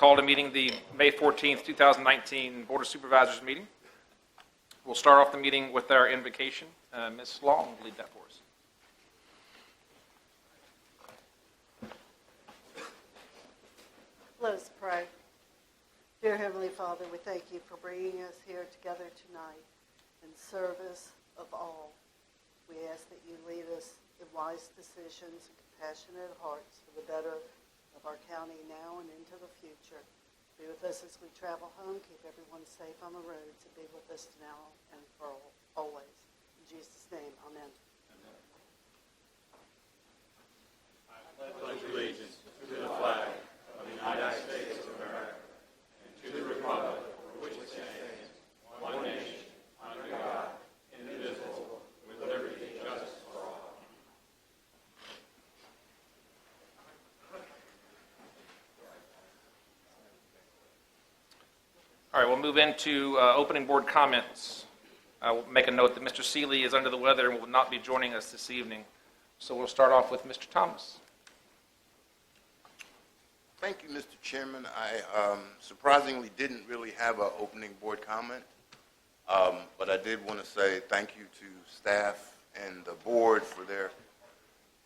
call to meeting the May 14th, 2019 Board of Supervisors meeting. We'll start off the meeting with our invocation. Ms. Long will lead that for us. Let us pray. Dear Heavenly Father, we thank you for bringing us here together tonight in service of all. We ask that you lead us in wise decisions and compassionate hearts for the better of our county now and into the future. Be with us as we travel home. Keep everyone safe on the roads and be with us now and for always. In Jesus' name, amen. I pledge allegiance to the flag of the United States of America and to the republic for which it stands, one nation, under God, indivisible, with liberty and justice for all. All right, we'll move into opening board comments. I will make a note that Mr. Seeley is under the weather and will not be joining us this evening. So we'll start off with Mr. Thomas. Thank you, Mr. Chairman. I surprisingly didn't really have an opening board comment, but I did want to say thank you to staff and the board for their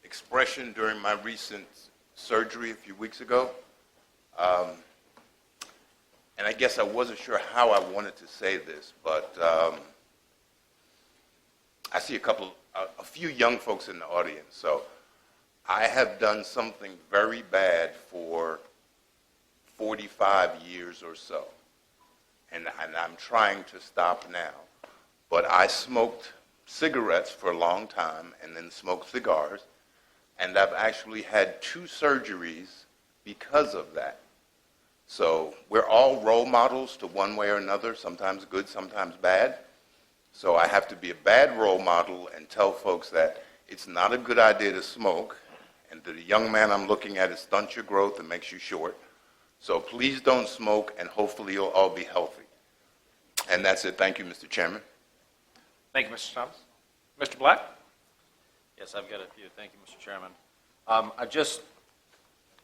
expression during my recent surgery a few weeks ago. And I guess I wasn't sure how I wanted to say this, but I see a few young folks in the audience. So I have done something very bad for 45 years or so, and I'm trying to stop now. But I smoked cigarettes for a long time and then smoked cigars, and I've actually had 2 surgeries because of that. So we're all role models to one way or another, sometimes good, sometimes bad. So I have to be a bad role model and tell folks that it's not a good idea to smoke, and that the young man I'm looking at, it stunts your growth and makes you short. So please don't smoke, and hopefully you'll all be healthy. And that's it. Thank you, Mr. Chairman. Thank you, Mr. Thomas. Mr. Black? Yes, I've got a few. Thank you, Mr. Chairman. I just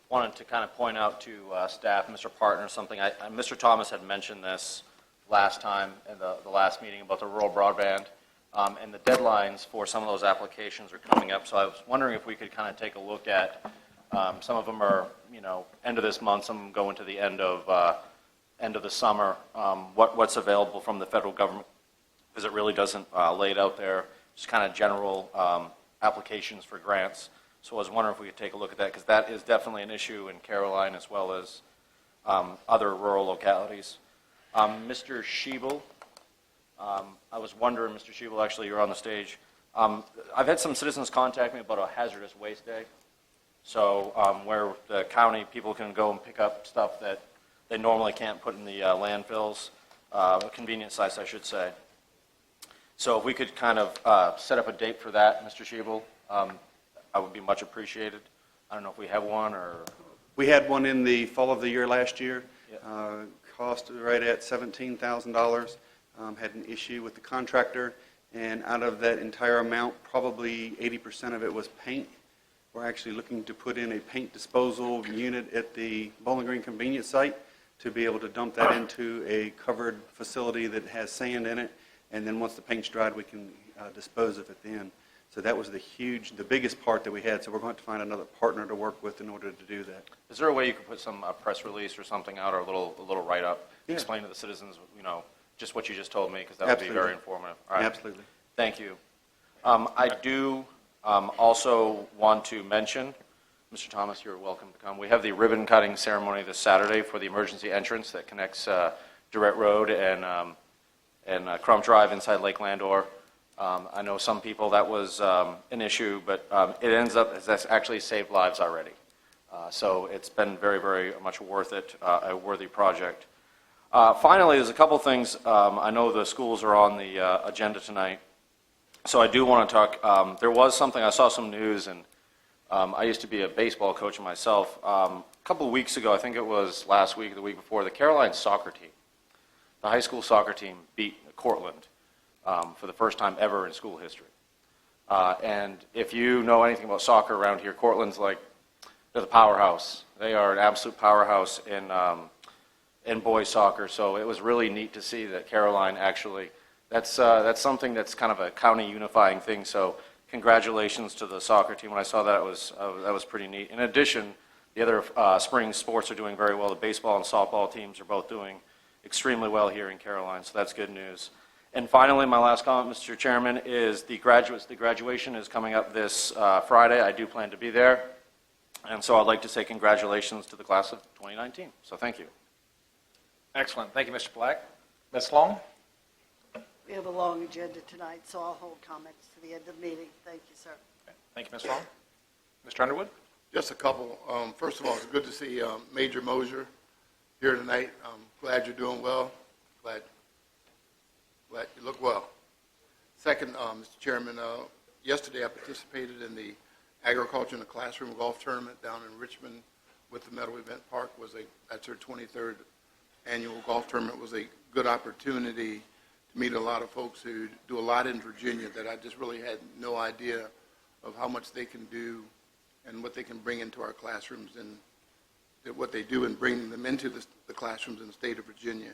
wanted to kind of point out to staff, Mr. Partner, something. Mr. Thomas had mentioned this last time in the last meeting about the rural broadband, and the deadlines for some of those applications are coming up. So I was wondering if we could kind of take a look at, some of them are, end of this month, some of them go into the end of the summer, what's available from the federal government, because it really doesn't lay it out there, just kind of general applications for grants. So I was wondering if we could take a look at that, because that is definitely an issue in Caroline as well as other rural localities. Mr. Schiebel, I was wondering, Mr. Schiebel, actually you're on the stage. I've had some citizens contact me about a hazardous waste day. So where the county people can go and pick up stuff that they normally can't put in the landfills, convenience sites, I should say. So if we could kind of set up a date for that, Mr. Schiebel, I would be much appreciated. I don't know if we have one or... We had one in the fall of the year last year. Yep. Cost right at $17,000. Had an issue with the contractor, and out of that entire amount, probably 80% of it was paint. We're actually looking to put in a paint disposal unit at the Bowling Green convenience site to be able to dump that into a covered facility that has sand in it, and then once the paint's dried, we can dispose of it then. So that was the biggest part that we had. So we're going to find another partner to work with in order to do that. Is there a way you could put some press release or something out, or a little write-up, explain to the citizens, just what you just told me, because that would be very informative. All right. Absolutely. Thank you. I do also want to mention, Mr. Thomas, you're welcome to come. We have the ribbon cutting ceremony this Saturday for the emergency entrance that connects Durrett Road and Crum Drive inside Lake Landor. I know some people that was an issue, but it ends up that's actually saved lives already. So it's been very, very much worth it, a worthy project. Finally, there's a couple things. I know the schools are on the agenda tonight, so I do want to talk. There was something, I saw some news, and I used to be a baseball coach myself. A couple of weeks ago, I think it was last week or the week before, the Caroline soccer team, the high school soccer team, beat Cortland for the first time ever in school history. And if you know anything about soccer around here, Cortland's like, they're the powerhouse. They are an absolute powerhouse in in boys soccer. So it was really neat to see that Caroline actually, that's something that's kind of a county unifying thing. So congratulations to the soccer team. When I saw that, that was pretty neat. In addition, the other spring sports are doing very well. The baseball and softball teams are both doing extremely well here in Caroline, so that's good news. And finally, my last comment, Mr. Chairman, is the graduates. The graduation is coming up this Friday. I do plan to be there. And so I'd like to say congratulations to the class of 2019. So thank you. Excellent. Thank you, Mr. Black. Ms. Long? We have a long agenda tonight, so I'll hold comments to the end of the meeting. Thank you, sir. Okay. Thank you, Ms. Long. Mr. Underwood? Just a couple. First of all, it's good to see Major Mosier here tonight. I'm glad you're doing well. Glad you look well. Second, Mr. Chairman, yesterday I participated in the Agriculture in the Classroom Golf Tournament down in Richmond with the Meadow Event Park. That's their 23rd annual golf tournament. It was a good opportunity to meet a lot of folks who do a lot in Virginia that I just really had no idea of how much they can do and what they can bring into our classrooms and what they do and bring them into the classrooms in the state of Virginia.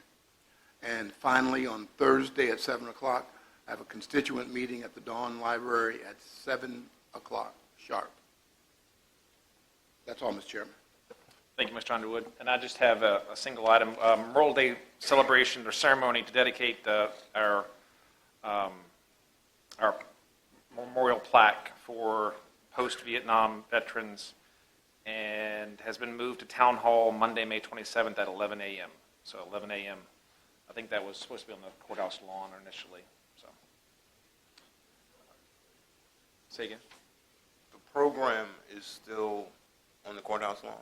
And finally, on Thursday at 7 o'clock, I have a constituent meeting at the Dawn Library at 7 o'clock sharp. That's all, Mr. Chairman. Thank you, Mr. Underwood. And I just have a single item, Memorial Day celebration or ceremony to dedicate our memorial plaque for post-Vietnam veterans, and has been moved to Town Hall Monday, May 27th at 11 a.m. So 11 a.m. I think that was supposed to be on the courthouse lawn initially. So, say again. The program is still on the courthouse lawn?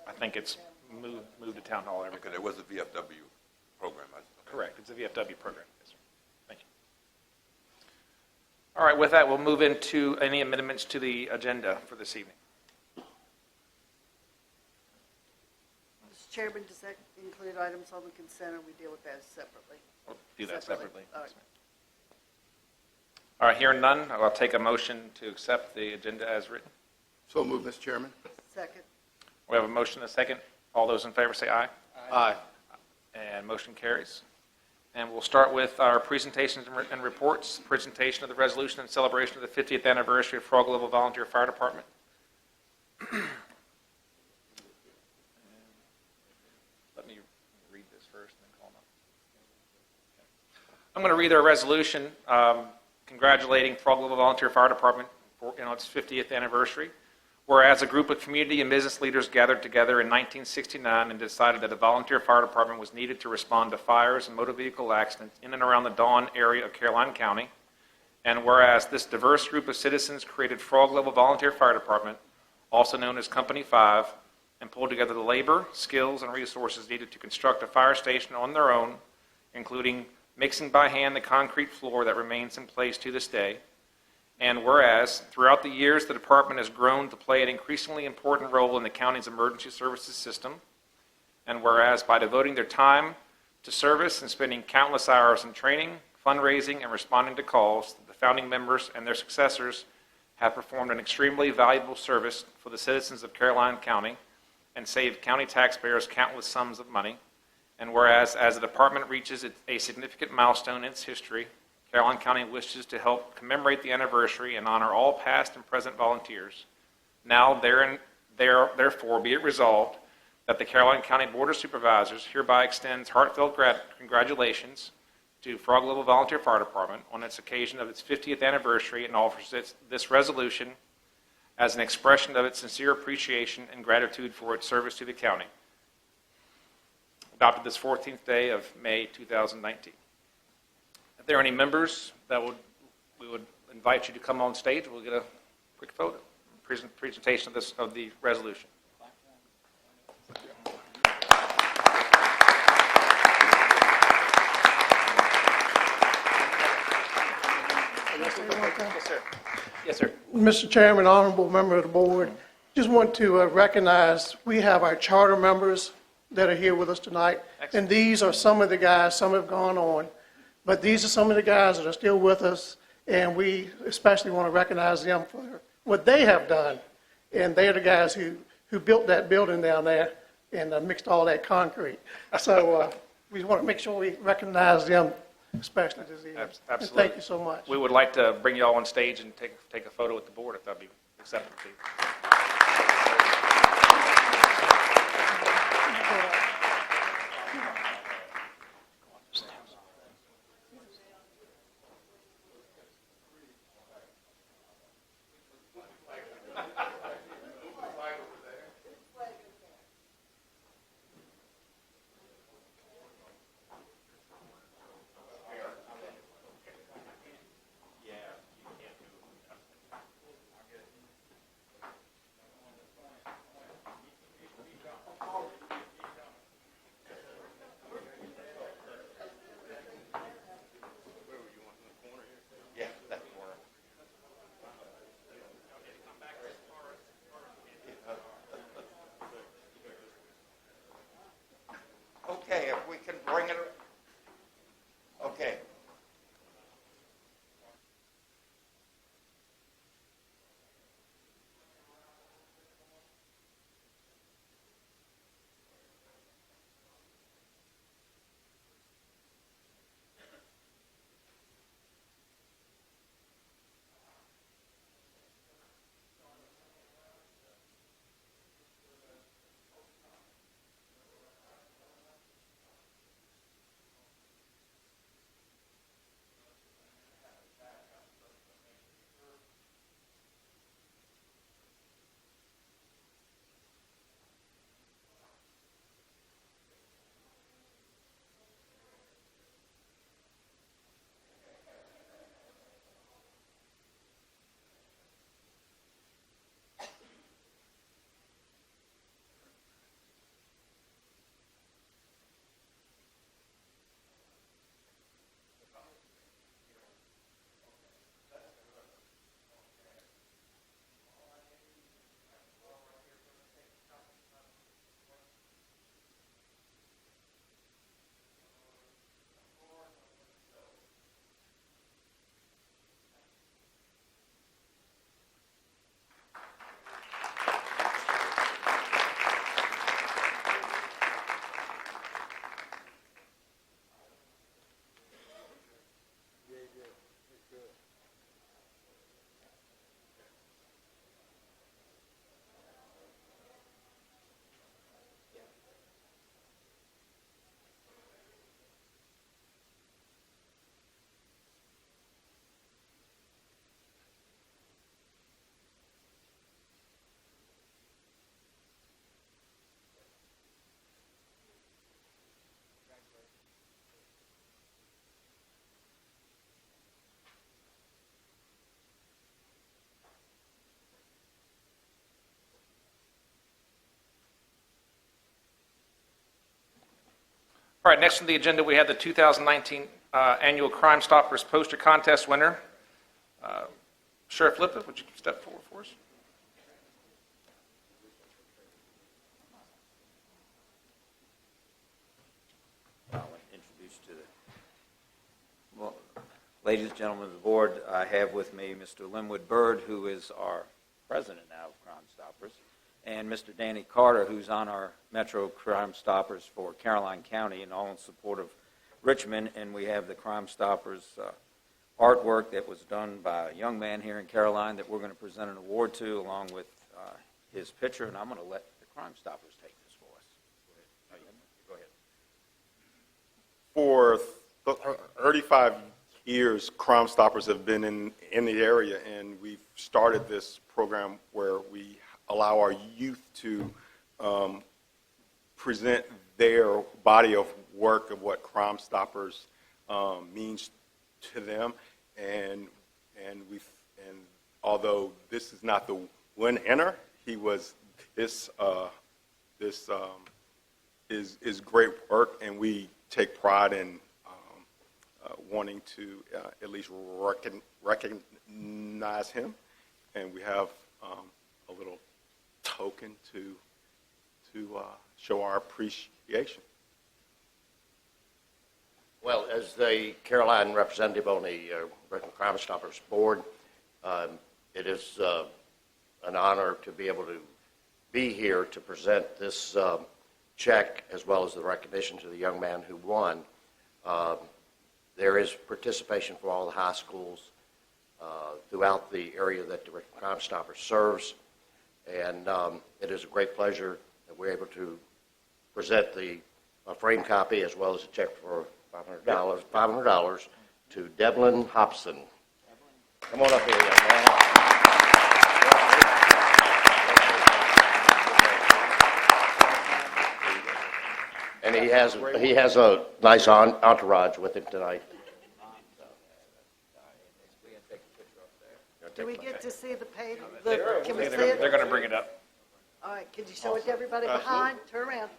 I think it's moved to Town Hall. Okay, there was a VFW program. Okay. Correct. It's a VFW program. Yes, sir. Thank you. All right. With that, we'll move into any amendments to the agenda for this evening. Mr. Chairman, does that include items on the consent, or we deal with that separately? We'll do that separately. All right. All right. Hearing none, I'll take a motion to accept the agenda as written. So moved, Mr. Chairman. Second. We have a motion and a second. All those in favor say aye. Aye. And motion carries. And we'll start with our presentations and reports. Presentation of the resolution in celebration of the 50th anniversary of Frog Level Volunteer Fire Department. Let me read this first and then call them up. I'm going to read our resolution congratulating Frog Level Volunteer Fire Department for its 50th anniversary. Whereas a group of community and business leaders gathered together in 1969 and decided that a volunteer fire department was needed to respond to fires and motor vehicle accidents in and around the Dawn area of Caroline County. And whereas this diverse group of citizens created Frog Level Volunteer Fire Department, also known as Company 5, and pulled together the labor, skills, and resources needed to construct a fire station on their own, including mixing by hand the concrete floor that remains in place to this day. And whereas, throughout the years, the department has grown to play an increasingly important role in the county's emergency services system. And whereas, by devoting their time to service and spending countless hours in training, fundraising, and responding to calls, the founding members and their successors have performed an extremely valuable service for the citizens of Caroline County and saved county taxpayers countless sums of money. And whereas, as the department reaches a significant milestone in its history, Caroline County wishes to help commemorate the anniversary and honor all past and present volunteers. Now, therefore, be it resolved that the Caroline County Board of Supervisors hereby extends heartfelt congratulations to Frog Level Volunteer Fire Department on its occasion of its 50th anniversary and offers this resolution as an expression of its sincere appreciation and gratitude for its service to the county. Adopted this 14th day of May 2019. If there are any members that we would invite you to come on stage, we'll get a quick photo, presentation of the resolution. Yes, sir. Yes, sir. Mr. Chairman, honorable member of the board, just want to recognize we have our charter members that are here with us tonight. Excellent. And these are some of the guys, some have gone on, but these are some of the guys that are still with us, and we especially want to recognize them for what they have done. And they're the guys who built that building down there and mixed all that concrete. So we want to make sure we recognize them, especially this evening. And Absolutely. thank you so much. We would like to bring you all on stage and take a photo with the board, if that'd be acceptable to you. Yeah, that corner. Okay, if we can bring it, okay. All right, next on the agenda, we have the 2019 Annual Crime Stoppers Poster Contest winner. Sheriff Lippett, would you step forward for us? I'll introduce to the, well, ladies and gentlemen of the board, I have with me Mr. Linwood Bird, who is our president now of Crime Stoppers, and Mr. Danny Carter, who's on our Metro Crime Stoppers for Caroline County, and all in support of Richmond. And we have the Crime Stoppers artwork that was done by a young man here in Caroline that we're going to present an award to, along with his picture. And I'm going to let the Crime Stoppers take this for us. Go ahead. For 35 years, Crime Stoppers have been in the area, and we've started this program where we allow our youth to present their body of work of what Crime Stoppers means to them. And although this is not the winner, he was this is great work, and we take pride in wanting to at least recognize him, and we have a little token to show our appreciation. Well, as the Caroline representative on the Richmond Crime Stoppers board, it is an honor to be able to be here to present this check as well as the recognition to the young man who won. There is participation from all the high schools throughout the area that the Crime Stopper serves, and it is a great pleasure that we're able to present a framed copy as well as a check for $500 to Devlin Hobson. Come on up here, young man. And he has a nice entourage with him tonight. Do we get to see the page? Can we see They're it? going to bring it up. All right, can you show it to everybody behind? Turn around.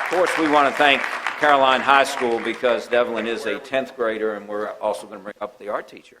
Of course, we want to thank Caroline High School because Devlin is a 10th grader, and we're also going to bring up the art teacher.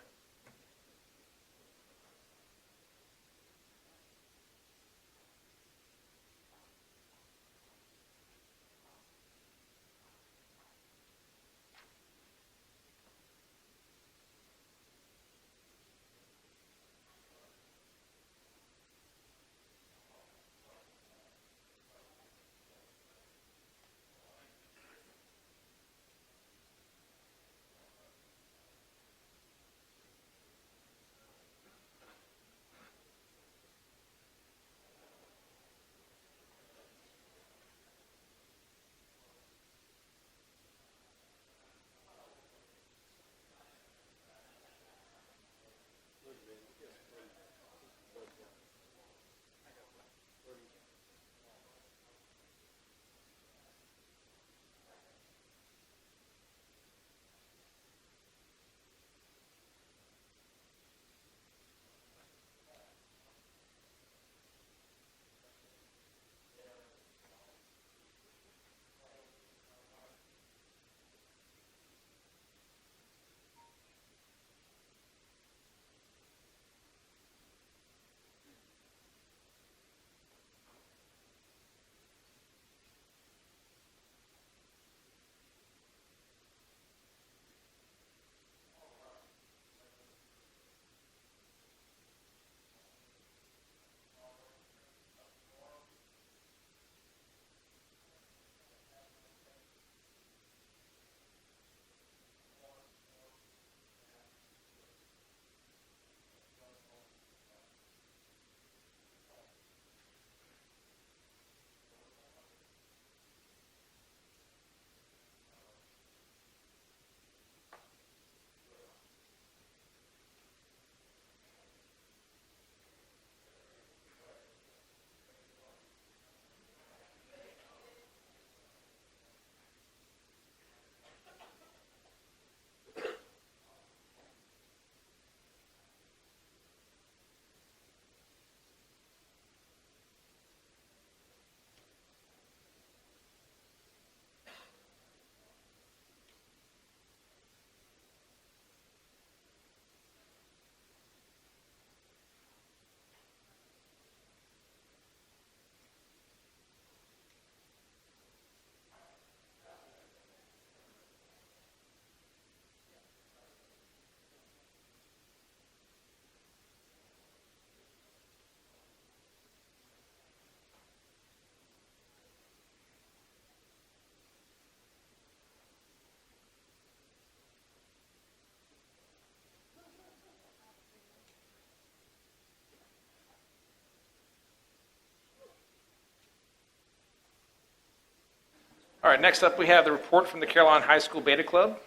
All right, next up we have the report from the Caroline High School Beta Club.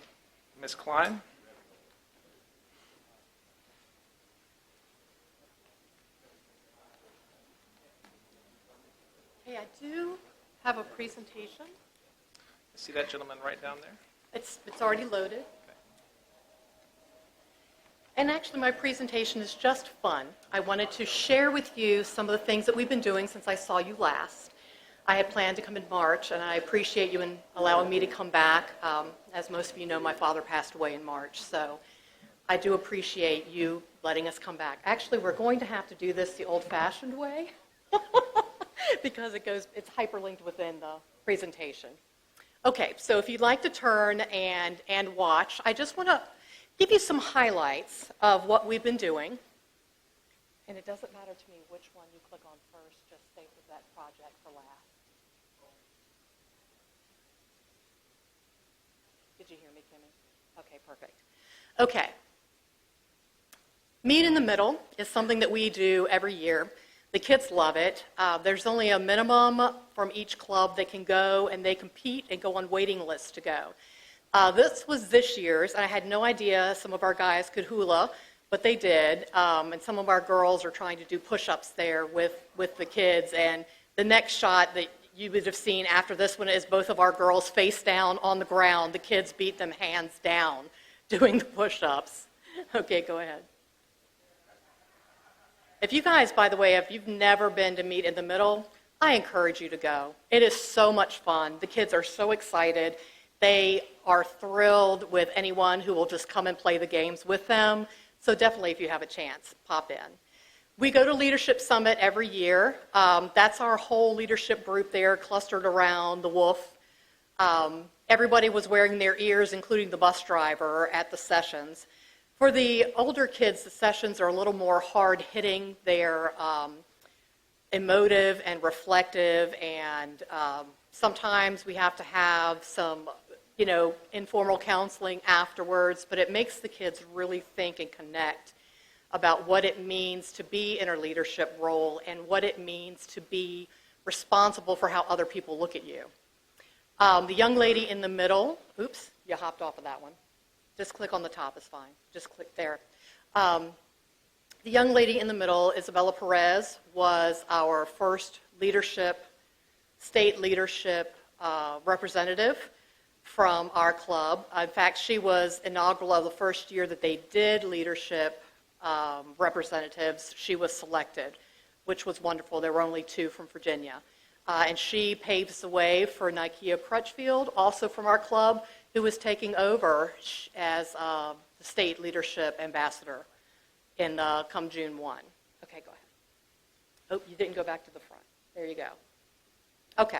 Ms. Klein. Hey, I do have a presentation. See that gentleman right down there? It's already loaded. And actually, my presentation is just fun. I wanted to share with you some of the things that we've been doing since I saw you last. I had planned to come in March, and I appreciate you in allowing me to come back. As most of you know, my father passed away in March, so I do appreciate you letting us come back. Actually, we're going to have to do this the old-fashioned way because it's hyperlinked within the presentation. Okay, so if you'd like to turn and watch, I just want to give you some highlights of what we've been doing. And it doesn't matter to me which one you click on first, just save that project for last. Did you hear me, Kimmy? Okay, perfect. Okay. Meet in the Middle is something that we do every year. The kids love it. There's only a minimum from each club that can go, and they compete and go on waiting lists to go. This was this year's, and I had no idea some of our guys could hula, but they did. And some of our girls are trying to do push-ups there with the kids. And the next shot that you would have seen after this one is both of our girls face down on the ground. The kids beat them hands down doing the push-ups. Okay, go ahead. If you guys, by the way, if you've never been to Meet in the Middle, I encourage you to go. It is so much fun. The kids are so excited. They are thrilled with anyone who will just come and play the games with them. So definitely, if you have a chance, pop in. We go to Leadership Summit every year. That's our whole leadership group there, clustered around the wolf. Everybody was wearing their ears, including the bus driver, at the sessions. For the older kids, the sessions are a little more hard-hitting. They're emotive and reflective, and sometimes we have to have some, informal counseling afterwards, but it makes the kids really think and connect about what it means to be in a leadership role and what it means to be responsible for how other people look at you. The young lady in the middle, oops, you hopped off of that one. Just click on the top is fine. Just click there. The young lady in the middle, Isabella Perez, was our first state leadership representative from our club. In fact, she was inaugural of the first year that they did leadership representatives. She was selected, which was wonderful. There were only 2 from Virginia. And she paves the way for Nikia Crutchfield, also from our club, who was taking over as the state leadership ambassador come June 1. Okay, go ahead. Oh, you didn't go back to the front. There you go. Okay.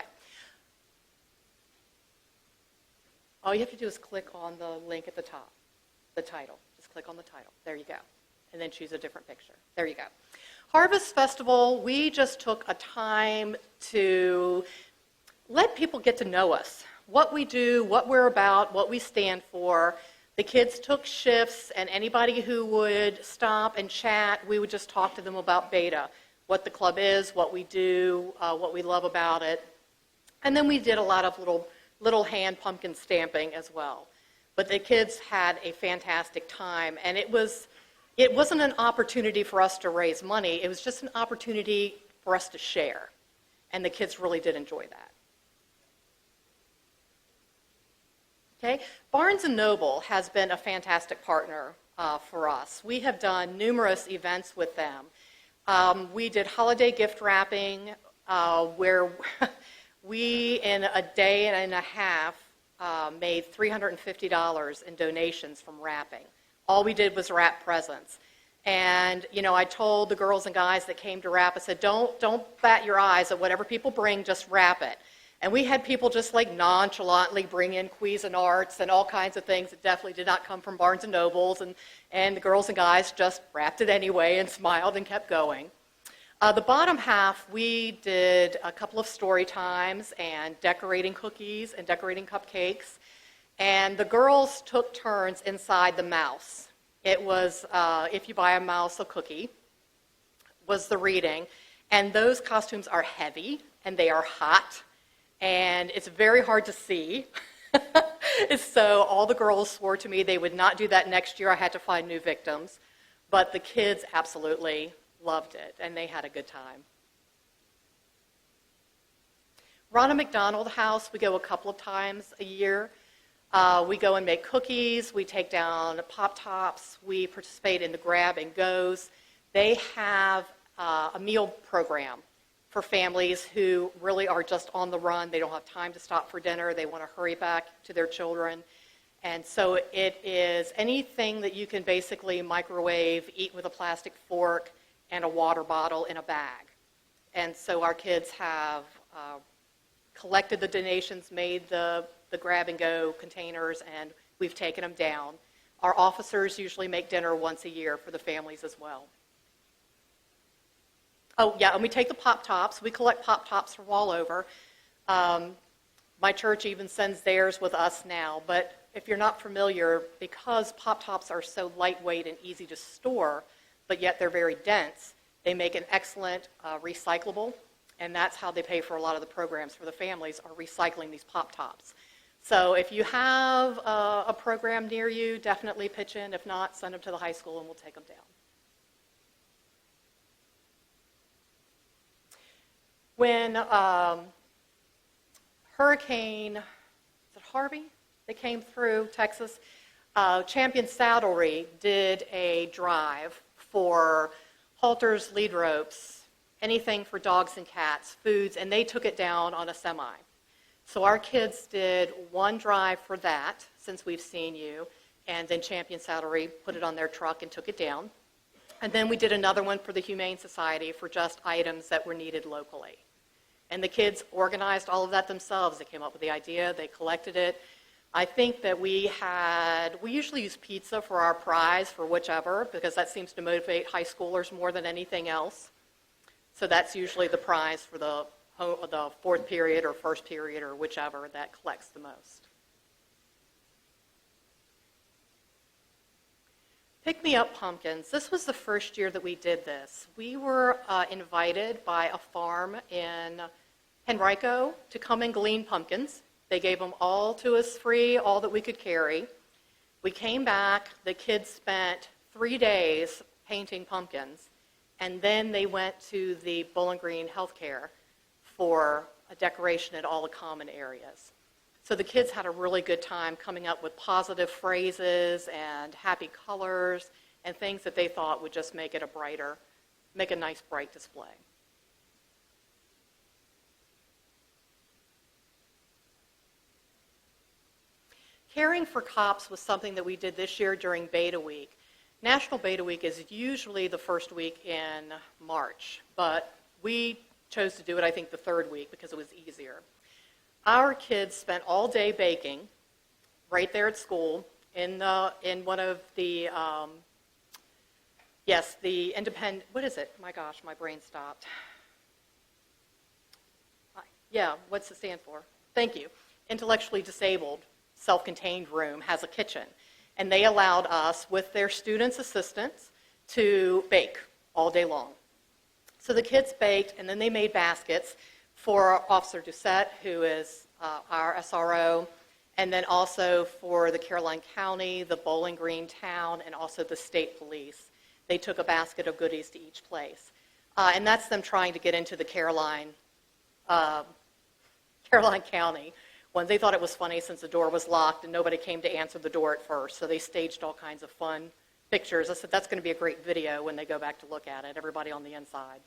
All you have to do is click on the link at the top, the title. Just click on the title. There you go. And then choose a different picture. There you go. Harvest Festival, we just took a time to let people get to know us. What we do, what we're about, what we stand for. The kids took shifts, and anybody who would stop and chat, we would just talk to them about Beta, what the club is, what we do, what we love about it. And then we did a lot of little hand pumpkin stamping as well. But the kids had a fantastic time, and it wasn't an opportunity for us to raise money. It was just an opportunity for us to share, and the kids really did enjoy that. Okay. Barnes & Noble has been a fantastic partner for us. We have done numerous events with them. We did holiday gift wrapping where we, in a day and a half, made $350 in donations from wrapping. All we did was wrap presents. And, I told the girls and guys that came to wrap, I said, don't bat your eyes at whatever people bring, just wrap it. And we had people just nonchalantly bring in Cuisinarts and all kinds of things that definitely did not come from Barnes & Nobles, and the girls and guys just wrapped it anyway and smiled and kept going. The bottom half, we did a couple of story times and decorating cookies and decorating cupcakes, and the girls took turns inside the mouse. It was, if you buy a mouse, a cookie, was the reading, and those costumes are heavy, and they are hot, and it's very hard to see. So all the girls swore to me they would not do that next year. I had to find new victims. But the kids absolutely loved it, and they had a good time. Ronald McDonald House, we go a couple of times a year. We go and make cookies, we take down Pop-Tops, we participate in the grab and goes. They have a meal program for families who really are just on the run. They don't have time to stop for dinner. They want to hurry back to their children. And so it is anything that you can basically microwave, eat with a plastic fork, and a water bottle in a bag. And so our kids have collected the donations, made the grab-and-go containers, and we've taken them down. Our officers usually make dinner once a year for the families as well. Oh, yeah, and we take the Pop-Tops. We collect Pop-Tops from all over. My church even sends theirs with us now, but if you're not familiar, because Pop-Tops are so lightweight and easy to store, but yet they're very dense, they make an excellent recyclable, and that's how they pay for a lot of the programs for the families, are recycling these Pop-Tops. So if you have a program near you, definitely pitch in. If not, send them to the high school and we'll take them down. When Hurricane, is it Harvey? They came through Texas. Champion Saddlery did a drive for halters, lead ropes, anything for dogs and cats, foods, and they took it down on a semi. So our kids did one drive for that, since we've seen you, and then Champion Saddlery put it on their truck and took it down. And then we did another one for the Humane Society for just items that were needed locally. And the kids organized all of that themselves. They came up with the idea, they collected it. I think that we usually use pizza for our prize for whichever, because that seems to motivate high schoolers more than anything else. So that's usually the prize for the fourth period or first period or whichever that collects the most. Pick Me Up Pumpkins. This was the first year that we did this. We were invited by a farm in Henrico to come and glean pumpkins. They gave them all to us free, all that we could carry. We came back. The kids spent 3 days painting pumpkins, and then they went to the Bowling Green Healthcare for a decoration at all the common areas. So the kids had a really good time coming up with positive phrases and happy colors and things that they thought would just make it make a nice bright display. Caring for Cops was something that we did this year during Beta Week. National Beta Week is usually the first week in March, but we chose to do it, I think, the third week because it was easier. Our kids spent all day baking right there at school in one of the, the independent, what is it? My gosh, my brain stopped. What's it stand for? Thank you. Intellectually disabled, self-contained room has a kitchen. And they allowed us, with their students' assistants, to bake all day long. So the kids baked, and then they made baskets for Officer Doucette, who is our SRO, and then also for the Caroline County, the Bowling Green Town, and also the state police. They took a basket of goodies to each place. And that's them trying to get into the Caroline County one. They thought it was funny since the door was locked and nobody came to answer the door at first, so they staged all kinds of fun pictures. I said, that's going to be a great video when they go back to look at it, everybody on the inside.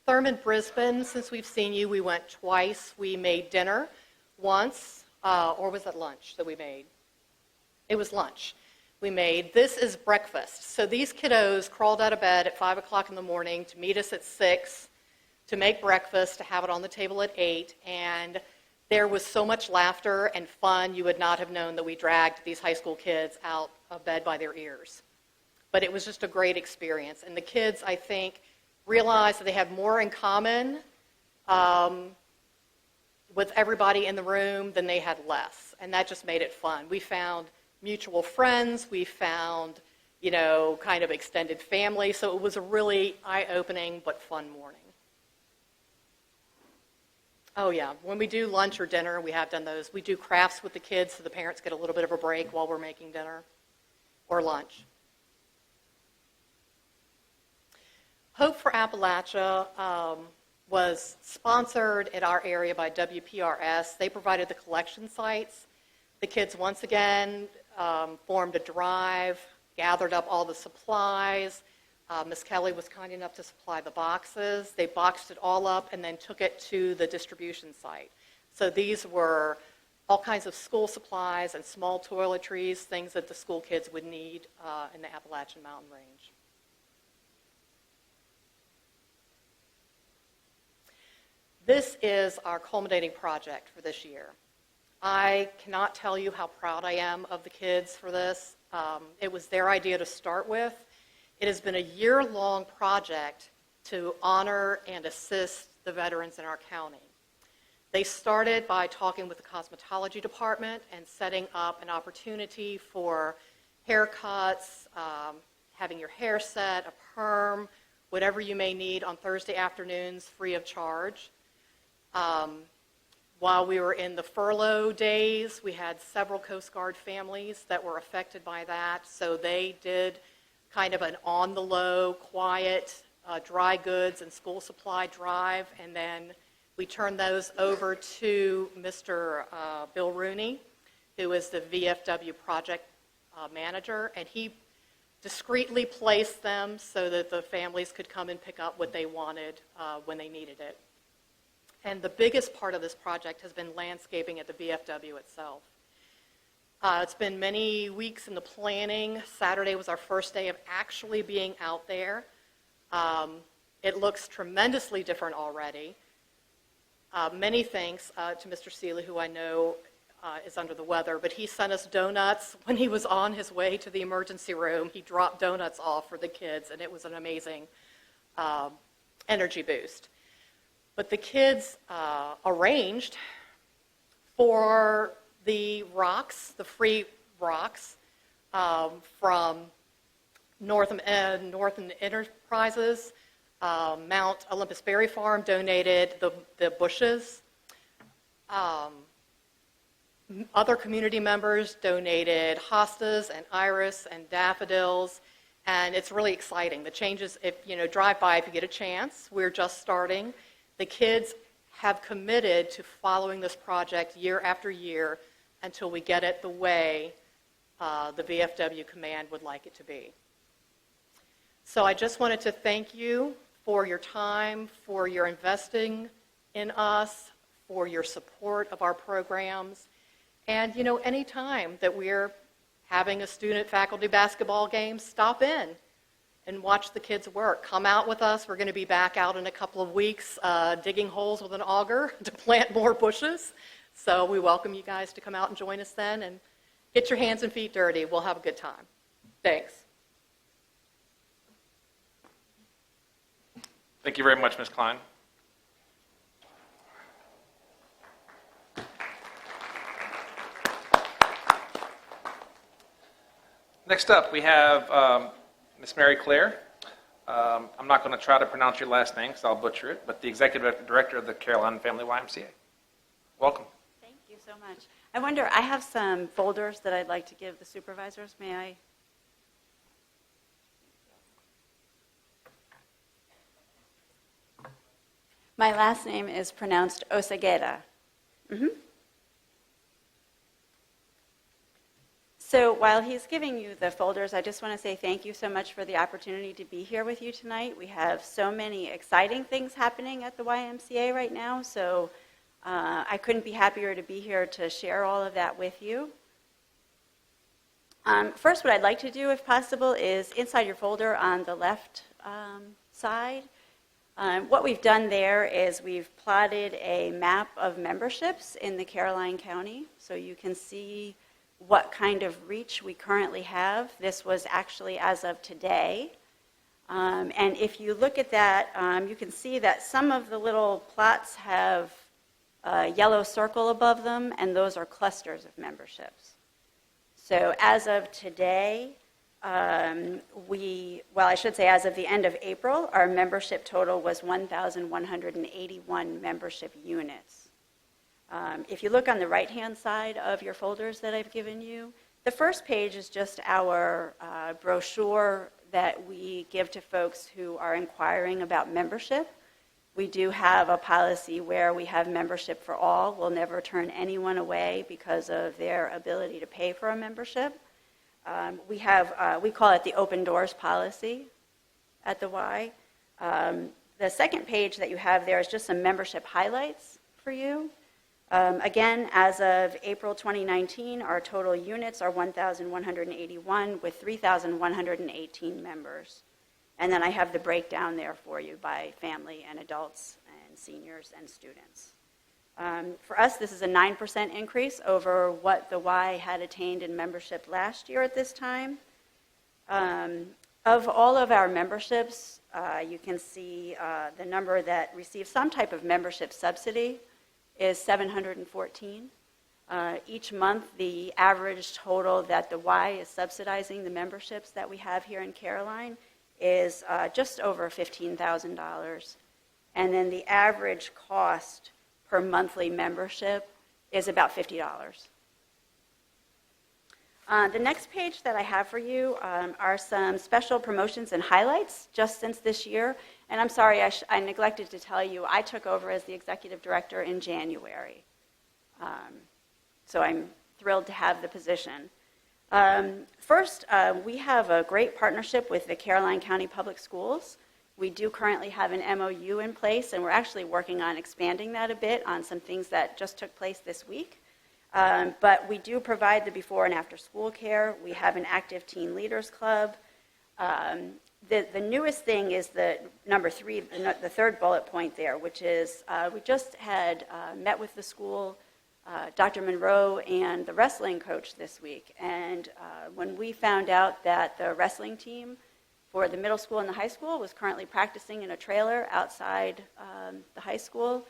Thurman, Brisbane, since we've seen you, we went twice. We made dinner once, or was it lunch that we made? It was lunch. We made, this is breakfast. So these kiddos crawled out of bed at 5 o'clock in the morning to meet us at 6, to make breakfast, to have it on the table at 8, and there was so much laughter and fun, you would not have known that we dragged these high school kids out of bed by their ears. But it was just a great experience, and the kids, I think, realized that they had more in common with everybody in the room than they had less, and that just made it fun. We found mutual friends, we found, kind of extended family, so it was a really eye-opening but fun morning. Oh yeah, when we do lunch or dinner, we have done those. We do crafts with the kids so the parents get a little bit of a break while we're making dinner or lunch. Hope for Appalachia, was sponsored in our area by WPRS. They provided the collection sites. The kids once again formed a drive, gathered up all the supplies. Ms. Kelly was kind enough to supply the boxes. They boxed it all up and then took it to the distribution site. So these were all kinds of school supplies and small toiletries, things that the school kids would need in the Appalachian Mountain Range. This is our culminating project for this year. I cannot tell you how proud I am of the kids for this. It was their idea to start with. It has been a year-long project to honor and assist the veterans in our county. They started by talking with the cosmetology department and setting up an opportunity for haircuts, having your hair set, a perm, whatever you may need on Thursday afternoons free of charge. While we were in the furlough days, we had several Coast Guard families that were affected by that, so they did kind of an on-the-low, quiet, dry goods and school supply drive, and then we turned those over to Mr. Bill Rooney, who is the VFW project manager, and he discreetly placed them so that the families could come and pick up what they wanted when they needed it. And the biggest part of this project has been landscaping at the VFW itself. It's been many weeks in the planning. Saturday was our first day of actually being out there. It looks tremendously different already. Many thanks to Mr. Seeley, who I know is under the weather, but he sent us donuts when he was on his way to the emergency room. He dropped donuts off for the kids, and it was an amazing energy boost. But the kids arranged for the rocks, the free rocks, from Northern Enterprises. Mount Olympus Berry Farm donated the bushes. Other community members donated hostas and iris and daffodils, and it's really exciting. The changes, if you drive by if you get a chance, we're just starting. The kids have committed to following this project year after year until we get it the way the VFW command would like it to be. So I just wanted to thank you for your time, for your investing in us, for your support of our programs. And, any time that we're having a student-faculty basketball game, stop in and watch the kids work. Come out with us. We're going to be back out in a couple of weeks digging holes with an auger to plant more bushes. So we welcome you guys to come out and join us then and get your hands and feet dirty. We'll have a good time. Thanks. Thank you very much, Ms. Klein. Next up, we have Ms. Mary Claire. I'm not going to try to pronounce your last name because I'll butcher it, but the Executive Director of the Carolina Family YMCA. Welcome. Thank you so much. I wonder, I have some folders that I'd like to give the supervisors. May I? My last name is pronounced Oseguera. So while he's giving you the folders, I just want to say thank you so much for the opportunity to be here with you tonight. We have so many exciting things happening at the YMCA right now, so I couldn't be happier to be here to share all of that with you. First, what I'd like to do, if possible, is inside your folder on the left side. What we've done there is we've plotted a map of memberships in the Caroline County, so you can see what kind of reach we currently have. This was actually as of today. And if you look at that, you can see that some of the little plots have a yellow circle above them, and those are clusters of memberships. So as of today, as of the end of April, our membership total was 1,181 membership units. If you look on the right-hand side of your folders that I've given you, the first page is just our brochure that we give to folks who are inquiring about membership. We do have a policy where we have membership for all. We'll never turn anyone away because of their ability to pay for a membership. We call it the open doors policy at the Y. The second page that you have there is just some membership highlights for you. Again, as of April 2019, our total units are 1,181 with 3,118 members. And then I have the breakdown there for you by family and adults and seniors and students. For us, this is a 9% increase over what the Y had attained in membership last year at this time. Of all of our memberships, you can see the number that receives some type of membership subsidy is 714. Each month, the average total that the Y is subsidizing the memberships that we have here in Caroline is just over $15,000. And then the average cost per monthly membership is about $50. The next page that I have for you are some special promotions and highlights just since this year. And I'm sorry, I neglected to tell you, I took over as the executive director in January. So I'm thrilled to have the position. First, we have a great partnership with the Caroline County Public Schools. We do currently have an MOU in place, and we're actually working on expanding that a bit on some things that just took place this week. But we do provide the before and after school care. We have an active teen leaders club. The newest thing is the number 3, the third bullet point there, which is we just had met with the school, Dr. Monroe and the wrestling coach this week. And when we found out that the wrestling team for the middle school and the high school was currently practicing in a trailer outside the high school,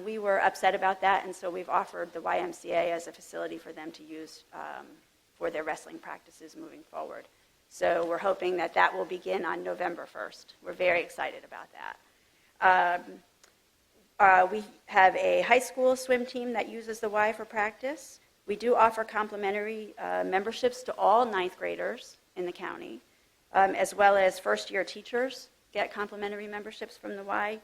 we were upset about that, and so we've offered the YMCA as a facility for them to use for their wrestling practices moving forward. So we're hoping that that will begin on November 1st. We're very excited about that. We have a high school swim team that uses the Y for practice. We do offer complimentary memberships to all 9th graders in the county, as well as first-year teachers get complimentary memberships from the Y.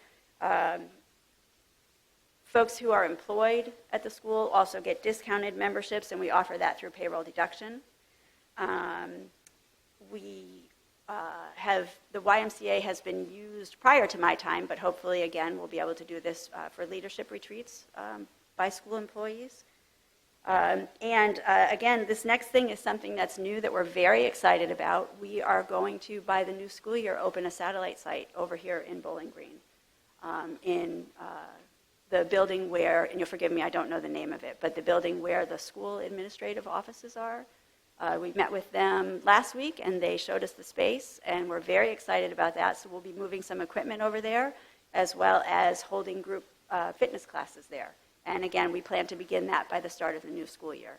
Folks who are employed at the school also get discounted memberships, and we offer that through payroll deduction. The YMCA has been used prior to my time, but hopefully, again, we'll be able to do this for leadership retreats by school employees. Again, this next thing is something that's new that we're very excited about. We are going to, by the new school year, open a satellite site over here in Bowling Green in the building where, and you'll forgive me, I don't know the name of it, but the building where the school administrative offices are. We met with them last week, and they showed us the space, and we're very excited about that. So we'll be moving some equipment over there, as well as holding group fitness classes there. And again, we plan to begin that by the start of the new school year.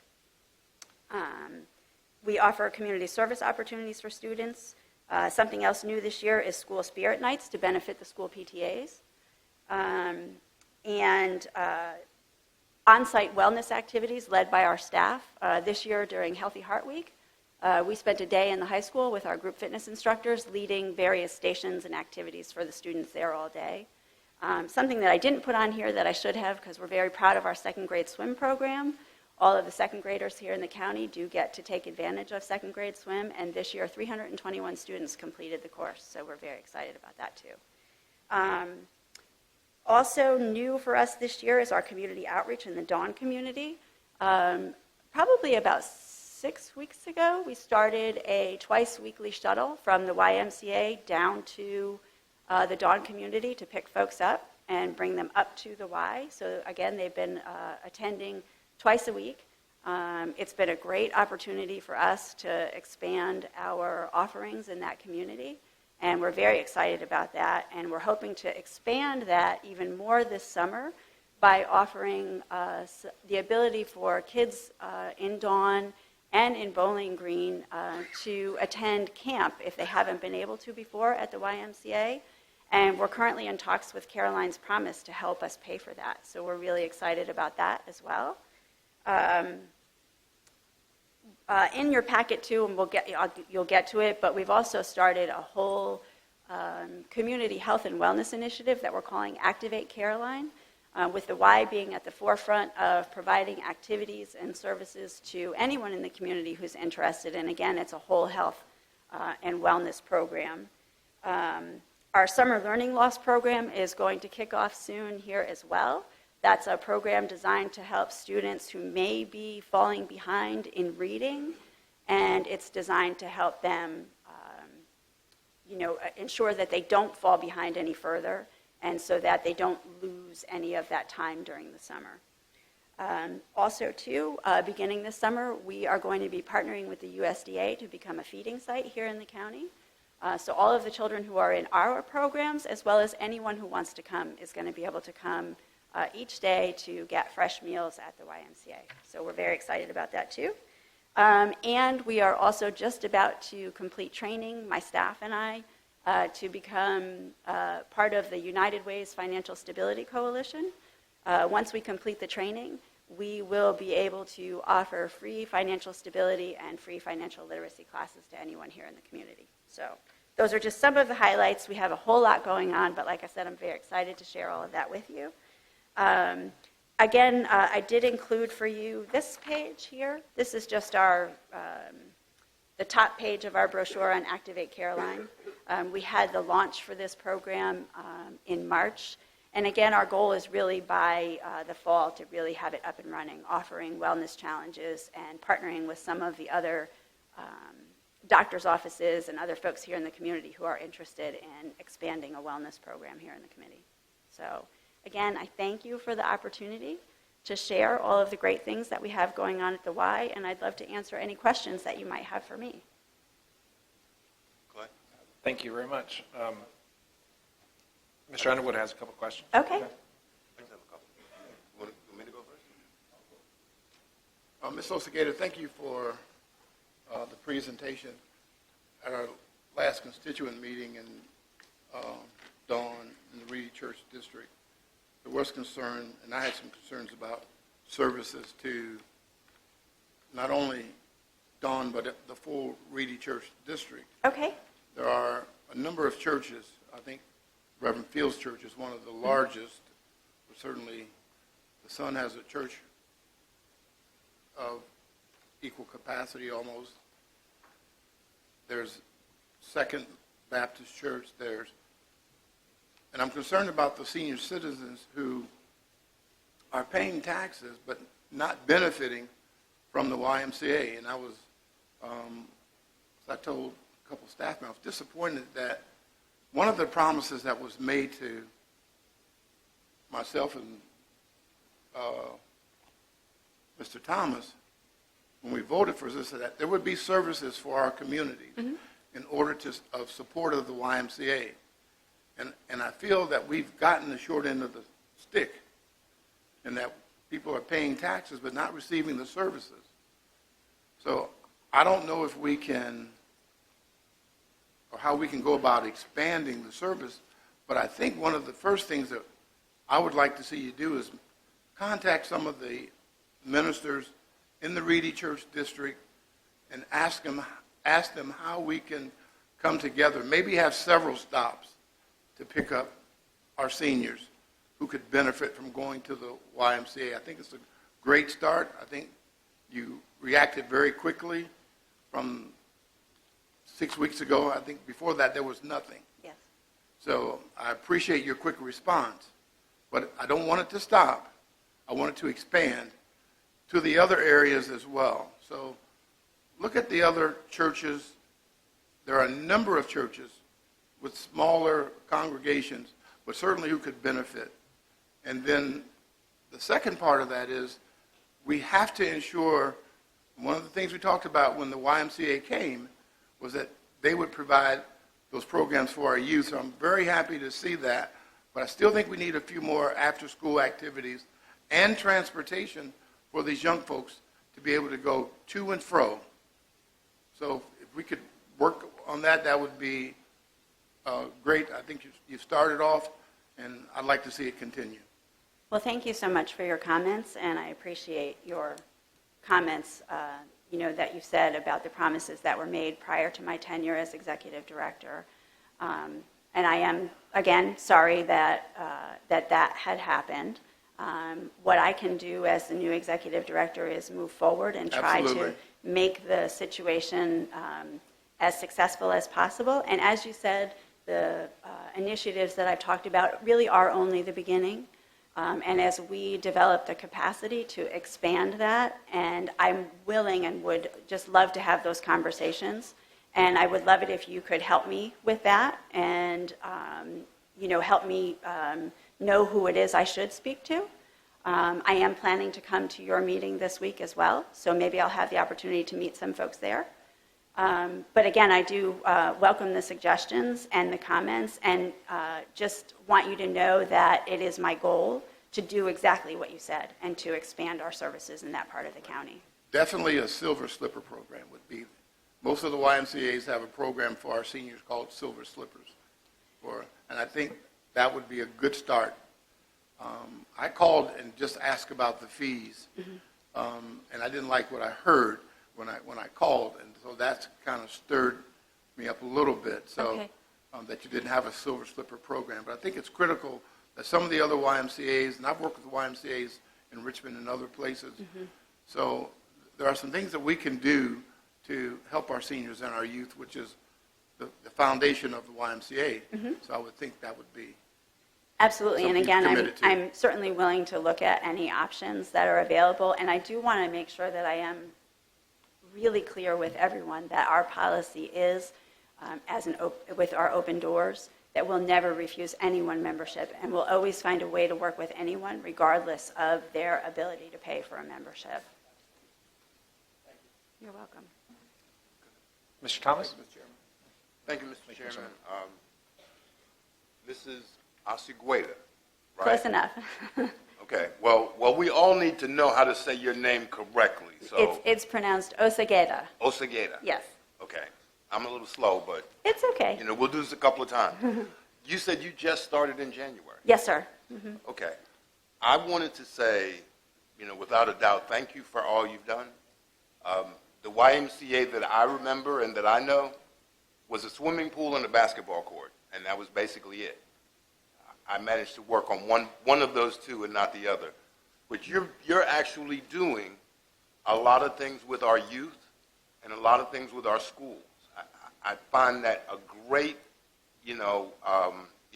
We offer community service opportunities for students. Something else new this year is school spirit nights to benefit the school PTAs. On-site wellness activities led by our staff. This year during Healthy Heart Week, we spent a day in the high school with our group fitness instructors leading various stations and activities for the students there all day. Something that I didn't put on here that I should have, because we're very proud of our second grade swim program. All of the second graders here in the county do get to take advantage of second grade swim, and this year 321 students completed the course, so we're very excited about that too. Also new for us this year is our community outreach in the Dawn community. Probably about 6 weeks ago, we started a twice weekly shuttle from the YMCA down to the Dawn community to pick folks up and bring them up to the Y. So again, they've been attending twice a week. It's been a great opportunity for us to expand our offerings in that community. And we're very excited about that, and we're hoping to expand that even more this summer by offering the ability for kids in Dawn and in Bowling Green to attend camp if they haven't been able to before at the YMCA. And we're currently in talks with Caroline's Promise to help us pay for that. So we're really excited about that as well. In your packet too, and you'll get to it, but we've also started a whole community health and wellness initiative that we're calling Activate Caroline, with the Y being at the forefront of providing activities and services to anyone in the community who's interested. And again, it's a whole health and wellness program. Our summer learning loss program is going to kick off soon here as well. That's a program designed to help students who may be falling behind in reading, and it's designed to help them ensure that they don't fall behind any further, and so that they don't lose any of that time during the summer. Also, too, beginning this summer, we are going to be partnering with the USDA to become a feeding site here in the county. So all of the children who are in our programs, as well as anyone who wants to come, is going to be able to come each day to get fresh meals at the YMCA. So we're very excited about that, too. And we are also just about to complete training, my staff and I, to become part of the United Way's Financial Stability Coalition. Once we complete the training, we will be able to offer free financial stability and free financial literacy classes to anyone here in the community. So those are just some of the highlights. We have a whole lot going on, but like I said, I'm very excited to share all of that with you. Again, I did include for you this page here. This is just our the top page of our brochure on Activate Caroline. We had the launch for this program in March. And again, our goal is really by the fall to really have it up and running, offering wellness challenges and partnering with some of the other doctor's offices and other folks here in the community who are interested in expanding a wellness program here in the community. So again, I thank you for the opportunity to share all of the great things that we have going on at the Y, and I'd love to answer any questions that you might have for me. Clay? Thank you very much. Mr. Underwood has a couple questions. Okay. I just have a couple. Want me to go first? Ms. Osagator, thank you for the presentation. At our last constituent meeting in Dawn in the Reedy Church District, there was concern, and I had some concerns about services to not only Dawn, but the full Reedy Church District. Okay. There are a number of churches. I think Reverend Fields Church is one of the largest, but certainly the Sun has a church of equal capacity almost. There's Second Baptist Church. And I'm concerned about the senior citizens who are paying taxes but not benefiting from the YMCA. And I told a couple staff members, I was disappointed that one of the promises that was made to myself and Mr. Thomas when we voted for this, that there would be services for our communities in order of support of the YMCA. And I feel that we've gotten the short end of the stick and that people are paying taxes but not receiving the services. So I don't know if we can, or how we can go about expanding the service, but I think one of the first things that I would like to see you do is contact some of the ministers in the Reedy Church District and ask them how we can come together, maybe have several stops to pick up our seniors who could benefit from going to the YMCA. I think it's a great start. I think you reacted very quickly from 6 weeks ago. I think before that there was nothing. Yes. So I appreciate your quick response, but I don't want it to stop. I want it to expand to the other areas as well. So look at the other churches. There are a number of churches with smaller congregations, but certainly who could benefit. And then the second part of that is we have to ensure, one of the things we talked about when the YMCA came was that they would provide those programs for our youth. So I'm very happy to see that, but I still think we need a few more after-school activities and transportation for these young folks to be able to go to and fro. So if we could work on that, that would be great. I think you started off, and I'd like to see it continue. Well, thank you so much for your comments, and I appreciate your comments, that you said about the promises that were made prior to my tenure as executive director. And I am, again, sorry that that had happened. What I can do as the new executive director is move forward and try to Absolutely. make the situation as successful as possible. And as you said, the initiatives that I've talked about really are only the beginning. And as we develop the capacity to expand that, and I'm willing and would just love to have those conversations, and I would love it if you could help me with that and, help me know who it is I should speak to. I am planning to come to your meeting this week as well, so maybe I'll have the opportunity to meet some folks there. But again, I do welcome the suggestions and the comments, and just want you to know that it is my goal to do exactly what you said and to expand our services in that part of the county. Definitely a Silver Slipper program would be. Most of the YMCA's have a program for our seniors called Silver Slippers. And I think that would be a good start. I called and just asked about the fees, and I didn't like what I heard when I called, and so that's kind of stirred me up a little bit. So Okay. that you didn't have a Silver Slipper program, but I think it's critical that some of the other YMCA's, and I've worked with the YMCA's in Richmond and other places, so there are some things that we can do to help our seniors and our youth, which is the foundation of the YMCA. So I would think that would be. Absolutely, and Something again, committed to. I'm certainly willing to look at any options that are available, and I do want to make sure that I am really clear with everyone that our policy is, with our open doors, that we'll never refuse anyone membership, and we'll always find a way to work with anyone regardless of their ability to pay for a membership. You're welcome. Mr. Thomas? Thank you, Mr. Chairman. This is Osigueda, right? Close enough. Okay, well, we all need to know how to say your name correctly, so. It's pronounced Osageda. Osigueda. Yes. Okay, I'm a little slow, but, It's okay. we'll do this a couple of times. You said you just started in January. Yes, sir. Okay. I wanted to say, without a doubt, thank you for all you've done. The YMCA that I remember and that I know was a swimming pool and a basketball court, and that was basically it. I managed to work on one of those two and not the other. But you're actually doing a lot of things with our youth and a lot of things with our schools. I find that a great,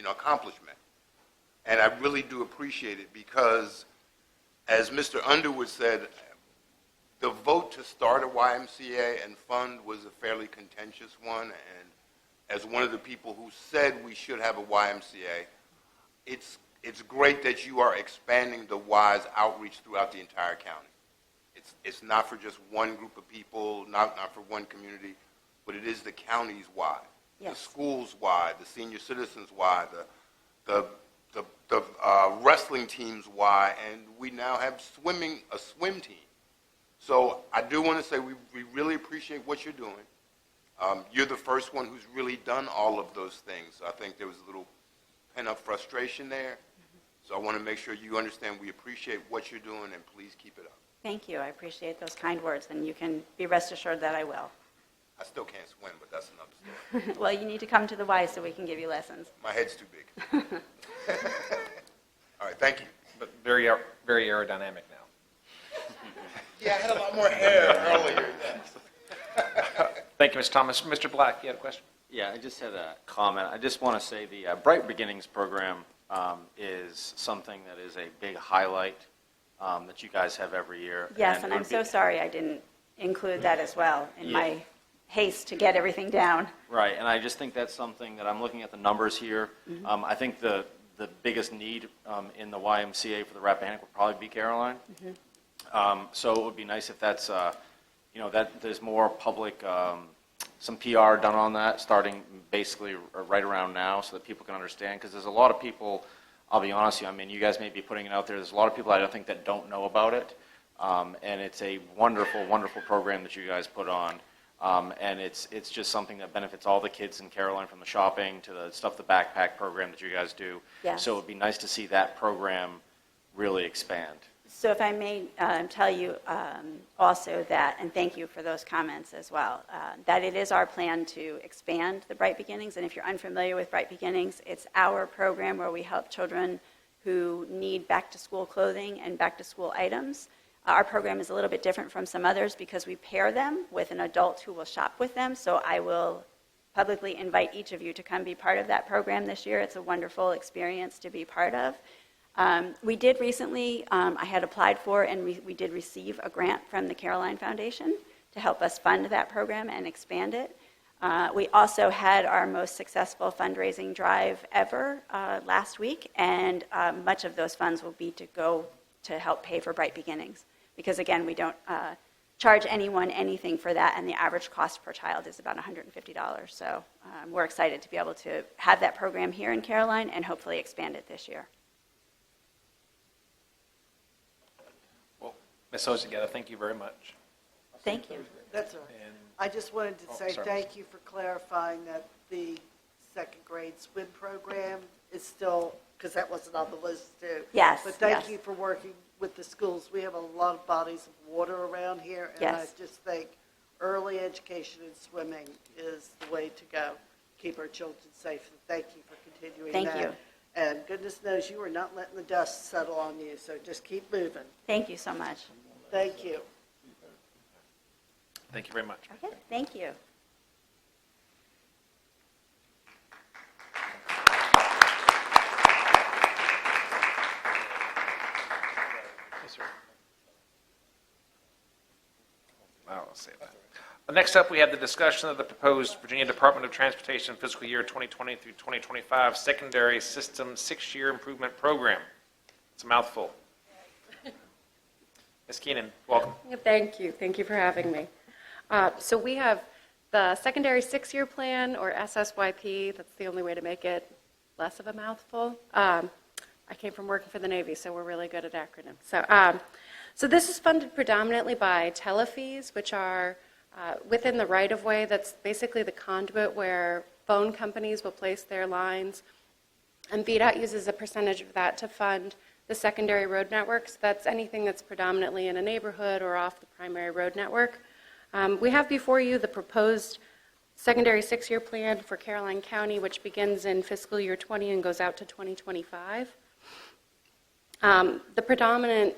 accomplishment. And I really do appreciate it because, as Mr. Underwood said, the vote to start a YMCA and fund was a fairly contentious one. And as one of the people who said we should have a YMCA, it's great that you are expanding the Y's outreach throughout the entire county. It's not for just one group of people, not for one community, but it is the county's Y, Yes. the school's Y, the senior citizens' Y, the wrestling team's Y, and we now have a swim team. So I do want to say we really appreciate what you're doing. You're the first one who's really done all of those things. So I think there was a little pent-up frustration there. So I want to make sure you understand we appreciate what you're doing, and please keep it up. Thank you. I appreciate those kind words, and you can be rest assured that I will. I still can't swim, but that's another story. Well, you need to come to the Y so we can give you lessons. My head's too big. All right, thank you. But very, very aerodynamic now. Yeah, I had a lot more hair earlier. Thank you, Mr. Thomas. Mr. Black, you had a question? Yeah, I just had a comment. I just want to say the Bright Beginnings program is something that is a big highlight that you guys have every year. Yes, and it I'm would so be- sorry I didn't include that as well in Yeah. my haste to get everything down. Right, and I just think that's something that I'm looking at the numbers here. Mm-hmm. I think the biggest need in the YMCA for the Rappahannock would probably be Caroline. So it would be nice if that's, that there's more public, some PR done on that, starting basically right around now so that people can understand. Because there's a lot of people, I'll be honest with you, I mean, you guys may be putting it out there. There's a lot of people I don't think that don't know about it. And it's a wonderful, wonderful program that you guys put on. And it's just something that benefits all the kids in Caroline, from the shopping to the stuff, the backpack program that you guys do. Yes. So it would be nice to see that program really expand. So if I may tell you also that, and thank you for those comments as well, that it is our plan to expand the Bright Beginnings. And if you're unfamiliar with Bright Beginnings, it's our program where we help children who need back-to-school clothing and back-to-school items. Our program is a little bit different from some others because we pair them with an adult who will shop with them. So I will publicly invite each of you to come be part of that program this year. It's a wonderful experience to be part of. We did recently, I had applied for and we did receive a grant from the Caroline Foundation to help us fund that program and expand it. We also had our most successful fundraising drive ever last week, and much of those funds will be to go to help pay for Bright Beginnings. Because again, we don't charge anyone anything for that, and the average cost per child is about $150. So we're excited to be able to have that program here in Caroline and hopefully expand it this year. Well, Ms. Ozagata, thank you very much. Thank you. That's all right. And I just wanted to say sorry. thank you for clarifying that the second grade swim program is still, because that wasn't on the list too. Yes, But thank yes. you for working with the schools. We have a lot of bodies of water around here. And I Yes. just think early education in swimming is the way to go. Keep our children safe. And thank you for continuing that. Thank you. And goodness knows you are not letting the dust settle on you, so just keep moving. Thank you so much. Thank you. thank you very much. Okay, thank you. Yes, sir. I'll say that. Next up, we have the discussion of the proposed Virginia Department of Transportation fiscal year 2020 through 2025 secondary system 6-year improvement program. It's a mouthful. Ms. Keenan, welcome. Thank you. Thank you for having me. So we have the secondary 6-year plan, or SSYP. That's the only way to make it less of a mouthful. I came from working for the Navy, so we're really good at acronyms. So this is funded predominantly by telefees, which are within the right-of-way. That's basically the conduit where phone companies will place their lines. And VDOT uses a percentage of that to fund the secondary road networks. That's anything that's predominantly in a neighborhood or off the primary road network. We have before you the proposed secondary 6-year plan for Caroline County, which begins in fiscal year 20 and goes out to 2025. The predominant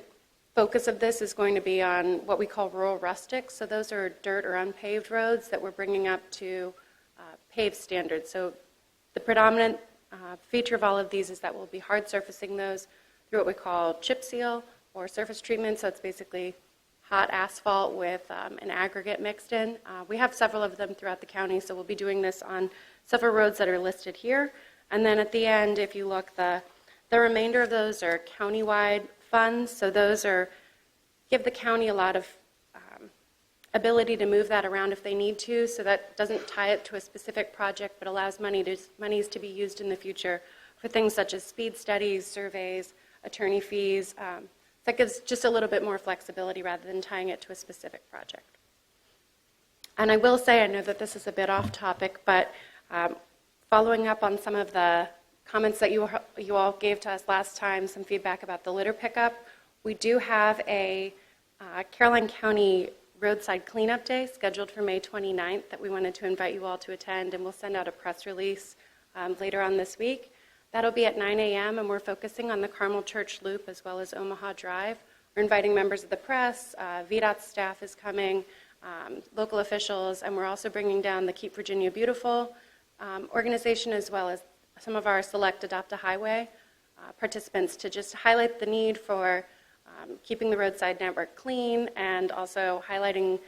focus of this is going to be on what we call rural rustics. So those are dirt or unpaved roads that we're bringing up to paved standards. So the predominant feature of all of these is that we'll be hard surfacing those through what we call chip seal or surface treatment. So it's basically hot asphalt with an aggregate mixed in. We have several of them throughout the county, so we'll be doing this on several roads that are listed here. And then at the end, if you look, the remainder of those are countywide funds. So those give the county a lot of ability to move that around if they need to. So that doesn't tie it to a specific project, but allows monies to be used in the future for things such as speed studies, surveys, attorney fees. That gives just a little bit more flexibility rather than tying it to a specific project. And I will say, I know that this is a bit off topic, but following up on some of the comments that you all gave to us last time, some feedback about the litter pickup, we do have a Caroline County roadside cleanup day scheduled for May 29th that we wanted to invite you all to attend, and we'll send out a press release later on this week. That'll be at 9 a.m., and we're focusing on the Carmel Church Loop as well as Omaha Drive. We're inviting members of the press, VDOT staff is coming, local officials, and we're also bringing down the Keep Virginia Beautiful organization as well as some of our select Adopt a Highway participants to just highlight the need for keeping the roadside network clean and also highlighting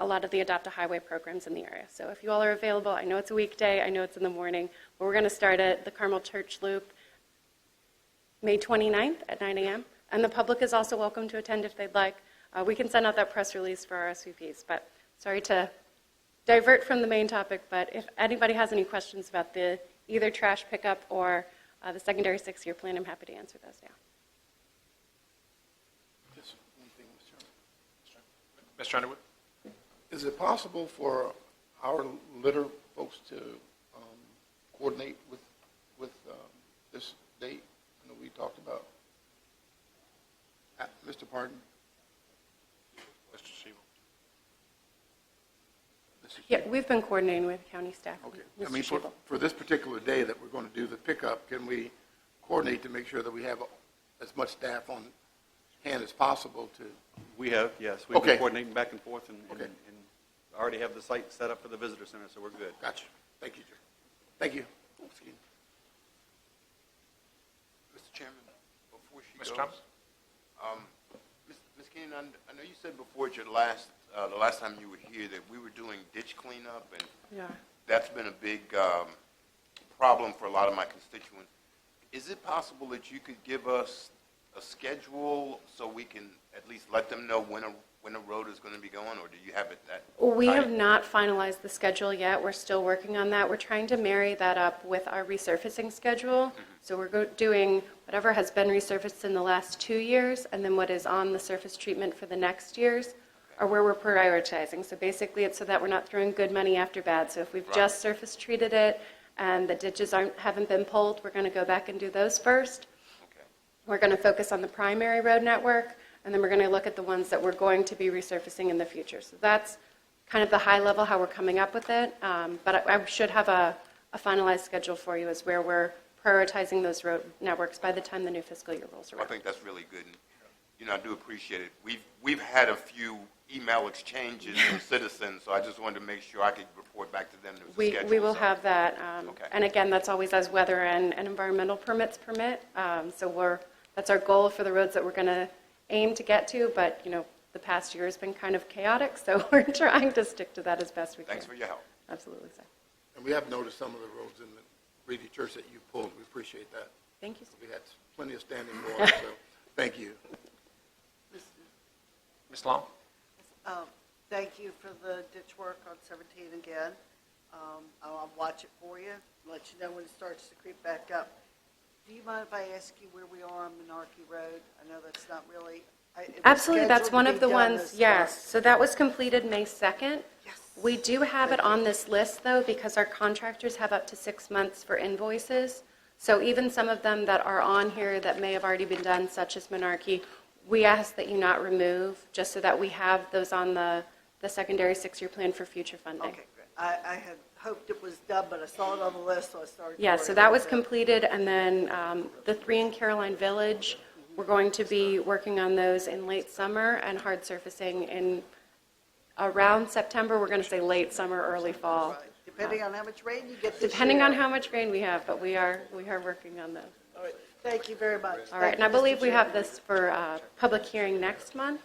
a lot of the Adopt a Highway programs in the area. So if you all are available, I know it's a weekday, I know it's in the morning, but we're going to start at the Carmel Church Loop May 29th at 9 a.m. And the public is also welcome to attend if they'd like. We can send out that press release for our SVPs, but sorry to divert from the main topic, but if anybody has any questions about the either trash pickup or the secondary 6-year plan, I'm happy to answer those now. Just one thing, Mr. Chairman. Mr. Underwood? Is it possible for our litter folks to coordinate with this date? I know we talked about. Mr. Pardon? Mr. Siebel? Yeah, we've been coordinating with county staff. Okay. Mr. I mean, Shebel. for this particular day that we're going to do the pickup, can we coordinate to make sure that we have as much staff on hand as possible to? We have, yes. We've Okay. been coordinating back and forth and Okay. already have the site set up for the visitor center, so we're good. Gotcha. Thank you, Jim. Thank you. Excuse me. Mr. Chairman, before she Mr. goes. Thomas? Ms. Keenan, I know you said before at your the last time you were here that we were doing ditch cleanup, and Yeah. that's been a big problem for a lot of my constituents. Is it possible that you could give us a schedule so we can at least let them know when a road is going to be going, or do you have it that We tight? have not finalized the schedule yet. We're still working on that. We're trying to marry that up with our resurfacing schedule. So we're doing whatever has been resurfaced in the last 2 years, and then what is on the surface treatment for the next years are where we're prioritizing. So basically, it's so that we're not throwing good money after bad. So if we've just surface treated it and the ditches haven't been pulled, we're going to go back and do those first. Okay. We're going to focus on the primary road network, and then we're going to look at the ones that we're going to be resurfacing in the future. So that's kind of the high level, how we're coming up with it. But I should have a finalized schedule for you as where we're prioritizing those road networks by the time the new fiscal year rolls I around. think that's really good. And, I do appreciate it. We've had a few email exchanges from citizens, so I just wanted to make sure I could report back to them there was a schedule. We will so- have that. Okay. And again, that's always as weather and environmental permits permit. So that's our goal for the roads that we're going to aim to get to, but, the past year has been kind of chaotic, so we're trying to stick to that as best we can. Thanks for your help. Absolutely, sir. And we have noticed some of the roads in the Reedy Church that you pulled. We appreciate that. Thank you, sir. We had plenty of standing water, so thank you. Ms. Long? Thank you for the ditch work on 17 again. I'll watch it for you, let you know when it starts to creep back up. Do you mind if I ask you where we are on Monarchy Road? I know that's not really. It was Absolutely, that's scheduled one to of be the done ones, this yes. month. So that was completed May 2nd. Yes. We do have it on this list, though, because our contractors have up to 6 months for invoices. So even some of them that are on here that may have already been done, such as Monarchy, we ask that you not remove, just so that we have those on the secondary 6-year plan for future funding. Okay, good. I had hoped it was done, but I saw it on the list, so I started. Yeah, to so worry that a was little bit. completed, and then the 3 in Caroline Village, we're going to be working on those in late summer and hard surfacing in around September. We're going to say late summer, early fall. Right. Depending on how much rain you get this Depending on year. how much rain we have, but we are working on those. All right. Thank you very much. All right, and I believe we have this for public hearing next month.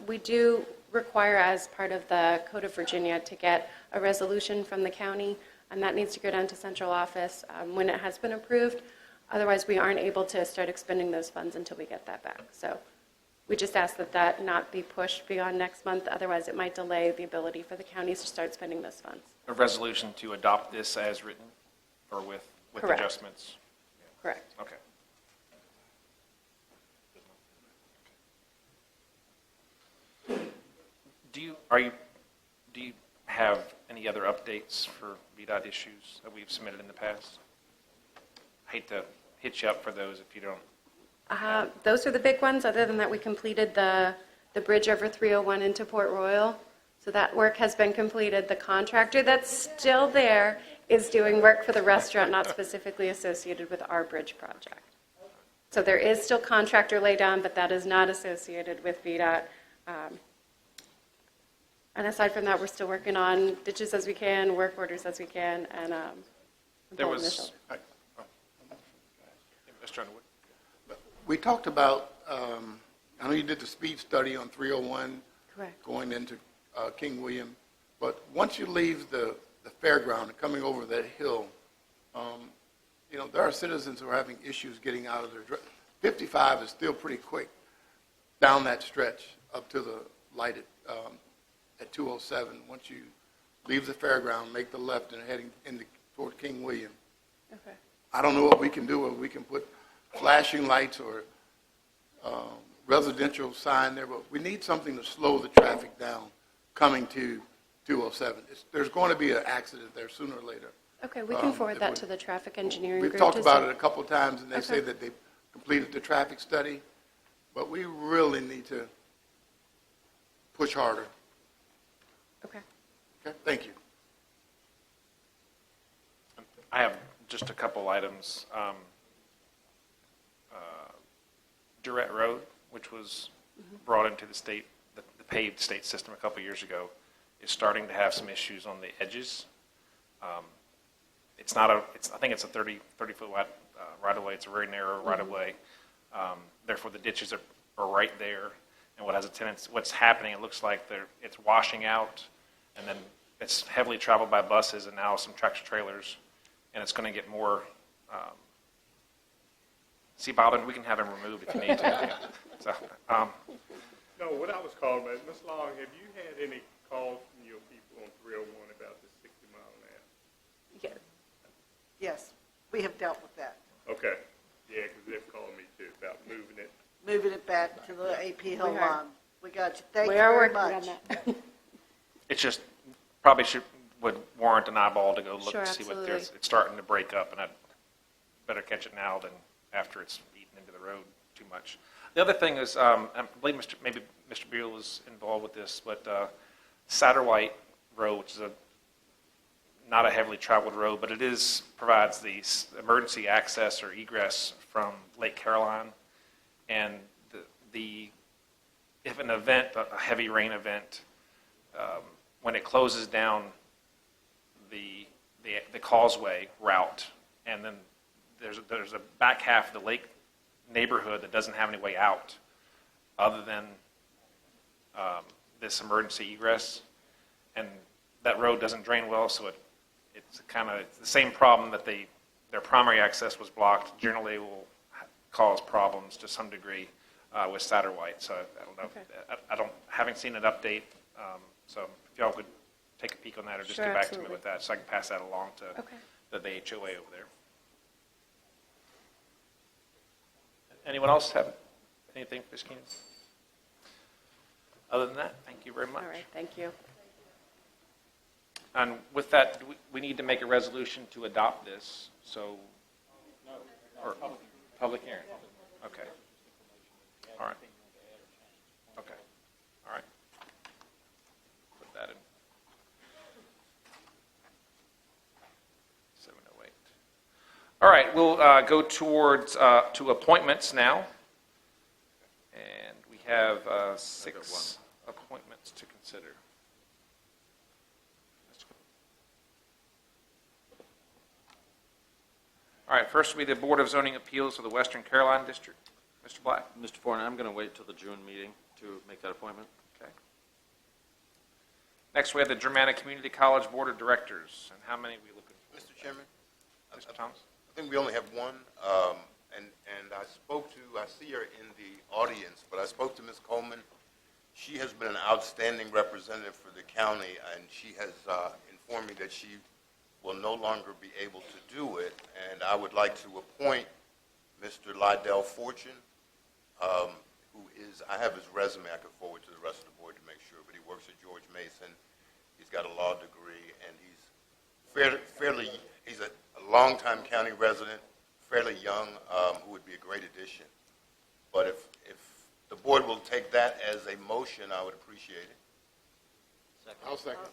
We do require, as part of the Code of Virginia, to get a resolution from the county, and that needs to go down to central office when it has been approved. Otherwise, we aren't able to start expending those funds until we get that back. So we just ask that that not be pushed beyond next month, otherwise it might delay the ability for the counties to start spending those funds. A resolution to adopt this as written, or with Correct. adjustments? Correct. Okay. Do you have any other updates for VDOT issues that we've submitted in the past? Hate to hit you up for those if you don't. Those are the big ones. Other than that, we completed the bridge over 301 into Port Royal. So that work has been completed. The contractor that's still there is doing work for the restaurant, not specifically associated with our bridge project. So there is still contractor laydown, but that is not associated with VDOT. And aside from that, we're still working on ditches as we can, work orders as we can, and There pulling was, this Mr. Underwood. We talked about, I know you did the speed study on 301 Correct. going into King William, but once you leave the fairground and coming over that hill, there are citizens who are having issues getting out of their, 55 is still pretty quick down that stretch up to the light at 207. Once you leave the fairground, make the left and heading toward King William. Okay. I don't know what we can do, whether we can put flashing lights or residential sign there, but we need something to slow the traffic down coming to 207. There's going to be an accident there sooner or later. Okay, we can forward if that we- to the traffic engineering We've group. talked to about see- it a couple of times, and they say Okay. that they completed the traffic study, but we really need to push harder. Okay. Okay, thank you. I have just a couple items. Durrett Road, which was brought into the state, the paved state system a couple years ago, is starting to have some issues on the edges. It's not a, I think it's a 30-foot wide right of way. It's a very narrow right of way. Therefore, the ditches are right there. And what has a tendency, what's happening, it looks like it's washing out, and then it's heavily traveled by buses and now some tractor trailers, and it's going to get more. See, Bob, and we can have him removed if you need to. So, No, what I was calling about, Ms. Long, have you had any calls from your people on 301 about the 60 mile an hour? Yes. Yes, we have dealt with that. Okay. Yeah, because they've called me too about moving it. Moving it back to the AP Hill We are. line. We got you. Thank you We are very working much. on that. it's just probably would warrant an eyeball to go look Sure, to see what absolutely. it's starting to break up, and I'd better catch it now than after it's eaten into the road too much. The other thing is, I believe maybe Mr. Beal was involved with this, but Satterwhite Road, which is not a heavily traveled road, but it provides the emergency access or egress from Lake Caroline, and if an event, a heavy rain event, when it closes down the causeway route, and then there's a back half of the lake neighborhood that doesn't have any way out other than this emergency egress, and that road doesn't drain well, so it's the same problem that their primary access was blocked. Generally will cause problems to some degree with Satterwhite. So I don't know. Okay. I don't haven't seen an update. So if y'all could take a peek on that or just Sure, get back to absolutely. me with that, so I can pass that along to Okay. the HOA over there. Anyone else have anything, Ms. Keenan? Other than that, thank you very much. All right, thank you. And with that, we need to make a resolution to adopt this, so. Or public hearing. Okay. All right. Okay. All right. Put that in. 7:08. All right, we'll go towards, to appointments now. And we have 6 appointments to consider. All right, first will be the Board of Zoning Appeals for the Western Carolina District. Mr. Black. Mr. Fortin, I'm going to wait till the June meeting to make that appointment. Okay. Next, we have the Germanna Community College Board of Directors. And how many are we looking for? Mr. Chairman? Mr. Thomas? I think we only have one, and I see her in the audience, but I spoke to Ms. Coleman. She has been an outstanding representative for the county, and she has informed me that she will no longer be able to do it, and I would like to appoint Mr. Lydell Fortune, who is, I have his resume I could forward to the rest of the board to make sure, but he works at George Mason. He's got a law degree, and he's a longtime county resident, fairly young, who would be a great addition. But if the board will take that as a motion, I would appreciate it. I'll second.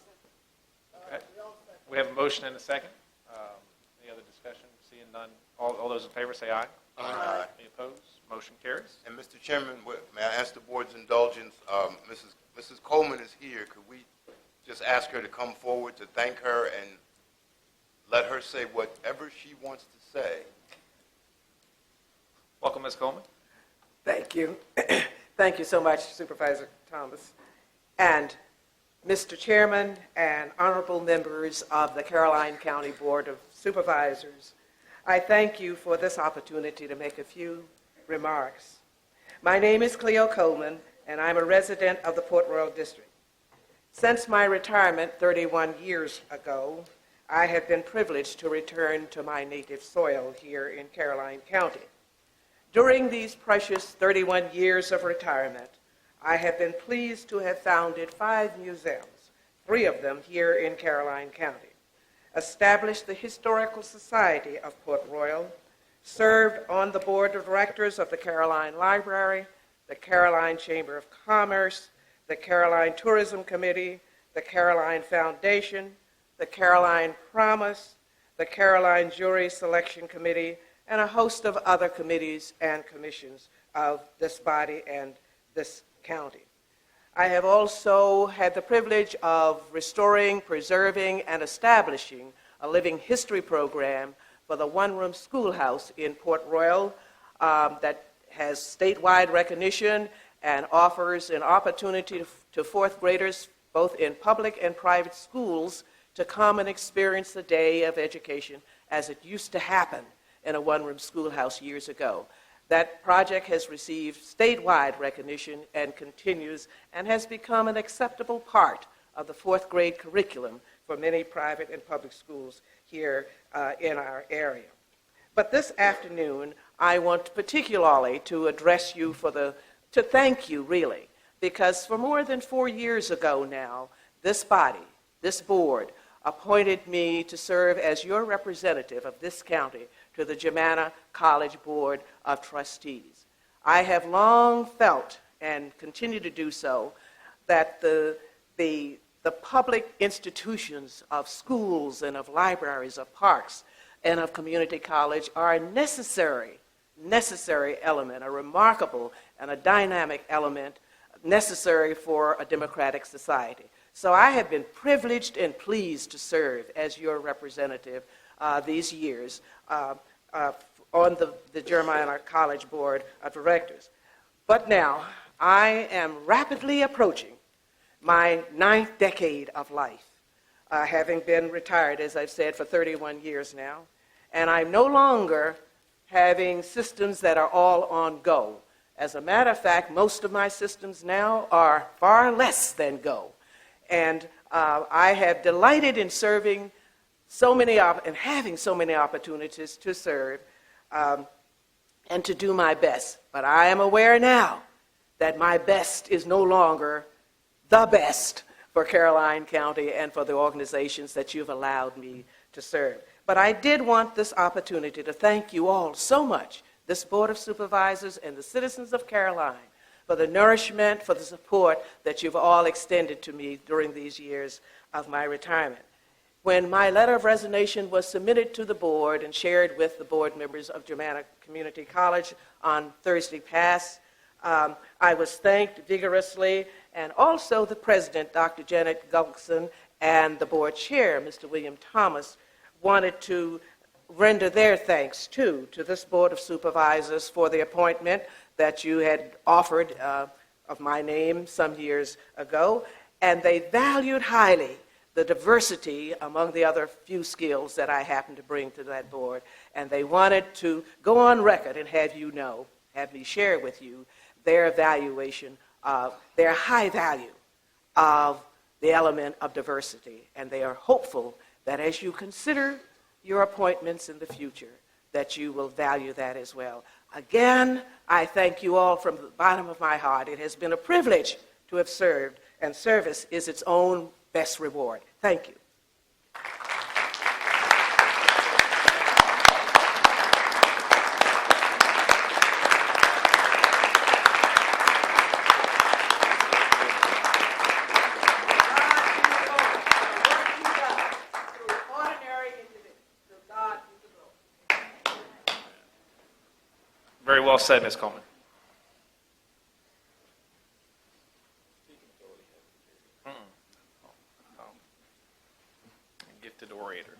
Okay. We have a motion and a second. Any other discussion? Seeing none. All those in favor say aye. Aye. Any opposed? Motion carries. And Mr. Chairman, may I ask the board's indulgence? Mrs. Coleman is here. Could we just ask her to come forward to thank her and let her say whatever she wants to say? Welcome, Ms. Coleman. Thank you. Thank you so much, Supervisor Thomas. And Mr. Chairman and honorable members of the Caroline County Board of Supervisors, I thank you for this opportunity to make a few remarks. My name is Cleo Coleman, and I'm a resident of the Port Royal District. Since my retirement 31 years ago, I have been privileged to return to my native soil here in Caroline County. During these precious 31 years of retirement, I have been pleased to have founded 5 museums, 3 of them here in Caroline County, established the Historical Society of Port Royal, served on the board of directors of the Caroline Library, the Caroline Chamber of Commerce, the Caroline Tourism Committee, the Caroline Foundation, the Caroline Promise, the Caroline Jury Selection Committee, and a host of other committees and commissions of this body and this county. I have also had the privilege of restoring, preserving, and establishing a living history program for the one-room schoolhouse in Port Royal that has statewide recognition and offers an opportunity to fourth graders, both in public and private schools, to come and experience the day of education as it used to happen in a one-room schoolhouse years ago. That project has received statewide recognition and continues and has become an acceptable part of the fourth grade curriculum for many private and public schools here in our area. But this afternoon, I want particularly to address you to thank you, really, because for more than 4 years ago now, this body, this board, appointed me to serve as your representative of this county to the Germanna College Board of Trustees. I have long felt, and continue to do so, that the public institutions of schools and of libraries, of parks, and of community college are a necessary element, a remarkable and a dynamic element necessary for a democratic society. So I have been privileged and pleased to serve as your representative these years on the Germanna College Board of Directors. But now I am rapidly approaching my 9th decade of life, having been retired, as I've said, for 31 years now, and I'm no longer having systems that are all on go. As a matter of fact, most of my systems now are far less than go. And I have delighted in serving and having so many opportunities to serve and to do my best. But I am aware now that my best is no longer the best for Caroline County and for the organizations that you've allowed me to serve. But I did want this opportunity to thank you all so much, this Board of Supervisors and the citizens of Caroline, for the nourishment, for the support that you've all extended to me during these years of my retirement. When my letter of resignation was submitted to the board and shared with the board members of Germanna Community College on Thursday past, I was thanked vigorously, and also the president, Dr. Janet Gulson, and the board chair, Mr. William Thomas, wanted to render their thanks, too, to this Board of Supervisors for the appointment that you had offered of my name some years ago, and they valued highly the diversity among the other few skills that I happened to bring to that board, and they wanted to go on record and have me share with you their evaluation of their high value of the element of diversity, and they are hopeful that as you consider your appointments in the future, that you will value that as well. Again, I thank you all from the bottom of my heart. It has been a privilege to have served, and service is its own best reward. Thank you. Very well said, Ms. Coleman. Gifted orator.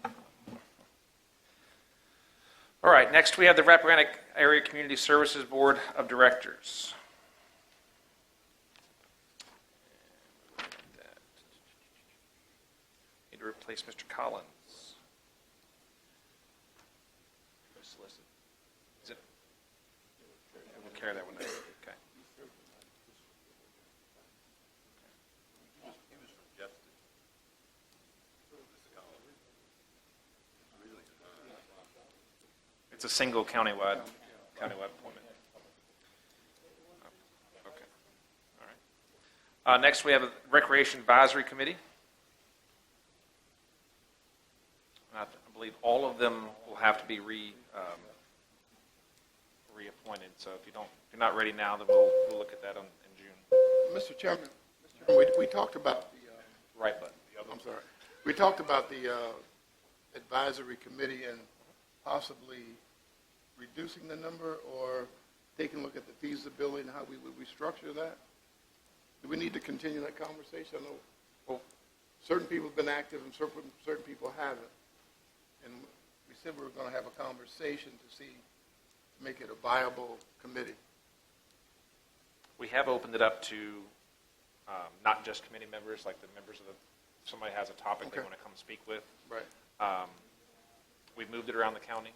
All right, next we have the Rappahannock Area Community Services Board of Directors. Need to replace Mr. Collins. Is it? We'll carry that one down. Okay. It's a single countywide appointment. Okay. All right. Next, we have a Recreation Advisory Committee. I believe all of them will have to be reappointed. So if you're not ready now, then we'll look at that in June. Mr. Chairman, we talked about the, Right button. I'm sorry, we talked about the advisory committee and possibly reducing the number or taking a look at the feasibility and how we would restructure that. Do we need to continue that conversation? I know certain people have been active and certain people haven't. And we said we were going to have a conversation to make it a viable committee. We have opened it up to not just committee members, like the members of if somebody has a topic they Okay. want to come speak with. Right. We've moved it around the county,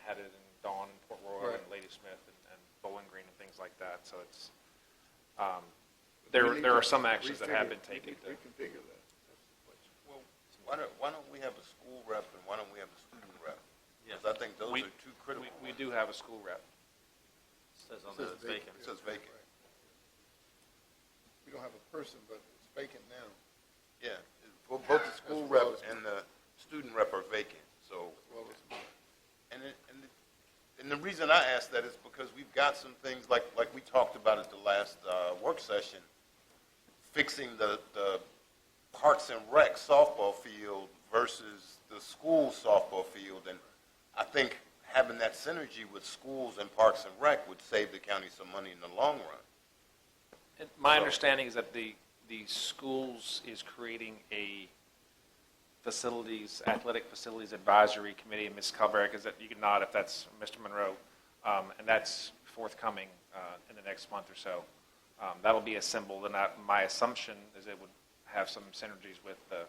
had it in Dawn and Port Royal Right. and Ladysmith and Bowling Green and things like that. So it's We need there to are some actions that have been taken. Reconfigure that. Well, why don't we have a school rep and why don't we have a student rep? Because I think those We- are two critical. We do have a school rep. Says on It there says it's vacant. It says vacant. We don't have a person, but it's vacant now. Yeah, both the school rep and the student rep are vacant, so. Well, it's mine. And the reason I ask that is because we've got some things, like we talked about at the last work session, fixing the Parks and Rec softball field versus the school softball field. And I think having that synergy with schools and Parks and Rec would save the county some money in the long run. My understanding is that the schools is creating a athletic facilities advisory committee, and Ms. Calveric, is that you can nod if that's Mr. Monroe, and that's forthcoming in the next month or so. That'll be assembled, and my assumption is it would have some synergies with the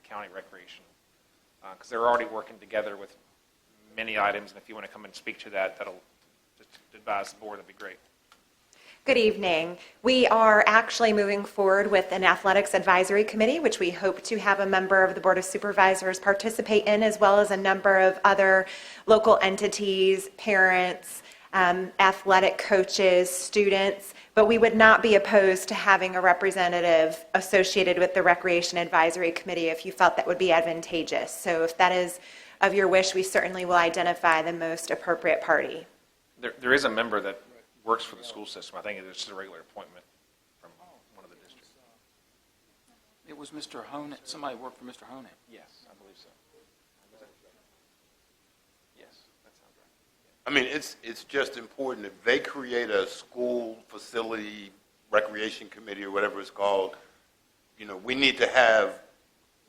county recreation, because they're already working together with many items, and if you want to come and speak to that, that'll just advise the board, that'd be great. Good evening. We are actually moving forward with an athletics advisory committee, which we hope to have a member of the Board of Supervisors participate in, as well as a number of other local entities, parents, athletic coaches, students. But we would not be opposed to having a representative associated with the Recreation Advisory Committee if you felt that would be advantageous. So if that is of your wish, we certainly will identify the most appropriate party. There is a member that works for the school system. I think it's just a regular appointment from one of the districts. It was Mr. Honan, somebody worked for Mr. Honan. Yes, I believe so. Yes, that sounds right. I mean, it's just important, if they create a school facility recreation committee or whatever it's called, we need to have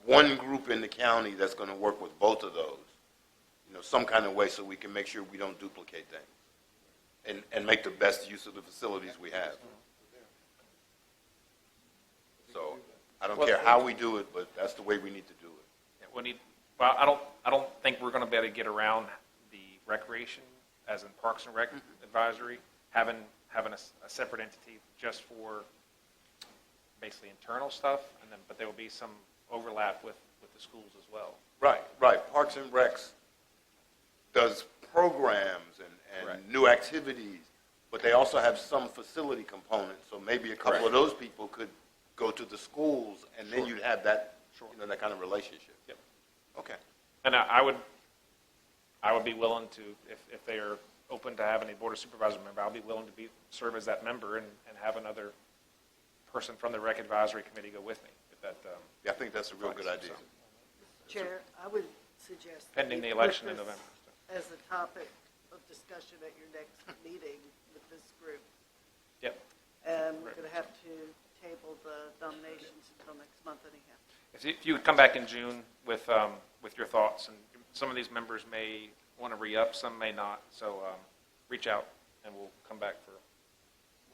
one group in the county that's going to work with both of those, some kind of way so we can make sure we don't duplicate things and make the best use of the facilities we have. So I don't care how we do it, but that's the way we need to do it. Yeah, I don't think we're going to be able to get around the recreation, as in Parks and Rec Advisory, having a separate entity just for basically internal stuff, but there will be some overlap with the schools as well. Right. Parks and Recs does programs and new activities, but they also have some facility components. So maybe a couple of those people could go to the schools, and then you'd have that, that kind of relationship. Yep. Okay. And I would be willing to, if they are open to having a Board of Supervisors member, I'll be willing to serve as that member and have another person from the Rec Advisory Committee go with me. If that, I think that's a real good idea. Chair, I would suggest. that Pending we the put election in this November. As a topic of discussion at your next meeting with this group. Yep. And we're going to have to table the nominations until next month anyhow. If you would come back in June with your thoughts, and some of these members may want to re-up, some may not, so reach out and we'll come back for.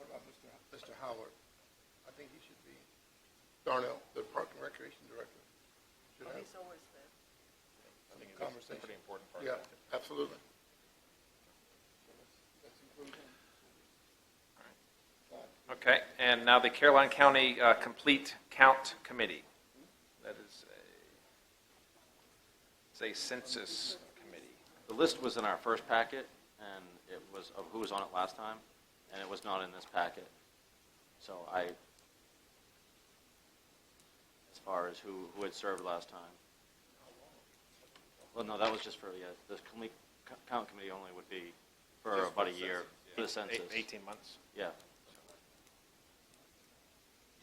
What about Mr. Howard? I think he should be, Darnell, the Park and Recreation Director. Should have He's always there. I think it's conversation. a pretty important part. Yeah, of that. absolutely. Okay, and now the Caroline County Complete Count Committee. That is a census committee. The list was in our first packet, and it was of who was on it last time, and it was not in this packet. So as far as who had served last time. Well, no, that was just for, the Complete Count Committee only would be for about a year for the census. 18 months. Yeah.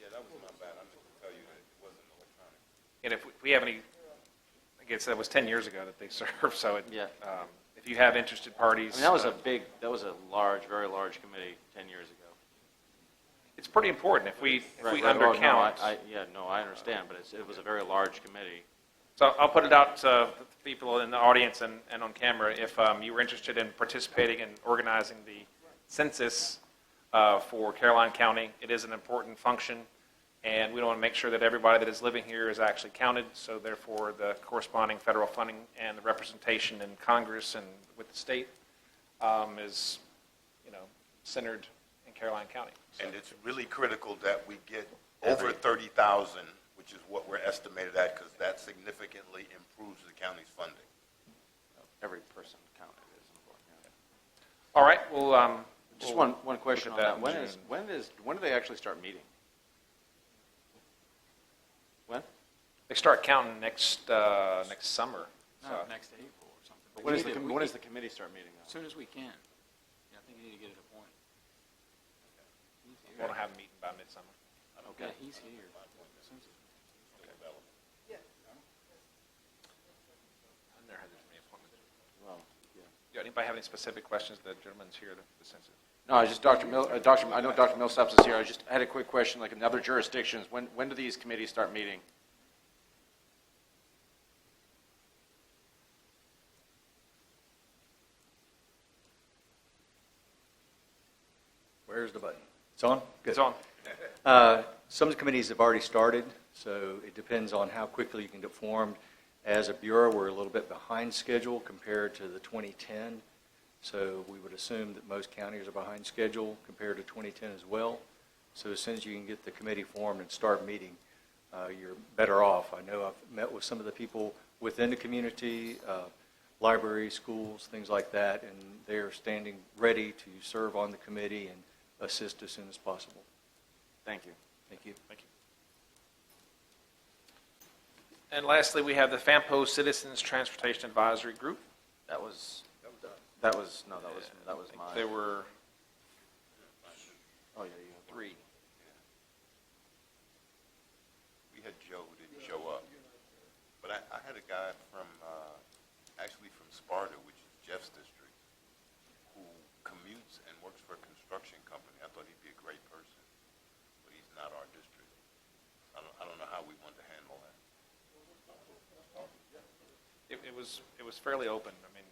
Yeah, that was my bad. I meant to tell you that it wasn't electronic. And if we have any, I guess that was 10 years ago that they served, so Yeah. if you have interested parties. I mean, that was a large, very large committee 10 years ago. It's pretty important. If we Right. undercount. I understand, but it was a very large committee. So I'll put it out to the people in the audience and on camera. If you were interested in participating in organizing the census for Caroline County, it is an important function, and we want to make sure that everybody that is living here is actually counted. So therefore, the corresponding federal funding and the representation in Congress and with the state is, centered in Caroline County. So. And it's really critical that we get over 30,000, which is what we're estimated at, because that significantly improves the county's funding. Every person counted is important. Yeah. All right. Well, Just we'll one question look on at that. in June. When do they actually start meeting? When? They start counting next summer. No, So. next April or something. But When we does need to- when does the committee start meeting? As soon as we can. Yeah, I think you need to get it appointed. He's We here. want to have a meeting by midsummer. Yeah, he's here. As soon as- I've never had this many appointments. Well, yeah. Yeah, anybody have any specific questions? The gentleman's here, the census. No, I just, Dr. I know Dr. Millsaps is here. I just had a quick question, like in other jurisdictions, when do these committees start meeting? Where's the button? It's on? Good. It's on. Some of the committees have already started, so it depends on how quickly you can get formed. As a bureau, we're a little bit behind schedule compared to the 2010, so we would assume that most counties are behind schedule compared to 2010 as well. So as soon as you can get the committee formed and start meeting, you're better off. I know I've met with some of the people within the community, libraries, schools, things like that, and they're standing ready to serve on the committee and assist as soon as possible. Thank you. Thank you. Thank you. And lastly, we have the FAMPO Citizens Transportation Advisory Group. That was mine. There were Oh, yeah, you have one. 3. We had Joe who didn't show up. But I had a guy from, actually from Sparta, which is Jeff's district, who commutes and works for a construction company. I thought he'd be a great person, but he's not our district. I don't know how we want to handle that. It was fairly open. I mean,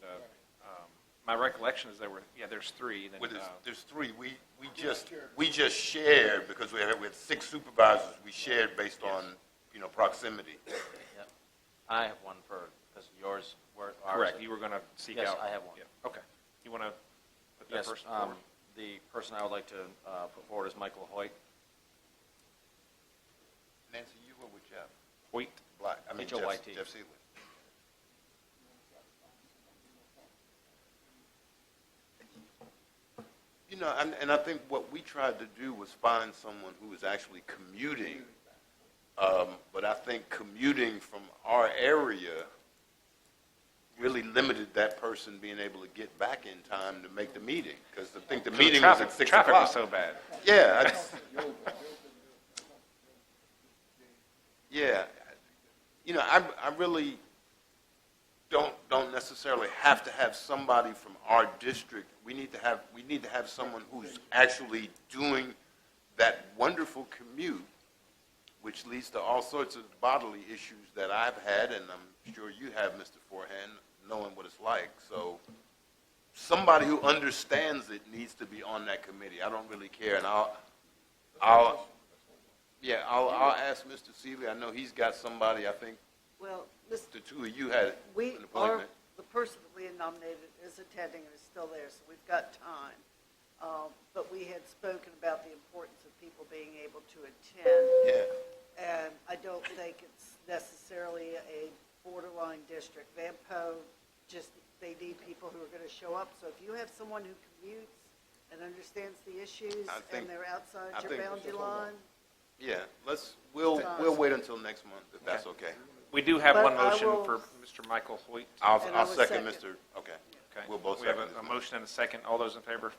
my recollection is there's 3. Then, Well, there's 3. We just shared because we had 6 supervisors. We shared based on proximity. Yep. I have one because yours were ours. correct. You were going to seek Yes, out. I have one. Yeah. Okay. You want to put that Yes, person forward? the person I would like to put forward is Michael Hoyt. Nancy, you were with Jeff. Wait. Black. I mean, H-O-Y-T. Jeff Seeley. And I think what we tried to do was find someone who was actually commuting. But I think commuting from our area really limited that person being able to get back in time to make the meeting. Because I think the meeting was at 6 o'clock. Traffic was so bad. Yeah. Yeah. I really don't necessarily have to have somebody from our district. We need to have someone who's actually doing that wonderful commute, which leads to all sorts of bodily issues that I've had, and I'm sure you have, Mr. Forehand, knowing what it's like. So somebody who understands it needs to be on that committee. I don't really care, and I'll ask Mr. Seeley. I know he's got somebody. I think Well, the 2 of you had we an are, appointment. the person that we had nominated is attending and is still there, so we've got time. But we had spoken about the importance of people being able to attend. Yeah. And I don't think it's necessarily a borderline district. Vampo, they need people who are going to show up. So if you have someone who commutes and understands the issues and they're outside your boundary line. Yeah, we'll wait until next month, if that's okay. We do have But one I motion will- for Mr. Michael Hoyt. I'll And I will second second. Mr., okay. Okay. We'll both We have second this a motion. motion and a second. All those in favor?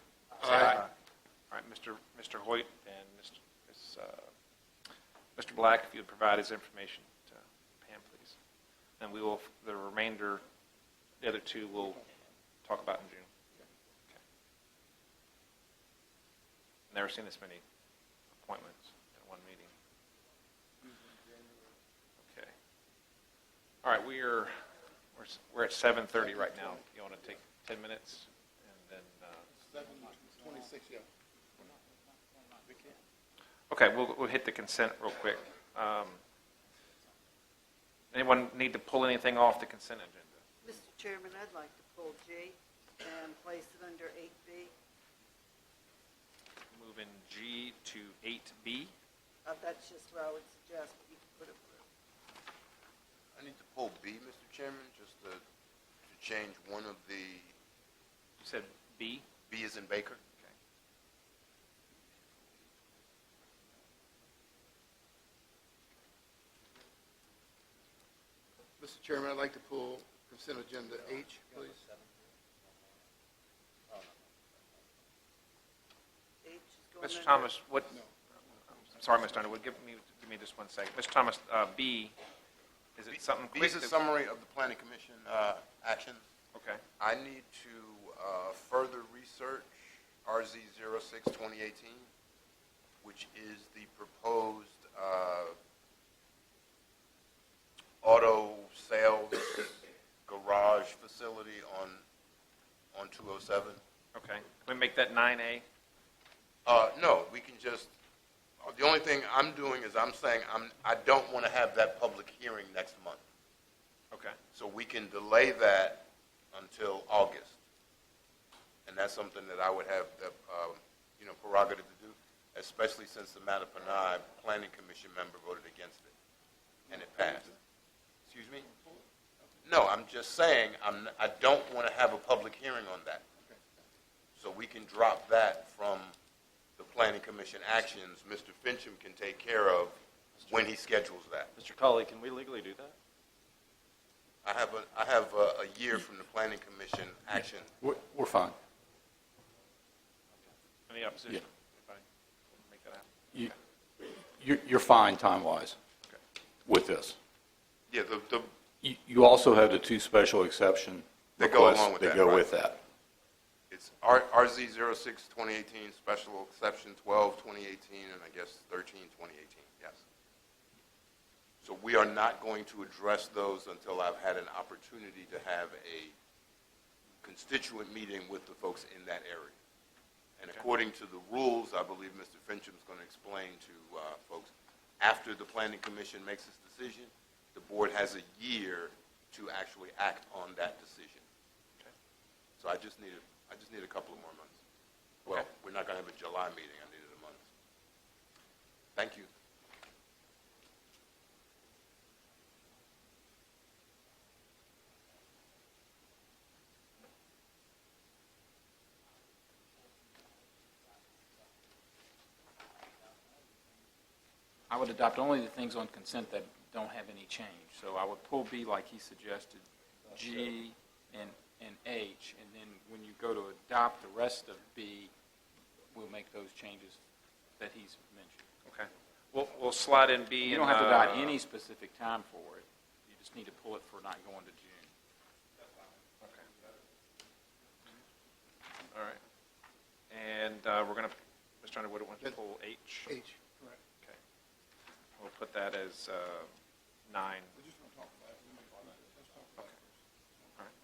Say Aye. All right, Mr. Hoyt and Mr. Black, if you would provide his information to Pam, please. And we will, the remainder, the other two, we'll talk about in June. Okay. Never seen this many appointments in one meeting. Okay. All right, we're at 7:30 right now. You want to take 10 minutes and then? 7:26, yeah. Okay, we'll hit the consent real quick. Anyone need to pull anything off the consent agenda? Mr. Chairman, I'd like to pull G and place it under 8B. Moving G to 8B. That's just what I would suggest, you can put it through. I need to pull B, Mr. Chairman, just to change one of the, You said B? B is in Baker. Okay. Mr. Chairman, I'd like to pull consent agenda H, please. H is going Mr. under- Thomas, what, I'm sorry, Mr. Underwood, give me just one second. Mr. Thomas, B, is it something B quick? is a that- summary of the planning commission actions. Okay, I need to further research RZ 06-2018, which is the proposed auto sales garage facility on 207. okay. Can we make that 9A? No, we can just, the only thing I'm doing is I'm saying I don't want to have that public hearing next month. Okay, So we can delay that until August. And that's something that I would have the, prerogative to do, especially since the Mattapanai Planning Commission member voted against it, and it passed. Excuse me? No, I'm just saying, I don't want to have a public hearing on that. So we can drop that from the Planning Commission actions Mr. Fincham can take care of when he schedules that. Mr. Colley, can we legally do that? I have a year from the Planning Commission action. We're fine. any opposition? Yeah. Anybody make that happen? You're fine time-wise Okay. with this. Yeah, You also have the two special exception That go requests along with that that, go right. with that. it's RZ 06-2018, special exception 12-2018, and I guess 13-2018, yes. So we are not going to address those until I've had an opportunity to have a constituent meeting with the folks in that area. And according to the rules, I believe Mr. Fincham's going to explain to folks, after the Planning Commission makes its decision, the board has a year to actually act on that decision. Okay. So I just need a couple of more months. Well, Okay. we're not going to have a July meeting. I needed a month. Thank you. I would adopt only the things on consent that don't have any change. So I would pull B like he suggested, G and H, and then when you go to adopt the rest of B, we'll make those changes that he's mentioned. Okay. We'll slide in B. You don't have to dot any specific time for it. You just need to pull it for not going to June. Okay. All right. And we're going to, Mr. Underwood wants to pull H. H, correct. Okay. We'll put that as 9. We just want to talk about it. Let's talk about it. Okay. All right.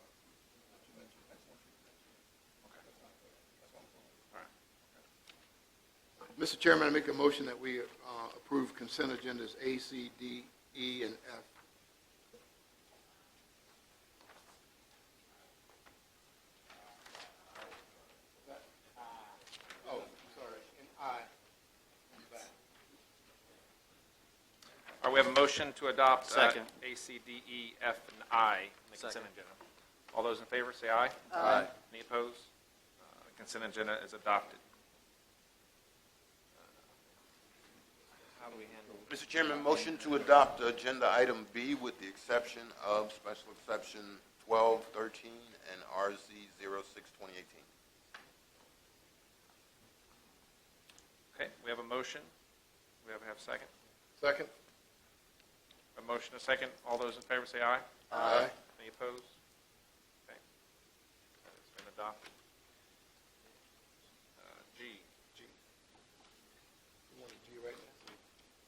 Okay. All right. Mr. Chairman, I make a motion that we approve consent agendas A, C, D, E, and F. Oh, sorry, and I. All right, we have a motion to adopt Second. A, C, D, E, F, and I in the consent Second. agenda. All those in favor, say aye. Aye. Any opposed? Consent agenda is adopted. How do we handle? Mr. Chairman, motion to adopt agenda item B with the exception of special exception 1213 and RZ 06-2018. Okay, we have a motion. We have a second. Second? A motion, a second. All those in favor say aye. Aye. Any opposed? Okay. That has been adopted. G. G. You want a G right now?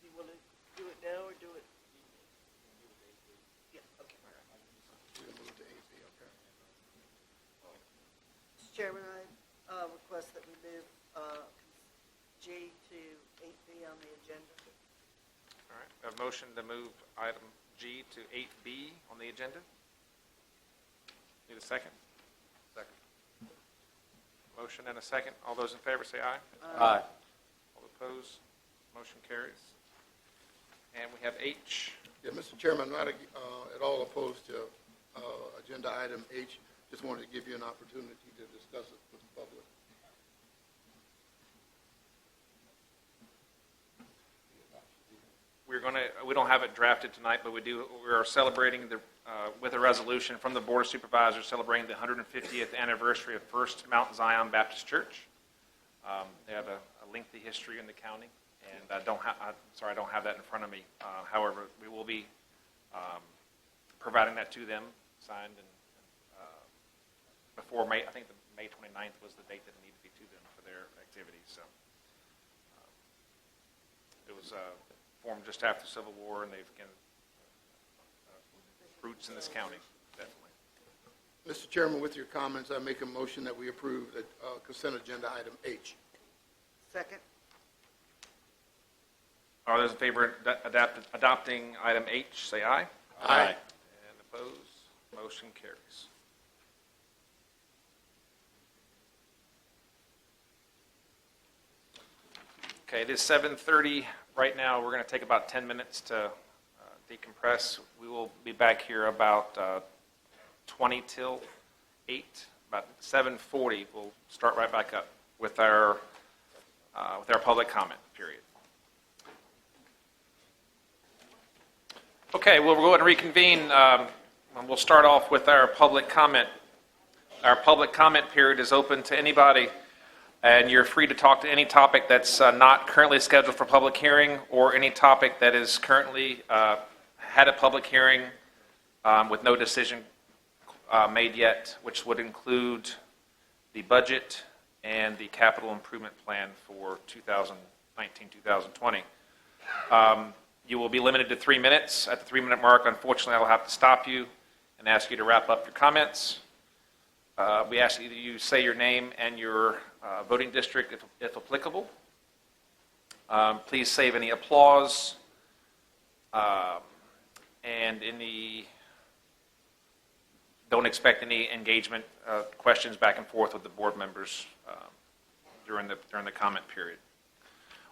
You want to do it now or do it? Yeah, okay. We'll move to 8B, okay. Mr. Chairman, I request that we move G to 8B on the agenda. All right, a motion to move item G to 8B on the agenda. Need a second? Second. Motion and a second. All those in favor say aye. Aye. All opposed? Motion carries. And we have H. Yeah, Mr. Chairman, I'm not at all opposed to agenda item H. Just wanted to give you an opportunity to discuss it with the public. We don't have it drafted tonight, but we are celebrating with a resolution from the Board of Supervisors celebrating the 150th anniversary of First Mount Zion Baptist Church. They have a lengthy history in the county, and I don't have that in front of me. However, we will be providing that to them, signed, and before May. I think the May 29th was the date that it needed to be to them for their activities. So it was formed just after the Civil War, and they've again roots in this county, definitely. Mr. Chairman, with your comments, I make a motion that we approve the consent agenda item H. Second? Are those in favor of adopting item H, say aye. Aye. And opposed? Motion carries. Okay, it is 7:30 right now. We're going to take about 10 minutes to decompress. We will be back here about 20 till 8. About 7:40, we'll start right back up with our public comment period. Okay, we'll go ahead and reconvene. And we'll start off with our public comment. Our public comment period is open to anybody, and you're free to talk to any topic that's not currently scheduled for public hearing, or any topic that is currently had a public hearing with no decision made yet, which would include the budget and the capital improvement plan for 2019-2020. You will be limited to 3 minutes. At the 3-minute mark, unfortunately, I will have to stop you and ask you to wrap up your comments. We ask that you say your name and your voting district if applicable. Please save any applause and don't expect any engagement questions back and forth with the board members during the comment period.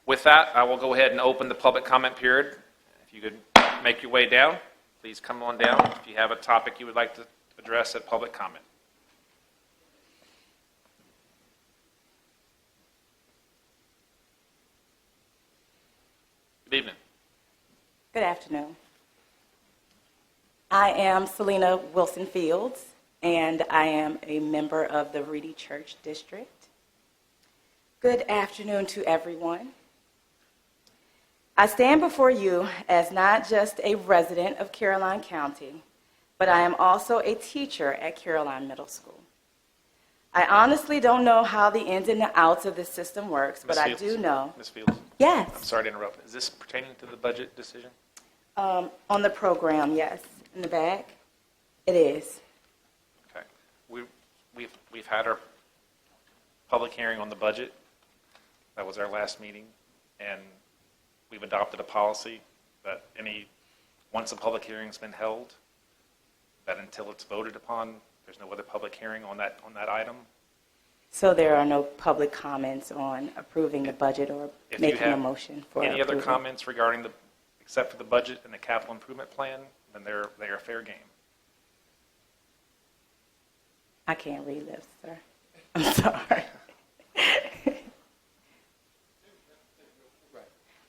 With that, I will go ahead and open the public comment period. If you could make your way down, please come on down if you have a topic you would like to address at public comment. Good evening. Good afternoon. I am Selena Wilson Fields, and I am a member of the Reedy Church District. Good afternoon to everyone. I stand before you as not just a resident of Caroline County, but I am also a teacher at Caroline Middle School. I honestly don't know how the ins and the outs of this system works, but I do know. Ms. Fields? Yes. I'm sorry to interrupt. Is this pertaining to the budget decision? On the program, yes. In the back, it is. Okay. We've had our public hearing on the budget. That was our last meeting, and we've adopted a policy that once a public hearing's been held, that until it's voted upon, there's no other public hearing on that item. So there are no public comments on approving the budget or If you making a have motion for any other approval? comments regarding except for the budget and the capital improvement plan, then they are fair game. I can't read lips, sir. I'm sorry.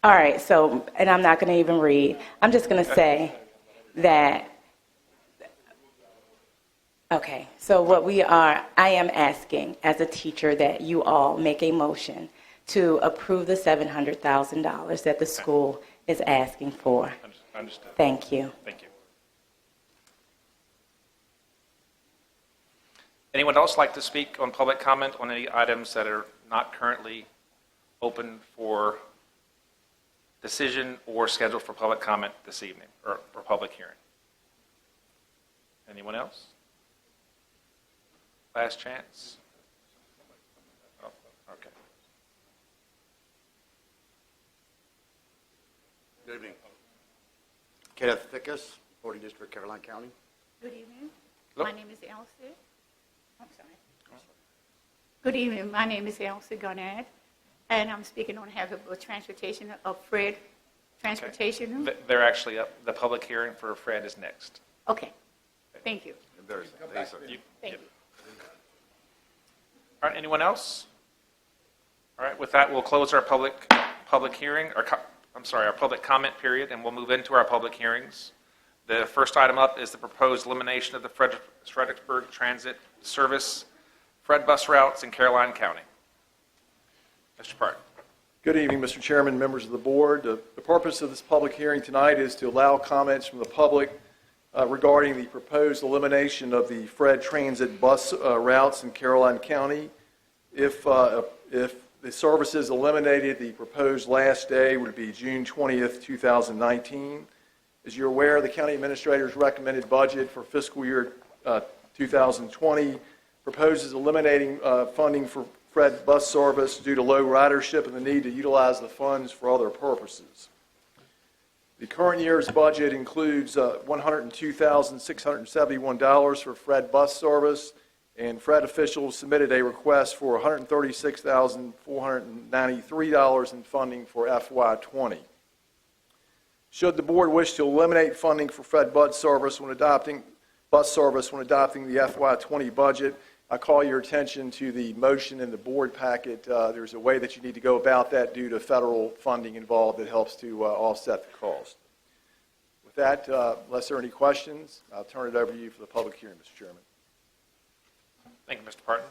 All right, so, and I'm not going to even read. I'm just going to say that Okay, so I am asking as a teacher that you all make a motion to approve the $700,000 that the school is asking for. Understood. Thank you. Thank you. Anyone else like to speak on public comment on any items that are not currently open for decision or scheduled for public comment this evening, or for public hearing? Anyone else? Last chance? Oh, okay. Good evening. Kenneth Fickus, 40 District, Caroline County. Good evening. Hello. My name is Elsie. I'm sorry. Good evening. My name is Elsie Garnett, and I'm speaking on behalf of transportation of Fred Transportation. Okay. They're actually up. The public hearing for Fred is next. Okay. Thank you. Thank you. All right, anyone else? All right, with that, we'll close our public hearing, our public comment period, and we'll move into our public hearings. The first item up is the proposed elimination of the Fredericksburg Transit Service Fred bus routes in Caroline County. Mr. Park. Good evening, Mr. Chairman, members of the board. The purpose of this public hearing tonight is to allow comments from the public regarding the proposed elimination of the Fred Transit bus routes in Caroline County. If the service is eliminated, the proposed last day would be June 20th, 2019. As you're aware, the county administrator's recommended budget for fiscal year 2020 proposes eliminating funding for Fred bus service due to low ridership and the need to utilize the funds for other purposes. The current year's budget includes $102,671 for Fred bus service, and Fred officials submitted a request for $136,493 in funding for FY20. Should the board wish to eliminate funding for Fred bus service when adopting the FY20 budget, I call your attention to the motion in the board packet. There's a way that you need to go about that due to federal funding involved that helps to offset the cost. With that, unless there are any questions, I'll turn it over to you for the public hearing, Mr. Chairman. Thank you, Mr. Parton.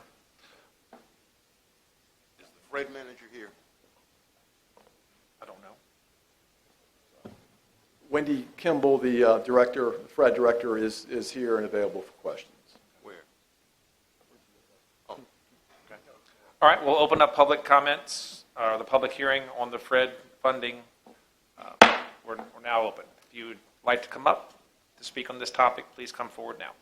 Is the Fred manager here? I don't know. Wendy Kimball, the director, the Fred director, is here and available for questions. All right, we'll open up public comments, the public hearing on the Fred funding. We're now open. If you would like to come up to speak on this topic, please come forward now.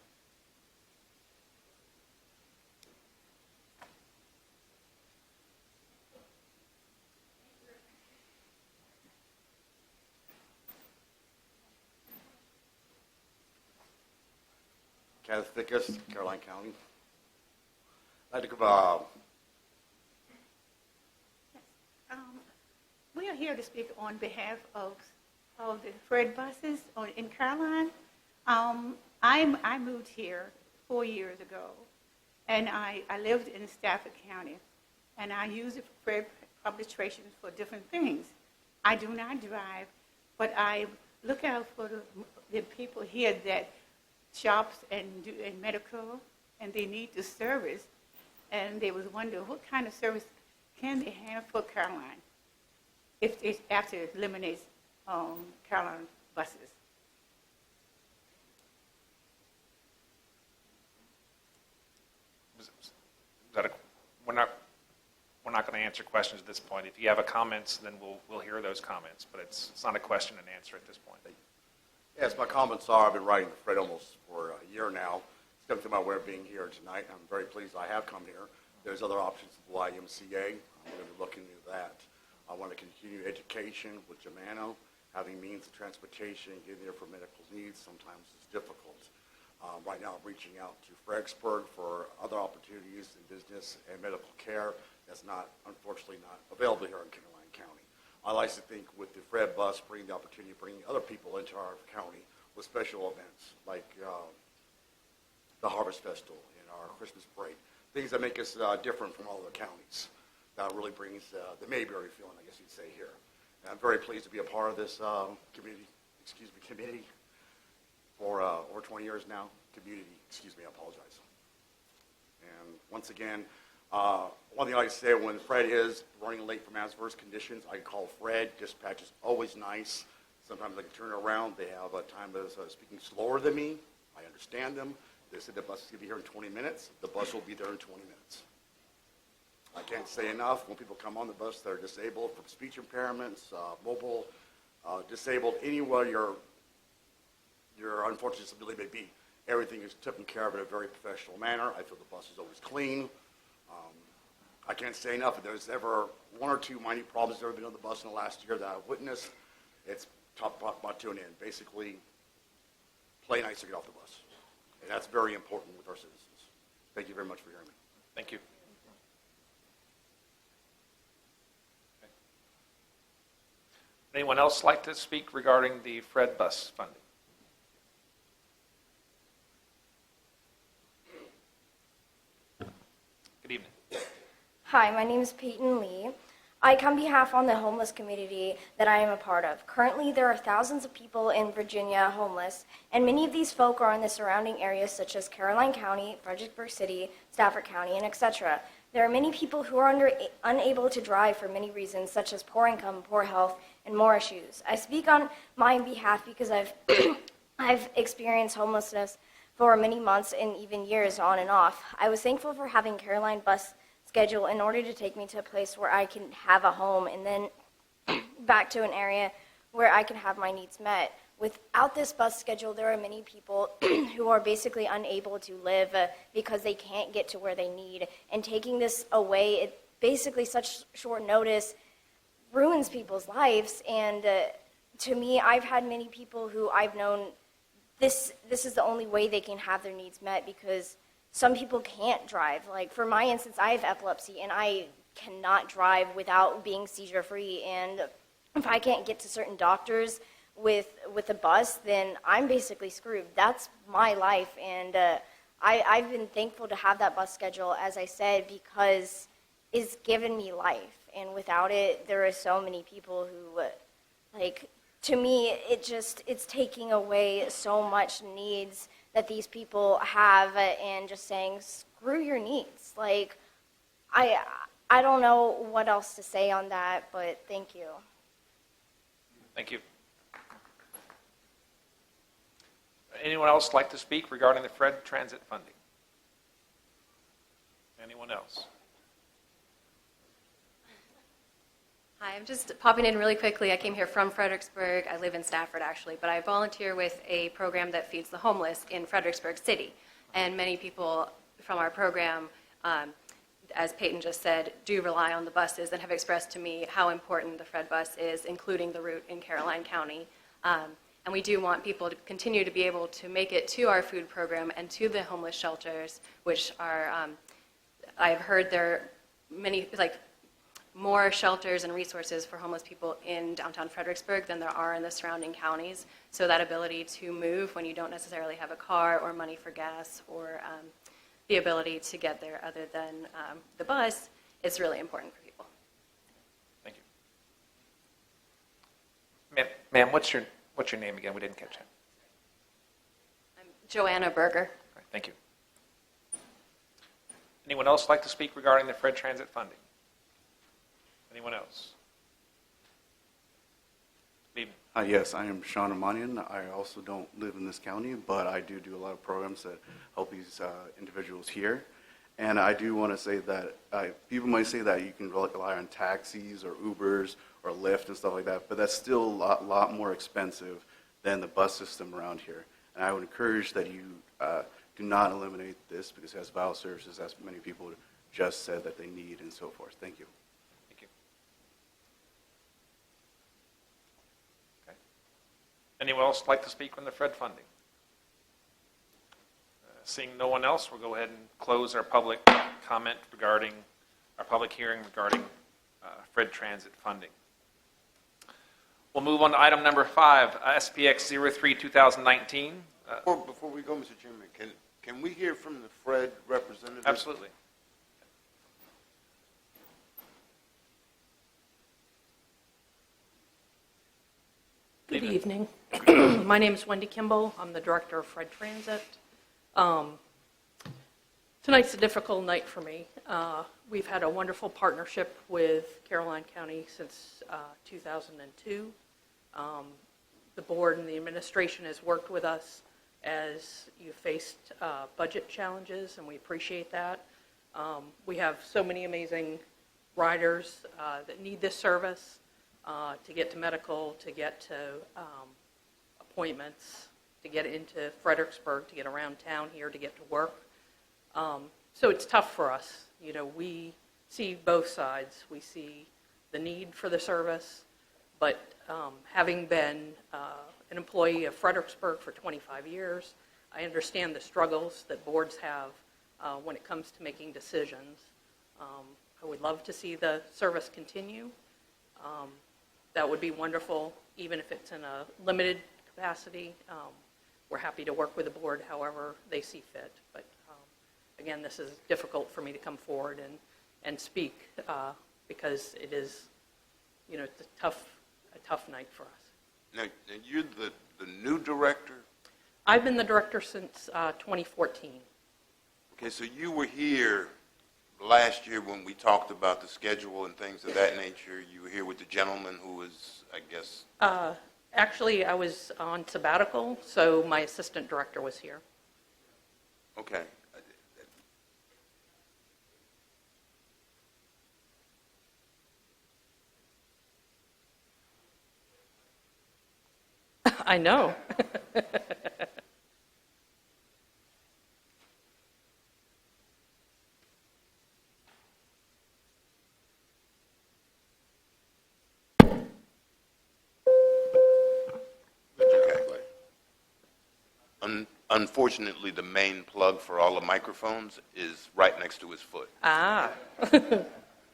Kenneth Fickus, Caroline County. I'd like to give We are here to speak on behalf of the Fred buses in Caroline. I moved here 4 years ago, and I lived in Stafford County, and I use the Fred publication for different things. I do not drive, but I look out for the people here that shops and medical, and they need the service, and they was wondering what kind of service can they have for Caroline after it eliminates Caroline buses. We're not going to answer questions at this point. If you have comments, then we'll hear those comments, but it's not a question and answer at this point. Yes, my comments are, I've been writing for Fred almost for a year now. It's come to my way of being here tonight. I'm very pleased I have come here. There's other options with the YMCA. I'm going to be looking into that. I want to continue education with Germano. Having means of transportation, getting there for medical needs sometimes is difficult. Right now I'm reaching out to Fredericksburg for other opportunities in business and medical care that's unfortunately not available here in Caroline County. I like to think with the Fred bus bringing the opportunity of bringing other people into our county with special events like the Harvest Festival and our Christmas break, things that make us different from all other counties. That really brings the Mayberry feeling, I guess you'd say, here. And I'm very pleased to be a part of this committee for over 20 years now. community. Excuse me, I apologize. And once again, one thing I like to say, when Fred is running late from adverse conditions, I call Fred. Dispatch is always nice. Sometimes I can turn it around. They have a time of speaking slower than me. I understand them. They said the bus is going to be here in 20 minutes. The bus will be there in 20 minutes. I can't say enough. When people come on the bus that are disabled from speech impairments, mobile, disabled, anywhere your unfortunate disability may be, everything is taken care of in a very professional manner. I feel the bus is always clean. I can't say enough. If there's ever one or two minor problems that have been on the bus in the last year that I've witnessed, it's top brought to an end. Basically, play nice to get off the bus. And that's very important with our citizens. Thank you very much for hearing me. Thank you. Anyone else like to speak regarding the Fred bus funding? Good evening. Hi, my name is Peyton Lee. I come on behalf on the homeless community that I am a part of. Currently, there are thousands of people in Virginia homeless, and many of these folk are in the surrounding areas such as Caroline County, Fredericksburg City, Stafford County, and etc. There are many people who are unable to drive for many reasons, such as poor income, poor health, and more issues. I speak on my behalf because I've experienced homelessness for many months and even years on and off. I was thankful for having Caroline bus schedule in order to take me to a place where I can have a home and then back to an area where I can have my needs met. Without this bus schedule, there are many people who are basically unable to live because they can't get to where they need. And taking this away, it basically such short notice ruins people's lives. And to me, I've had many people who I've known this is the only way they can have their needs met because some people can't drive. Like for my instance, I have epilepsy and I cannot drive without being seizure free. And if I can't get to certain doctors with a bus, then I'm basically screwed. That's my life. And I've been thankful to have that bus schedule, as I said, because it's given me life. And without it, there are so many people who, to me, it's taking away so much needs that these people have and just saying, screw your needs. I don't know what else to say on that, but thank you. Thank you. Anyone else like to speak regarding the Fred transit funding? Anyone else? Hi, I'm just popping in really quickly. I came here from Fredericksburg. I live in Stafford, actually, but I volunteer with a program that feeds the homeless in Fredericksburg City. And many people from our program, as Peyton just said, do rely on the buses and have expressed to me how important the Fred bus is, including the route in Caroline County. And we do want people to continue to be able to make it to our food program and to the homeless shelters, which are, I've heard there are many, more shelters and resources for homeless people in downtown Fredericksburg than there are in the surrounding counties. So that ability to move when you don't necessarily have a car or money for gas or the ability to get there other than the bus is really important for people. Thank you. Ma'am, what's your name again? We didn't catch that. I'm Joanna Berger. All right, thank you. Anyone else like to speak regarding the Fred transit funding? Anyone else? Good evening. Yes, I am Sean Amanian. I also don't live in this county, but I do a lot of programs that help these individuals here. And I do want to say that people might say that you can rely on taxis or Ubers or Lyft and stuff like that, but that's still a lot more expensive than the bus system around here. And I would encourage that you do not eliminate this because it has vital services, as many people just said that they need and so forth. Thank you. Anyone else like to speak on the Fred funding? Seeing no one else, we'll go ahead and close our public comment regarding our public hearing regarding Fred transit funding. We'll move on to item number 5, SPX 03-2019. Before we go, Mr. Chairman, can we hear from the Fred representative? Absolutely. Good evening. My name is Wendy Kimball. I'm the director of Fred Transit. Tonight's a difficult night for me. We've had a wonderful partnership with Caroline County since 2002. The board and the administration has worked with us as you faced budget challenges, and we appreciate that. We have so many amazing riders that need this service to get to medical, to get to appointments, to get into Fredericksburg, to get around town here, to get to work. So it's tough for us. You know, we see both sides. We see the need for the service, but having been an employee of Fredericksburg for 25 years, I understand the struggles that boards have when it comes to making decisions. I would love to see the service continue. That would be wonderful, even if it's in a limited capacity. We're happy to work with the board however they see fit. But again, this is difficult for me to come forward and speak because it is, you know, it's a tough night for us. Now you're the new director? I've been the director since 2014. Okay, so you were here last year when we talked about the schedule and things of that nature. You were here with the gentleman who was, I guess... Actually, I was on sabbatical, so my assistant director was here. Okay. I know. Unfortunately, the main plug for all the microphones is right next to his foot. Ah,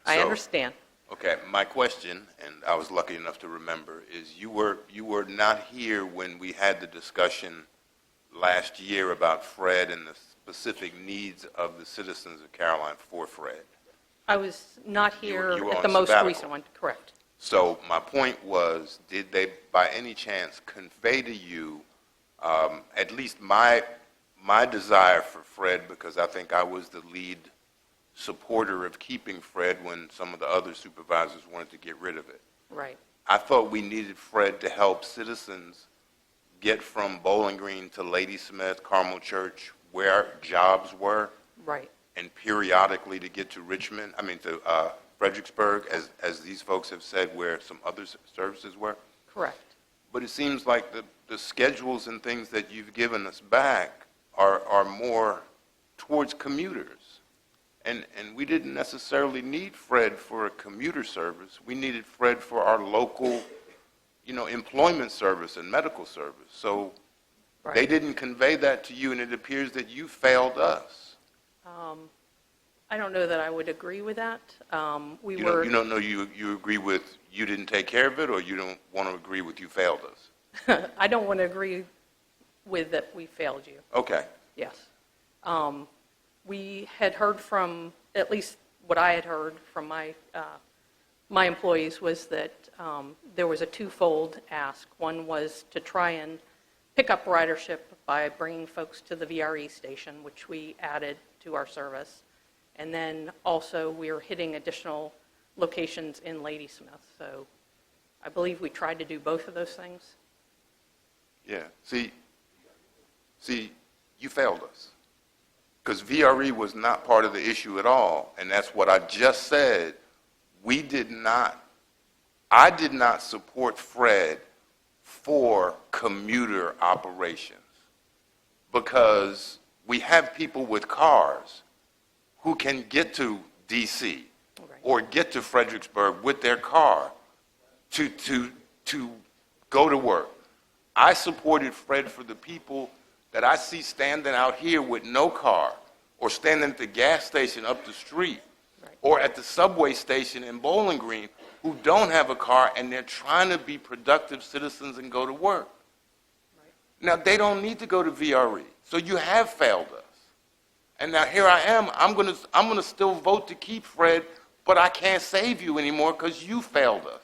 I understand. Okay, my question, and I was lucky enough to remember, is you were not here when we had the discussion last year about Fred and the specific needs of the citizens of Caroline for Fred. I was not here you were at on the most sabbatical. recent one, correct. So my point was, did they by any chance convey to you at least my desire for Fred, because I think I was the lead supporter of keeping Fred when some of the other supervisors wanted to get rid of it. Right. I thought we needed Fred to help citizens get from Bowling Green to Ladysmith, Carmel Church, where jobs were. Right. And periodically to get to Richmond, to Fredericksburg, as these folks have said, where some other services were. Correct. But it seems like the schedules and things that you've given us back are more towards commuters. And we didn't necessarily need Fred for a commuter service. We needed Fred for our local, employment service and medical service. So Right. they didn't convey that to you, and it appears that you failed us. I don't know that I would agree with that. You don't know you agree with you didn't take care of it, or you don't want to agree with you failed us? I don't want to agree with that we failed you. Okay. Yes. We had heard from, at least what I had heard from my employees was that there was a twofold ask. One was to try and pick up ridership by bringing folks to the VRE station, which we added to our service. And then also we are hitting additional locations in Ladysmith. So I believe we tried to do both of those things. Yeah. See, you failed us. Because VRE was not part of the issue at all. And that's what I just said. I did not support Fred for commuter operations. Because we have people with cars who can get to D.C. or get to Fredericksburg with their car to go to work. I supported Fred for the people that I see standing out here with no car, or standing at the gas station up the street, or at the subway station in Bowling Green, who don't have a car and they're trying to be productive citizens and go to work. Now, they don't need to go to VRE, so you have failed us. And now here I am, I'm gonna still vote to keep Fred, but I can't save you anymore because you failed us.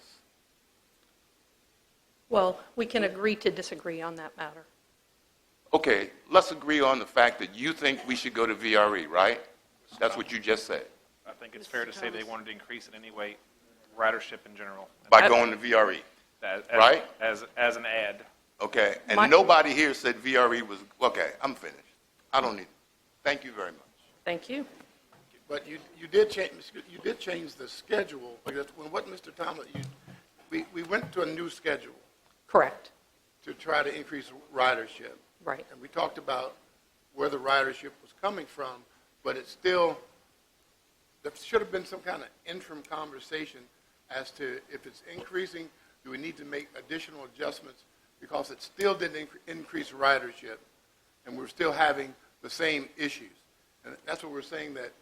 Well, we can agree to disagree on that matter. Okay, let's agree on the fact that you think we should go to VRE, right? That's what you just said. I think it's fair to say they wanted to increase in any way ridership in general. By going to VRE, right? As an ad. Okay, and nobody here said VRE was, okay, I'm finished. I don't need it. Thank you very much. Thank you. But you did change the schedule, because when what Mr. Thomas, we went to a new schedule Correct. to try to increase ridership. Right. And we talked about where the ridership was coming from, but it's still, there should have been some kind of interim conversation as to if it's increasing, do we need to make additional adjustments, because it still didn't increase ridership, and we're still having the same issues. And that's what we're saying, that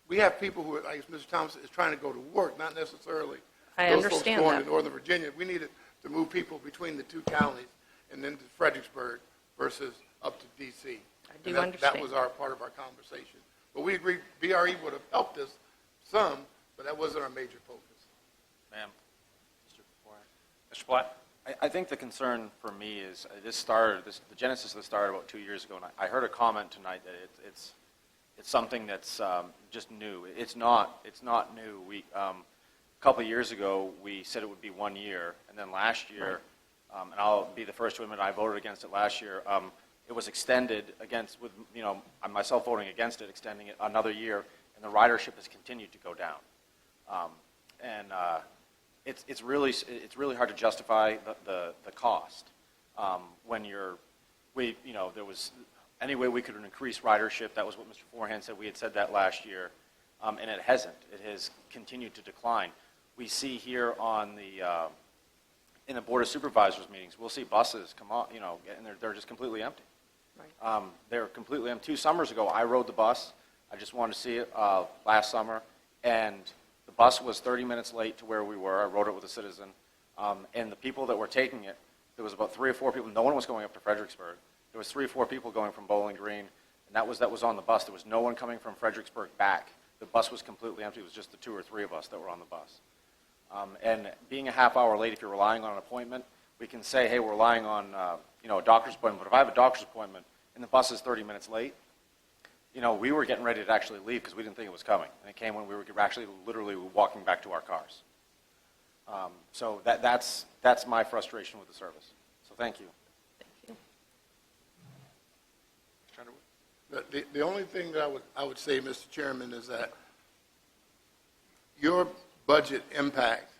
we have people who, like Mr. Thomas, is trying to go to work, not necessarily I those understand folks going that. to Northern Virginia. We needed to move people between the two counties and then to Fredericksburg versus up to D.C. I do And understand. that was part of our conversation. But we agreed BRE would have helped us some, but that wasn't our major focus. Ma'am. Mr. Platt? I think the concern for me is the genesis of this started about 2 years ago, and I heard a comment tonight that it's something that's just new. It's not new. A couple of years ago, we said it would be 1 year, and then last year, and I'll be the first to admit I voted against it last year. It was extended with myself voting against it, extending it another year, and the ridership has continued to go down. It's really hard to justify the cost when there was any way we could increase ridership. That was what Mr. Forehand said. We had said that last year, and it hasn't. It has continued to decline. We see here in the Board of Supervisors meetings, we'll see buses come on, and they're just completely empty. Right. They're completely empty. 2 summers ago, I rode the bus. I just wanted to see it last summer, and the bus was 30 minutes late to where we were. I rode it with a citizen, and the people that were taking it, there was about 3 or 4 people. No one was going up to Fredericksburg. There was 3 or 4 people going from Bowling Green, and that was on the bus. There was no one coming from Fredericksburg back. The bus was completely empty. It was just the 2 or 3 of us that were on the bus. And being a half hour late, if you're relying on an appointment, we can say, hey, we're relying on a doctor's appointment. But if I have a doctor's appointment and the bus is 30 minutes late, we were getting ready to actually leave because we didn't think it was coming. And it came when we were actually literally walking back to our cars. So that's my frustration with the service. So thank you. The only thing that I would say, Mr. Chairman, is that your budget impact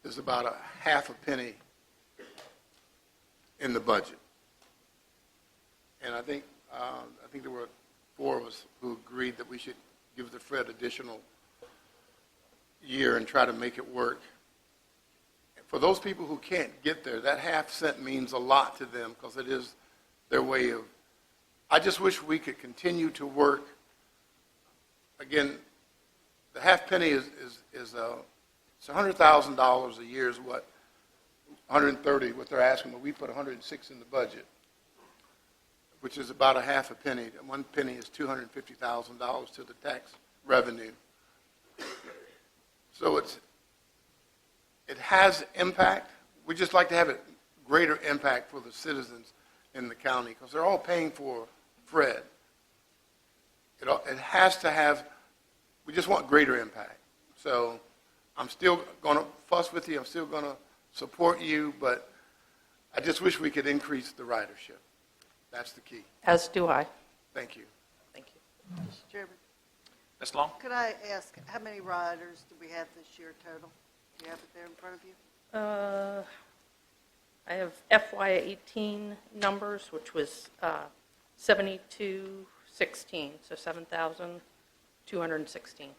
is about a half a penny in the budget. And I think there were 4 of us who agreed that we should give the Fred additional year and try to make it work. For those people who can't get there, that half cent means a lot to them because it is their way of. I just wish we could continue to work. Again, the half penny is it's $100,000 a year is what 130 what they're asking, but we put 106 in the budget, which is about a half a penny. 1 penny is $250,000 to the tax revenue. So it has impact. We just like to have a greater impact for the citizens in the county because they're all paying for Fred. It has to have. We just want greater impact. So I'm still going to fuss with you. I'm still going to support you, but I just wish we could increase the ridership. That's the key. As do I. Thank you. Thank you. Mr. Chairman, Ms. Long? could I ask, how many riders do we have this year total? Do you have it there in front of you? I have FY18 numbers, which was 7,216, so 7,216.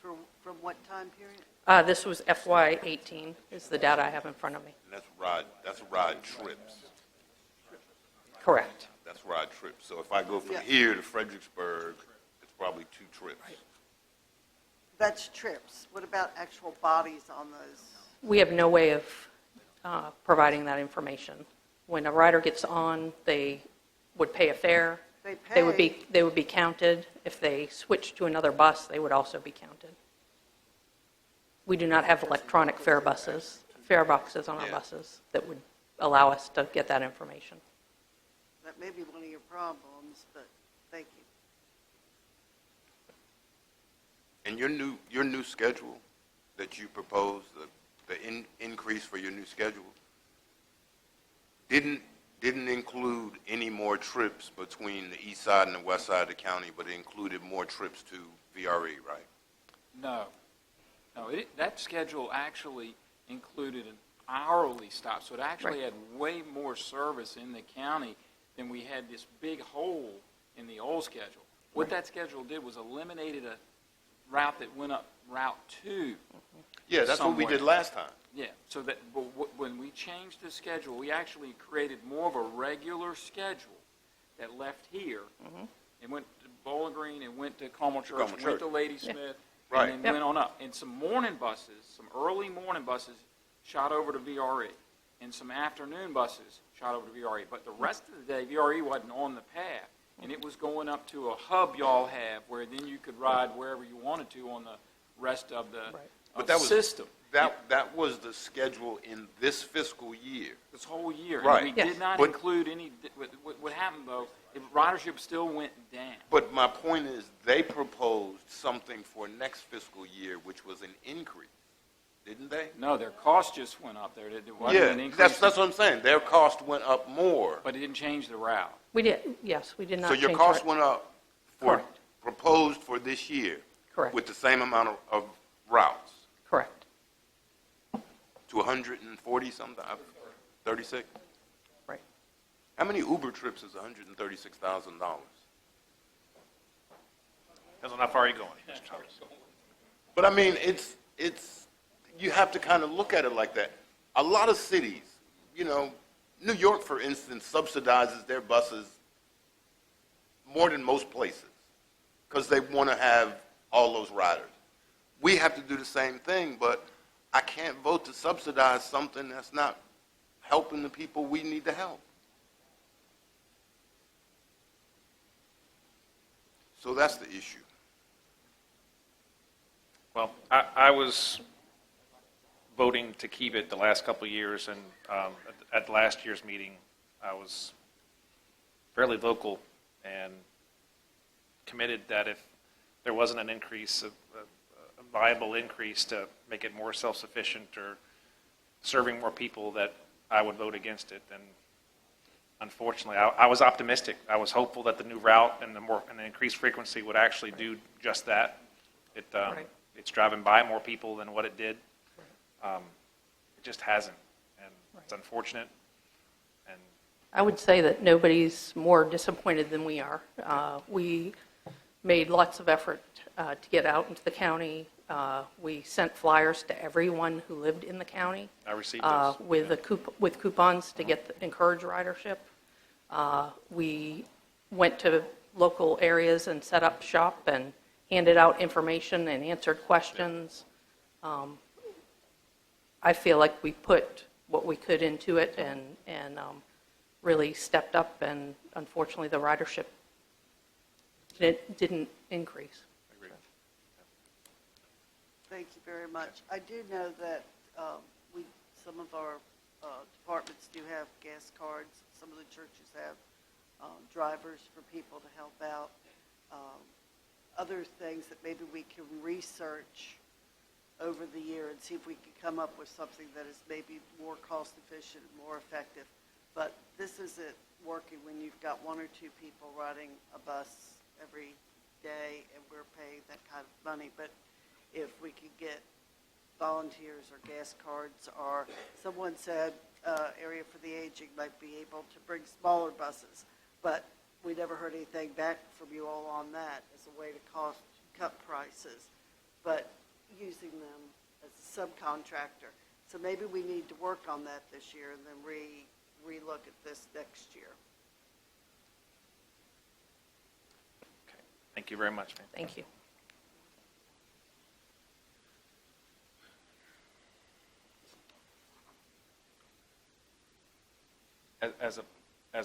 From what time period? This was FY18 is the data I have in front of me. And that's ride trips. Correct. That's ride trips. So if I go from Yeah. here to Fredericksburg, it's probably 2 trips. That's trips. What about actual bodies on those? We have no way of providing that information. When a rider gets on, they would pay a fare. They would be counted. If they switch to another bus, they would also be counted. We do not have electronic fare boxes on our buses that would allow us to get that information. That may be one of your problems, but thank you. And your new schedule that you proposed, the increase for your new schedule, didn't include any more trips between the east side and the west side of the county, but it included more trips to VRE, right? No. No, that schedule actually included an hourly stop, so it actually had way more service in the county than we had this big hole in the old schedule. What that schedule did was eliminated a route that went up Route 2. Yeah, that's what we did last time. Yeah, so that when we changed the schedule, we actually created more of a regular schedule that left here and went to Bowling Green and went to Carmel Church, went to Ladysmith, and then went on up. And some morning buses, some early morning buses, shot over to VRE, and some afternoon buses shot over to VRE. But the rest of the day, VRE wasn't on the path, and it was going up to a hub y'all have where then you could ride wherever you wanted to on the rest of the system. That was the schedule in this fiscal year. This whole year. Right. And we did not include any, what happened though, ridership still went down. But my point is, they proposed something for next fiscal year, which was an increase, didn't they? No, their cost just went up there. There wasn't an increase. That's what I'm saying. Their cost went up more. But it didn't change the route. We did, yes, we did not So change your cost that. went up for proposed for this year. Correct. With the same amount of routes. Correct. To 140 something, 36? Right. How many Uber trips is $136,000? Depends on how far you're going, Mr. Thomas. But I mean, it's you have to kind of look at it like that. A lot of cities, New York, for instance, subsidizes their buses more than most places because they want to have all those riders. We have to do the same thing, but I can't vote to subsidize something that's not helping the people we need to help. So that's the issue. Well, I was voting to keep it the last couple of years, and at last year's meeting, I was fairly vocal and committed that if there wasn't an increase, a viable increase to make it more self-sufficient or serving more people, that I would vote against it. And unfortunately, I was optimistic. I was hopeful that the new route and the increased frequency would actually do just that. It's driving by more people than what it did. It just hasn't, and it's unfortunate. And I would say that nobody's more disappointed than we are. We made lots of effort to get out into the county. We sent flyers to everyone who lived in the county. I received those. With coupons to encourage ridership. We went to local areas and set up shop and handed out information and answered questions. I feel like we put what we could into it and really stepped up, and unfortunately the ridership didn't increase. Thank you very much. I do know that some of our departments do have gas cards. Some of the churches have drivers for people to help out. Other things that maybe we can research over the year and see if we can come up with something that is maybe more cost efficient and more effective. But this isn't working when you've got one or two people riding a bus every day and we're paying that kind of money. But if we could get volunteers or gas cards, or someone said Area for the Aging might be able to bring smaller buses, but we never heard anything back from you all on that as a way to cut prices, but using them as a subcontractor. So maybe we need to work on that this year and then re-look at this next year. okay. Thank you very much, ma'am. Thank you. As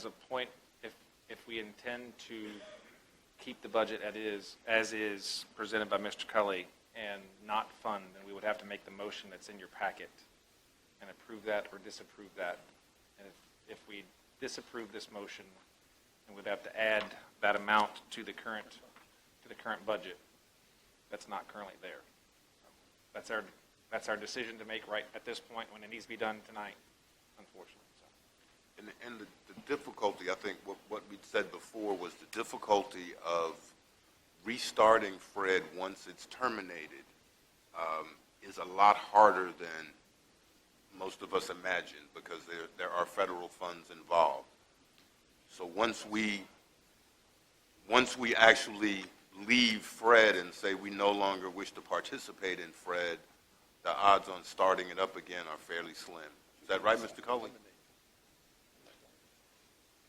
a point, if we intend to keep the budget as is presented by Mr. Cully and not fund, then we would have to make the motion that's in your packet and approve that or disapprove that. And if we disapprove this motion, and we'd have to add that amount to the current budget that's not currently there. That's our decision to make right at this point when it needs to be done tonight, unfortunately. So. And the difficulty, I think, what we said before was the difficulty of restarting Fred once it's terminated is a lot harder than most of us imagine because there are federal funds involved. So once we actually leave Fred and say we no longer wish to participate in Fred, the odds on starting it up again are fairly slim. Is that right, Mr. Cully?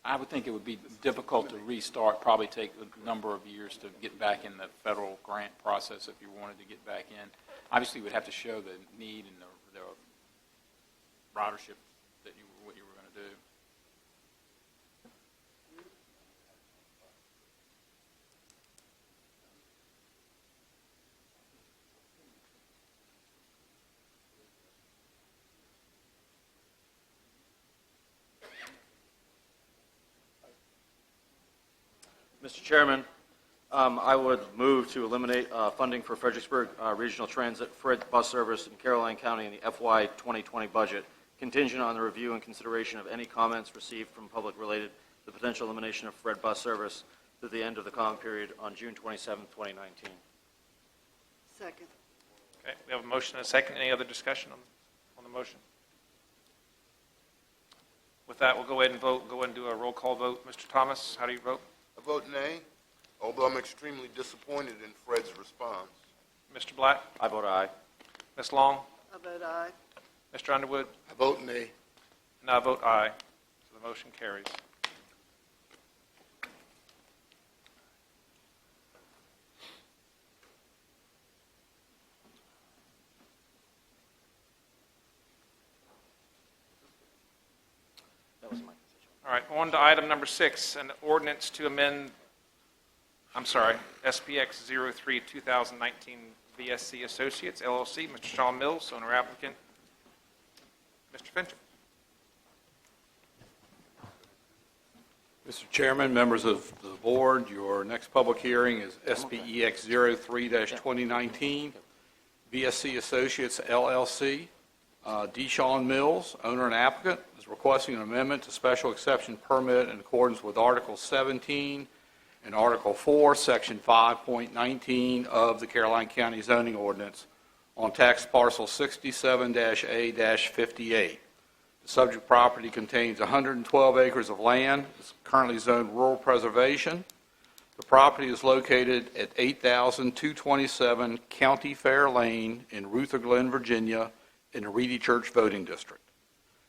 I would think it would be difficult to restart, probably take a number of years to get back in the federal grant process if you wanted to get back in. Obviously, you would have to show the need and the ridership that what you were going to do. Mr. Chairman, I would move to eliminate funding for Fredericksburg Regional Transit Fred bus service in Caroline County in the FY 2020 budget, contingent on the review and consideration of any comments received from public related to the potential elimination of Fred bus service through the end of the comment period on June 27, 2019. Second. Okay, we have a motion and a second. Any other discussion on the motion? With that, we'll go ahead and vote. Go ahead and do a roll call vote. Mr. Thomas, how do you vote? I vote nay, although I'm extremely disappointed in Fred's response. Mr. Black? I vote aye. Ms. Long? I vote aye. Mr. Underwood? I vote nay. And I vote aye. So the motion carries. That was my decision. All right, on to item number 6, an ordinance to amend, SPX 03 2019 VSC Associates LLC. Mr. Sean Mills, owner applicant. Mr. Fincher. Mr. Chairman, members of the board, your next public hearing is SPEX 03-2019 VSC Associates LLC. Deshaun Mills, owner and applicant, is requesting an amendment to special exception permit in accordance with Article 17 and Article 4, Section 5.19 of the Caroline County zoning ordinance on tax parcel 67-A-58. The subject property contains 112 acres of land. It's currently zoned rural preservation. The property is located at 8227 County Fair Lane in Rutherglen, Virginia, in the Reedy Church voting district.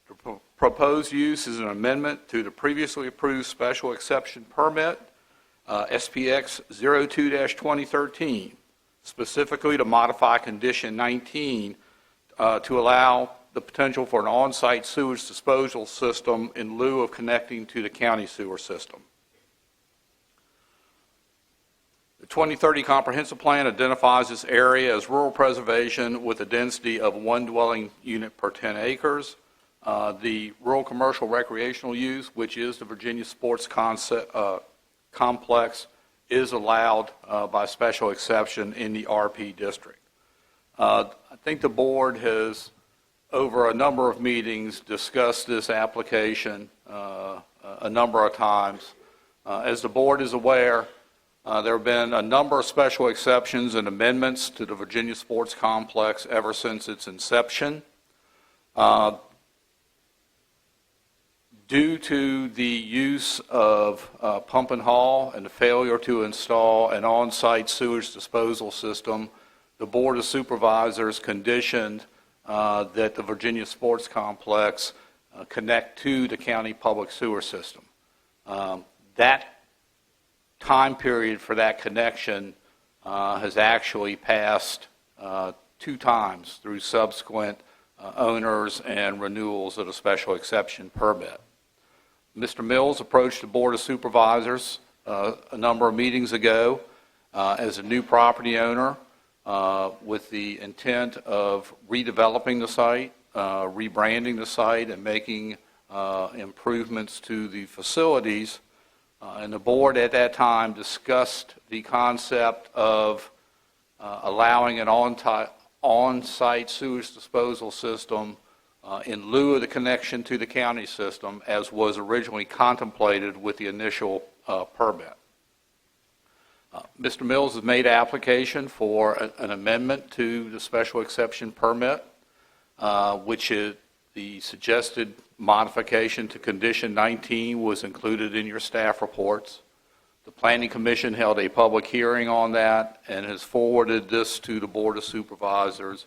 The proposed use is an amendment to the previously approved special exception permit, SPX 02-2013, specifically to modify Condition 19 to allow the potential for an on-site sewage disposal system in lieu of connecting to the county sewer system. The 2030 Comprehensive Plan identifies this area as rural preservation with a density of 1 dwelling unit per 10 acres. The rural commercial recreational use, which is the Virginia Sports Complex, is allowed by special exception in the RP district. I think the board has, over a number of meetings, discussed this application a number of times. As the board is aware, there have been a number of special exceptions and amendments to the Virginia Sports Complex ever since its inception. Due to the use of pump and haul and the failure to install an on-site sewage disposal system, the Board of Supervisors conditioned that the Virginia Sports Complex connect to the county public sewer system. That time period for that connection has actually passed 2 times through subsequent owners and renewals of the special exception permit. Mr. Mills approached the Board of Supervisors a number of meetings ago as a new property owner with the intent of redeveloping the site, rebranding the site, and making improvements to the facilities. And the board at that time discussed the concept of allowing an on-site sewage disposal system in lieu of the connection to the county system, as was originally contemplated with the initial permit. Mr. Mills has made application for an amendment to the special exception permit, which is the suggested modification to condition 19 was included in your staff reports. The Planning Commission held a public hearing on that and has forwarded this to the Board of Supervisors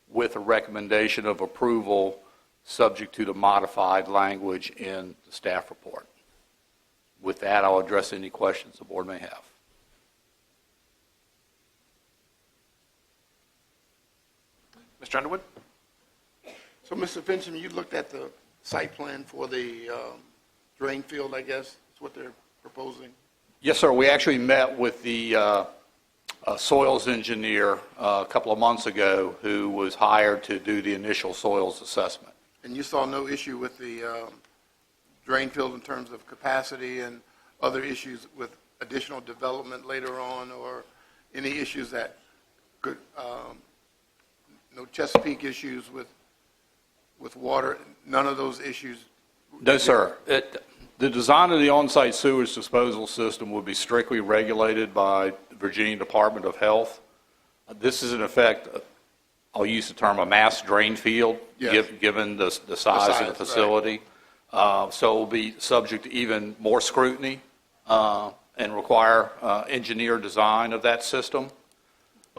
with a recommendation of approval subject to the modified language in the staff report. With that, I'll address any questions the board may have. Mr. Underwood? So, Mr. Fincham, you looked at the site plan for the drain field, I guess, is what they're proposing? Yes, sir. We actually met with the soils engineer a couple of months ago who was hired to do the initial soils assessment. And you saw no issue with the drain field in terms of capacity and other issues with additional development later on, or any issues that could, no Chesapeake issues with water, none of those issues? No, sir. The design of the on-site sewage disposal system would be strictly regulated by the Virginia Department of Health. This is, in effect, I'll use the term a mass drain field, yes, given the size of the facility. Right. So it will be subject to even more scrutiny and require engineer design of that system.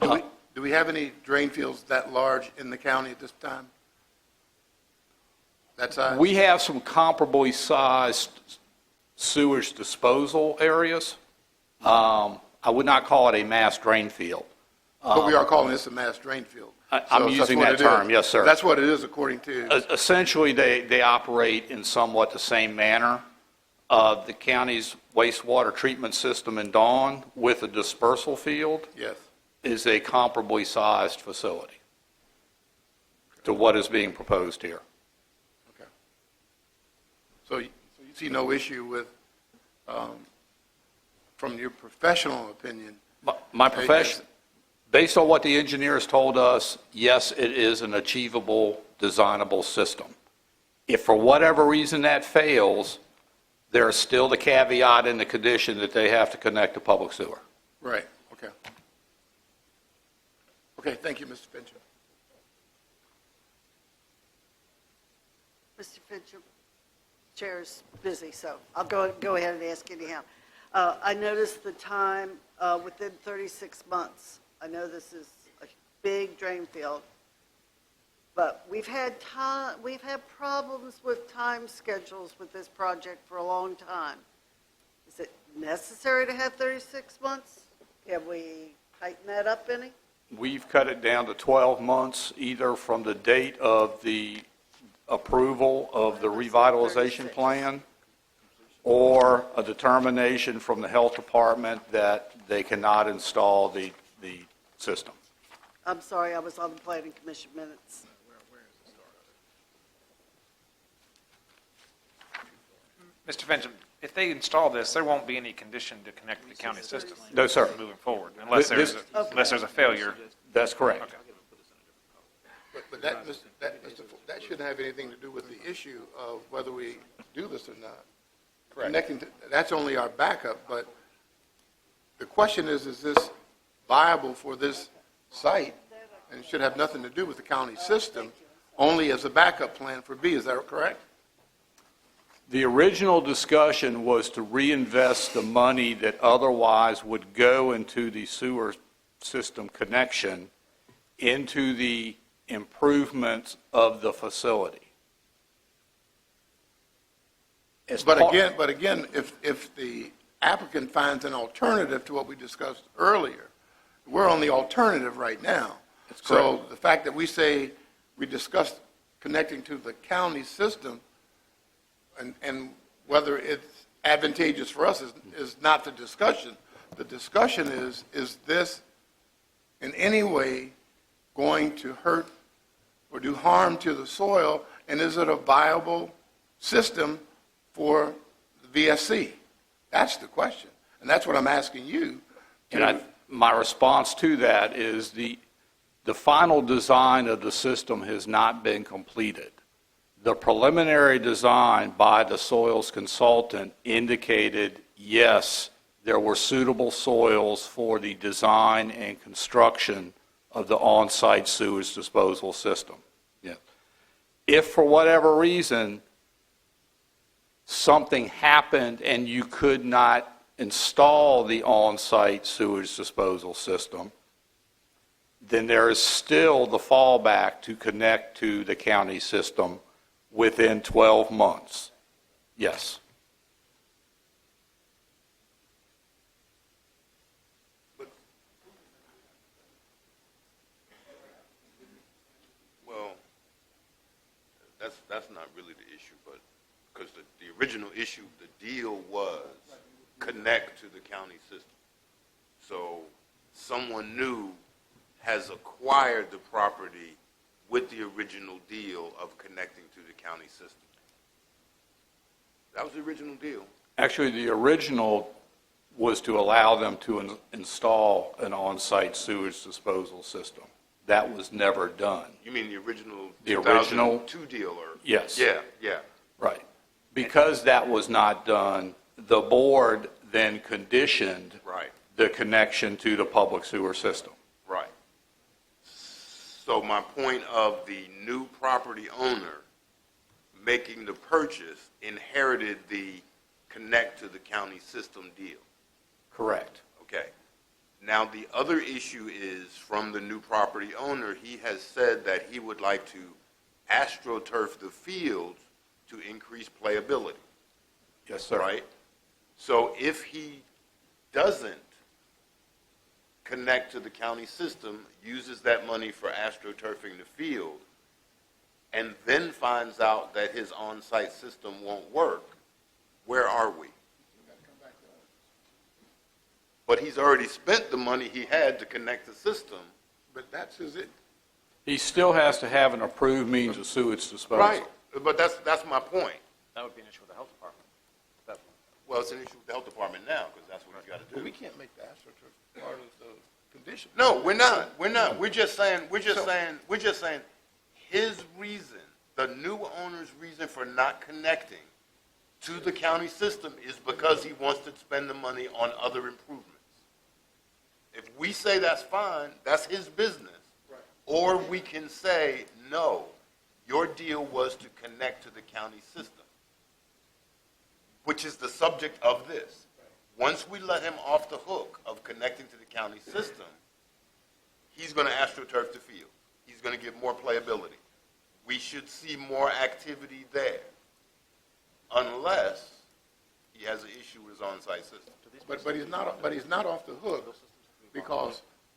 Do we have any drain fields that large in the county at this time? That size? We have some comparably sized sewage disposal areas. I would not call it a mass drain field. But we are calling this a mass drain field. I'm using that term, yes, sir. That's what it is according to... Essentially, they operate in somewhat the same manner. The county's wastewater treatment system in Dawn with a dispersal field, yes, is a comparably sized facility to what is being proposed here. Okay. So you see no issue with, from your professional opinion? My profession, based on what the engineers told us, yes, it is an achievable, designable system. If for whatever reason that fails, there's still the caveat in the condition that they have to connect to public sewer. Right, okay. Okay, thank you, Mr. Fincham. Mr. Fincham, Chair's busy, so I'll go ahead and ask anyhow. I noticed the time within 36 months. I know this is a big drain field, but we've had problems with time schedules with this project for a long time. Is it necessary to have 36 months? Can we tighten that up any? We've cut it down to 12 months, either from the date of the approval of the revitalization plan or a determination from the health department that they cannot install the system. I'm sorry, I was on the planning commission minutes. Mr. Fincham, if they install this, there won't be any condition to connect to the county system. No, sir. Moving forward, unless there's a failure. That's correct. Okay. But that shouldn't have anything to do with the issue of whether we do this or not. Correct. That's only our backup, but the question is this viable for this site? And it should have nothing to do with the county system, only as a backup plan for B. Is that correct? The original discussion was to reinvest the money that otherwise would go into the sewer system connection into the improvements of the facility. But again, if the applicant finds an alternative to what we discussed earlier, we're on the alternative right now. So the fact that we say we discussed connecting to the county system and whether it's advantageous for us is not the discussion. The discussion is this in any way going to hurt or do harm to the soil, and is it a viable system for the VSC? That's the question. And that's what I'm asking you. My response to that is the final design of the system has not been completed. The preliminary design by the soils consultant indicated, yes, there were suitable soils for the design and construction of the on-site sewage disposal system. Yeah. If for whatever reason something happened and you could not install the on-site sewage disposal system, then there is still the fallback to connect to the county system within 12 months. Yes. Well, that's not really the issue, but because the original issue, the deal was connect to the county system. So someone new has acquired the property with the original deal of connecting to the county system. That was the original deal. Actually, the original was to allow them to install an on-site sewage disposal system. That was never done. You mean the original The original 2002 deal? Or Yes. Yeah. Right. Because that was not done, the board then conditioned Right. the connection to the public sewer system. Right. So my point of the new property owner making the purchase inherited the connect to the county system deal. Correct. Okay. Now, the other issue is from the new property owner, he has said that he would like to astroturf the fields to increase playability. Yes, sir. Right? So if he doesn't connect to the county system, uses that money for astroturfing the field, and then finds out that his on-site system won't work, where are we? But he's already spent the money he had to connect the system. But that's it. He still has to have an approved means of sewage disposal. Right, but that's my point. That would be an issue with the health department. Well, it's an issue with the health department now, because that's what he's got to do. But we can't make the astroturf part of the condition. No, we're not. We're just saying his reason, the new owner's reason for not connecting to the county system is because he wants to spend the money on other improvements. If we say that's fine, that's his business. Right. Or we can say, no, your deal was to connect to the county system, which is the subject of this. Once we let him off the hook of connecting to the county system, he's going to astroturf the field. He's going to get more playability. We should see more activity there, unless he has an issue with his on-site system. But he's not off the hook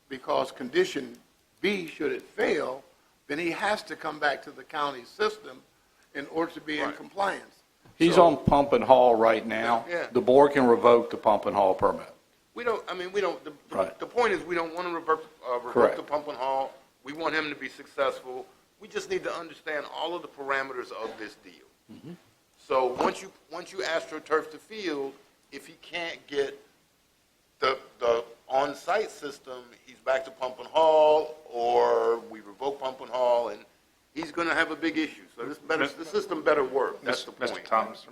because condition B, should it fail, then he has to come back to the county system in order to be in compliance. He's on pump and haul right now. Yeah. The board can revoke the pump and haul permit. The point is, we don't want to revoke Correct. the pump and haul. We want him to be successful. We just need to understand all of the parameters of this deal. Mm-hmm. So once you astroturf the field, if he can't get the on-site system, he's back to pump and haul, or we revoke pump and haul, and he's going to have a big issue. So the system better work. That's the point. Mr. Thomas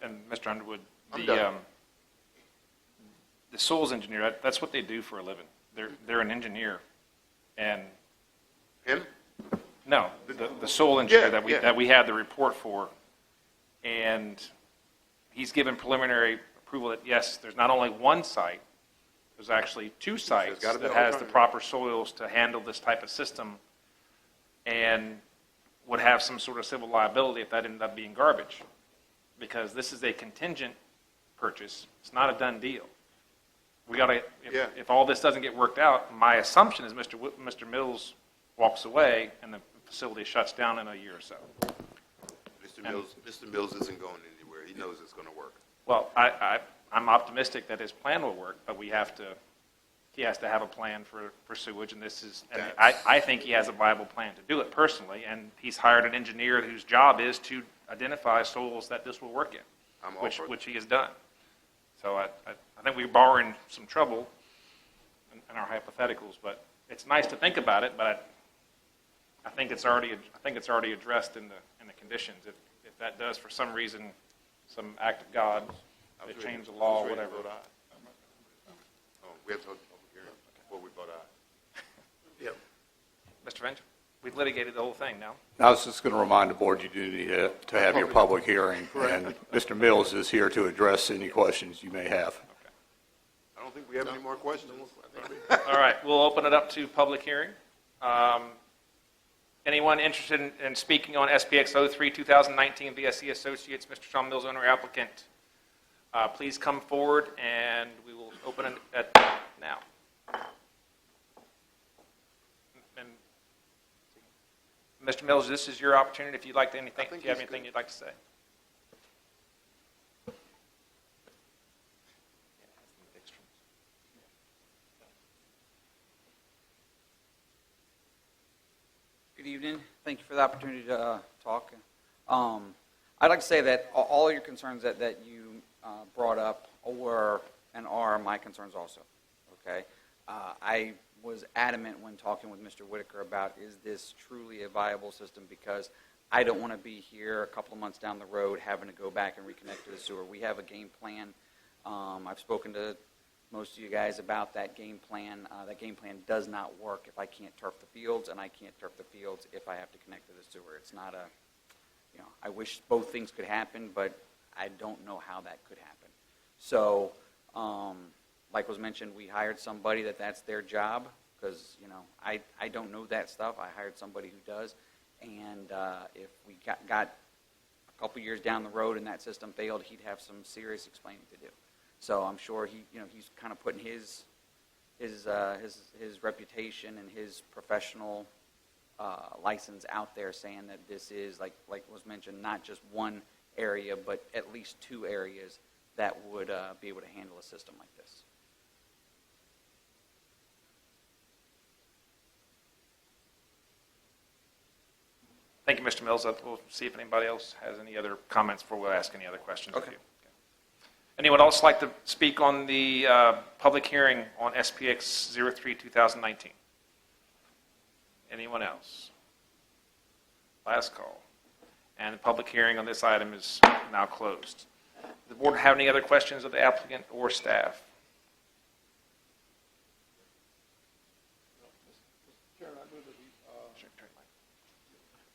and Mr. Underwood, I'm done. the soils engineer, that's what they do for a living. They're an engineer, and Him? no, the soil engineer Yeah, that we had the report for, and he's given preliminary approval that yes, there's not only one site, there's actually two sites gotta be that has the alternative. proper soils to handle this type of system, and would have some sort of civil liability if that ended up being garbage, because this is a contingent purchase. It's not a done deal. We got to, if all this doesn't get worked out, my assumption is Mr. Mills walks away and the facility shuts down in a year or so. Mr. Mills isn't going anywhere. He knows it's going to work. Well, I'm optimistic that his plan will work, but we have to he has to have a plan for sewage, and this is, and I think he has a viable plan to do it personally, and he's hired an engineer whose job is to identify soils that this will work in, I'm all for which he has done. So I think we're borrowing some trouble in our hypotheticals, but it's nice to think about it, but I think it's already addressed in the conditions. If that does, for some reason, some act of God, they change the law, whatever. Oh, we have to hold the public hearing before we vote aye. Yep. Mr. Venture, we've litigated the whole thing now. I was just going to remind the board you do need to have your public hearing, and Mr. Mills is here to address any questions you may have. I don't think we have any more questions. All right, we'll open it up to public hearing. Anyone interested in speaking on SPX 03 2019 VSE Associates, Mr. Sean Mills, owner applicant, please come forward and we will open it now. And Mr. Mills, this is your opportunity if you'd like to if you have anything you'd like to say. Good evening. Thank you for the opportunity to talk. I'd like to say that all your concerns that you brought up were and are my concerns also. Okay, I was adamant when talking with Mr. Whitaker about is this truly a viable system, because I don't want to be here a couple of months down the road having to go back and reconnect to the sewer. We have a game plan. I've spoken to most of you guys about that game plan. That game plan does not work if I can't turf the fields, and I can't turf the fields if I have to connect to the sewer. It's not a, I wish both things could happen, but I don't know how that could happen. So, like was mentioned, we hired somebody that's their job, because, I don't know that stuff. I hired somebody who does, and if we got a couple years down the road and that system failed, he'd have some serious explaining to do. So I'm sure he's kind of putting his reputation and his professional license out there, saying that this is, like was mentioned, not just one area, but at least two areas that would be able to handle a system like this. Thank you, Mr. Mills. We'll see if anybody else has any other comments before we ask any other questions of you. Anyone else like to speak on the public hearing on SPX 03 2019? Anyone else? Last call. And the public hearing on this item is now closed. Does the board have any other questions of the applicant or staff?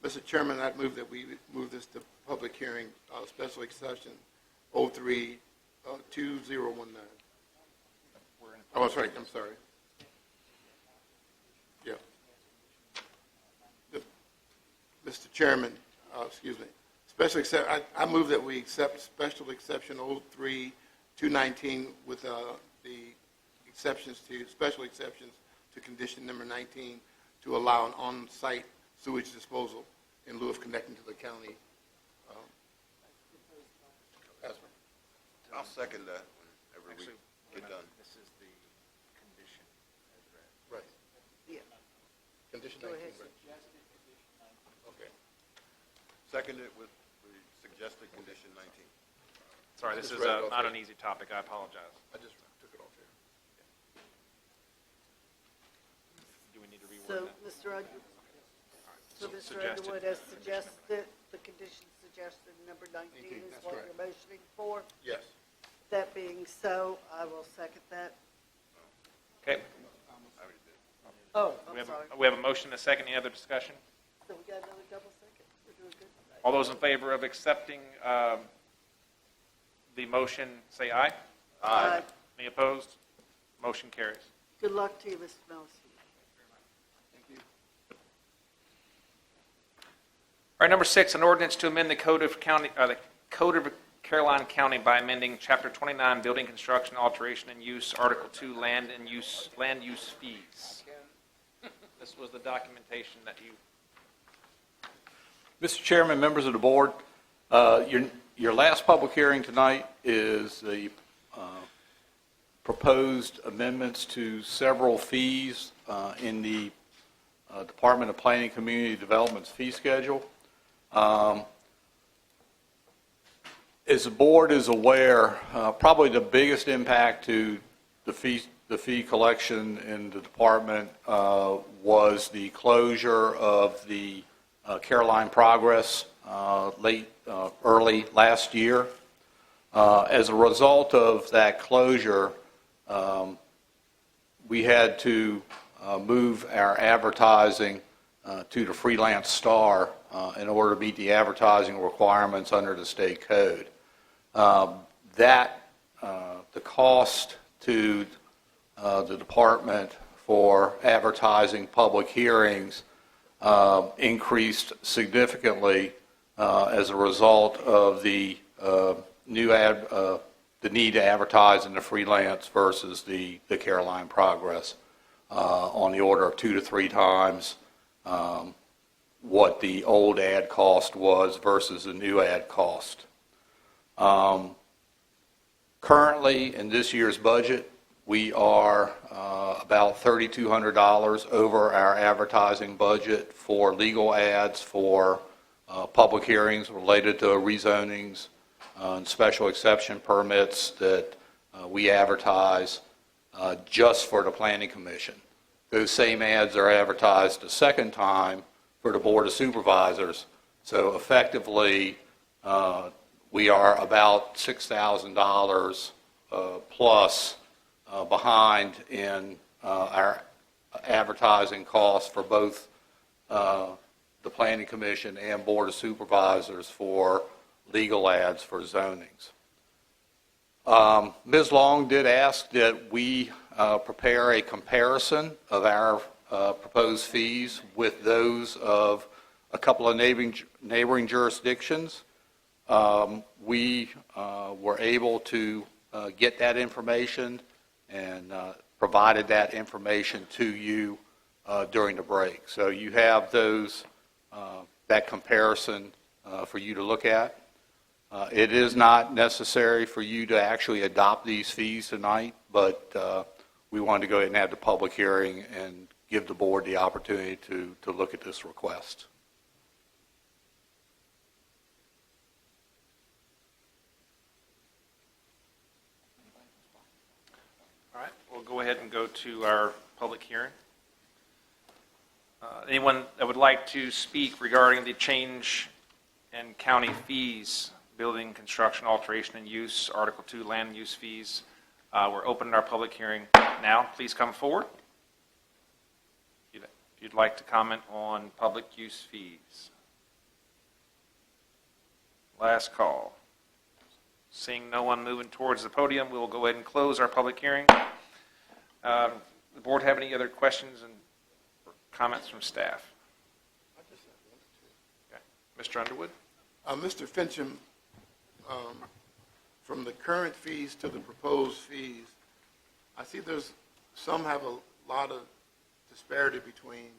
Mr. Chairman, I'd move that we move this to public hearing, special exception 03 2019. Oh, I'm sorry. Yeah. Mr. Chairman, excuse me. I move that we accept special exception 03 219 with the special exceptions to condition number 19 to allow an on-site sewage disposal in lieu of connecting to the county. I'll second that whenever we get done. This is the condition. Right. Yeah. Condition Go 19. ahead. Right. Okay. Second it with the suggested condition 19. Sorry, this is not an easy topic. I apologize. I just took it off here. Do we need to reword So, that? Mr. Underwood, Mr. Suggested. Underwood has suggested, the condition suggested number 19 is that's what right. you're motioning for. Yes. That being so, I will second that. Okay. Oh, I'm sorry. We have a motion and a second. Any other discussion? So we got another double second? We're doing good? All those in favor of accepting the motion, say aye. Aye. Any opposed? Motion carries. Good luck to you, Mr. Mills. All right, number 6, an ordinance to amend the Code of Caroline County by amending Chapter 29, Building Construction, Alteration and Use, Article 2, Land Use Fees. This was the documentation that you... Mr. Chairman, members of the board, your last public hearing tonight is the proposed amendments to several fees in the Department of Planning and Community Development's fee schedule. As the board is aware, probably the biggest impact to the fee collection in the department was the closure of the Caroline Progress early last year. As a result of that closure, we had to move our advertising to the Freelance Star in order to meet the advertising requirements under the state code. The cost to the department for advertising public hearings increased significantly as a result of the need to advertise in the Freelance versus the Caroline Progress on the order of 2 to 3 times what the old ad cost was versus the new ad cost. Currently, in this year's budget, we are about $3,200 over our advertising budget for legal ads for public hearings related to rezonings and special exception permits that we advertise just for the Planning Commission. Those same ads are advertised a second time for the Board of Supervisors. So effectively, we are about $6,000 plus behind in our advertising costs for both the Planning Commission and Board of Supervisors for legal ads for zonings. Ms. Long did ask that we prepare a comparison of our proposed fees with those of a couple of neighboring jurisdictions. We were able to get that information and provided that information to you during the break. So you have that comparison for you to look at. It is not necessary for you to actually adopt these fees tonight, but we wanted to go ahead and have the public hearing and give the board the opportunity to look at this request. All right, we'll go ahead and go to our public hearing. Anyone that would like to speak regarding the change in county fees, building, construction, alteration, and use, Article 2, land use fees? We're opening our public hearing now. Please come forward. If you'd like to comment on public use fees. Last call. Seeing no one moving towards the podium, we'll go ahead and close our public hearing. The board have any other questions and comments from staff? Okay. Mr. Underwood? Mr. Fincham, from the current fees to the proposed fees, I see some have a lot of disparity between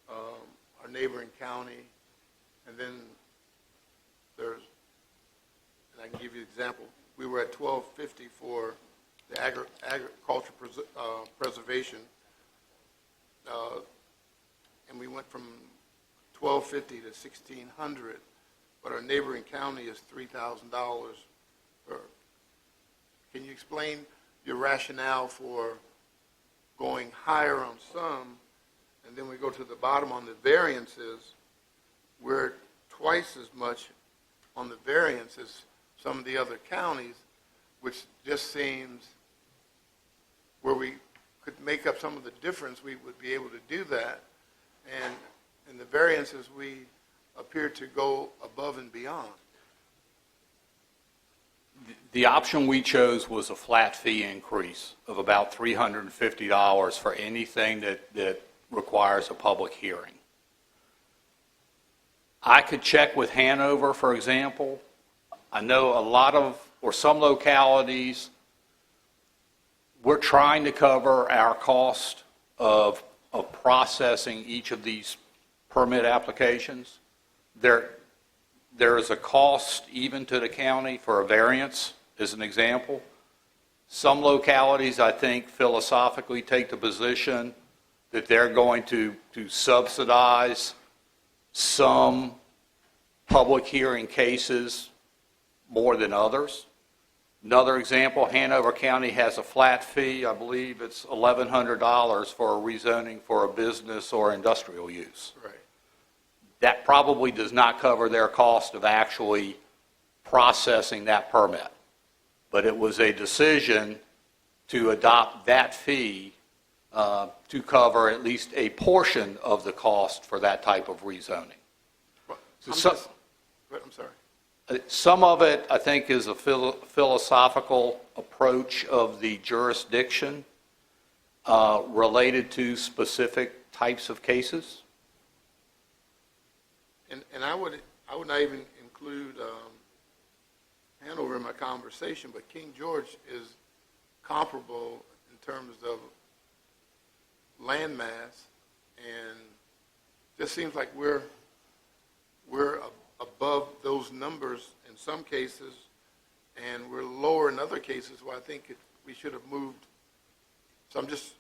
our neighboring county, and then and I can give you an example. We were at $12.50 for the agriculture preservation, and we went from $12.50 to $1,600, but our neighboring county is $3,000. Can you explain your rationale for going higher on some, and then we go to the bottom on the variances, we're twice as much on the variance as some of the other counties, which just seems where we could make up some of the difference, we would be able to do that. And in the variances, we appear to go above and beyond. The option we chose was a flat fee increase of about $350 for anything that requires a public hearing. I could check with Hanover, for example. I know some localities, we're trying to cover our cost of processing each of these permit applications. There is a cost even to the county for a variance, as an example. Some localities, I think, philosophically take the position that they're going to subsidize some public hearing cases more than others. Another example, Hanover County has a flat fee, I believe it's $1,100 for a rezoning for a business or industrial use. Right. That probably does not cover their cost of actually processing that permit. But it was a decision to adopt that fee to cover at least a portion of the cost for that type of rezoning. I'm sorry. Some of it, I think, is a philosophical approach of the jurisdiction related to specific types of cases. And I would not even include Hanover in my conversation, but King George is comparable in terms of land mass, and just seems like we're above those numbers in some cases, and we're lower in other cases where I think we should have moved. So I'm just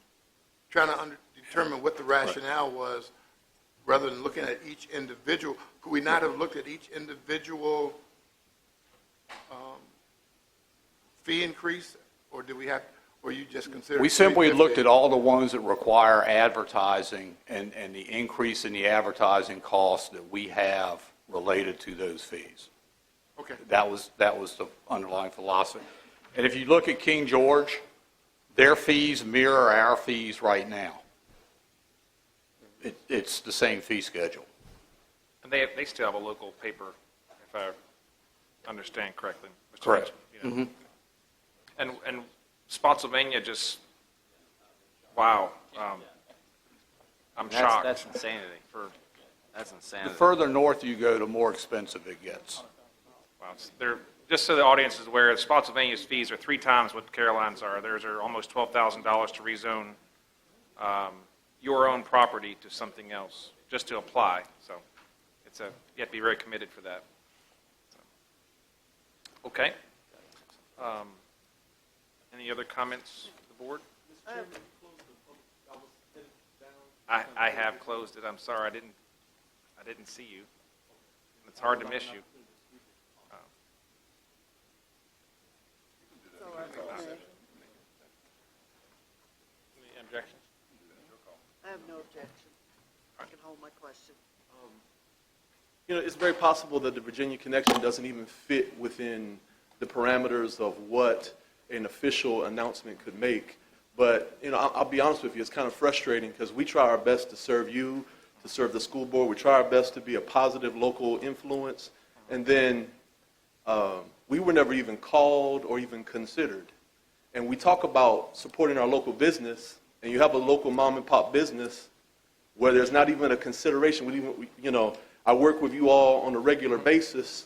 trying to determine what the rationale was, rather than looking at each individual. Could we not have looked at each individual fee increase, or do we have? Or you just consider? We simply looked at all the ones that require advertising and the increase in the advertising costs that we have related to those fees. Okay. That was the underlying philosophy. And if you look at King George, their fees mirror our fees right now. It's the same fee schedule. And they still have a local paper, if I understand correctly. Mr. Correct. Richmond, you know. And Spotsylvania just, wow. I'm shocked. That's insanity. That's The insanity. further north you go, the more expensive it gets. Wow. They're, just so the audience is aware, Spotsylvania's fees are 3 times what Caroline's are. Theirs are almost $12,000 to rezone your own property to something else, just to apply. So you have to be very committed for that. So, okay. Any other comments from the board? I have closed it. I'm sorry. I didn't see you. It's hard to miss you. Any objections? I have no objection. I can hold my question. You know, it's very possible that the Virginia connection doesn't even fit within the parameters of what an official announcement could make. But, you know, I'll be honest with you, it's kind of frustrating because we try our best to serve you, to serve the school board. We try our best to be a positive local influence. And then we were never even called or even considered. And we talk about supporting our local business, and you have a local mom and pop business where there's not even a consideration. You know, I work with you all on a regular basis,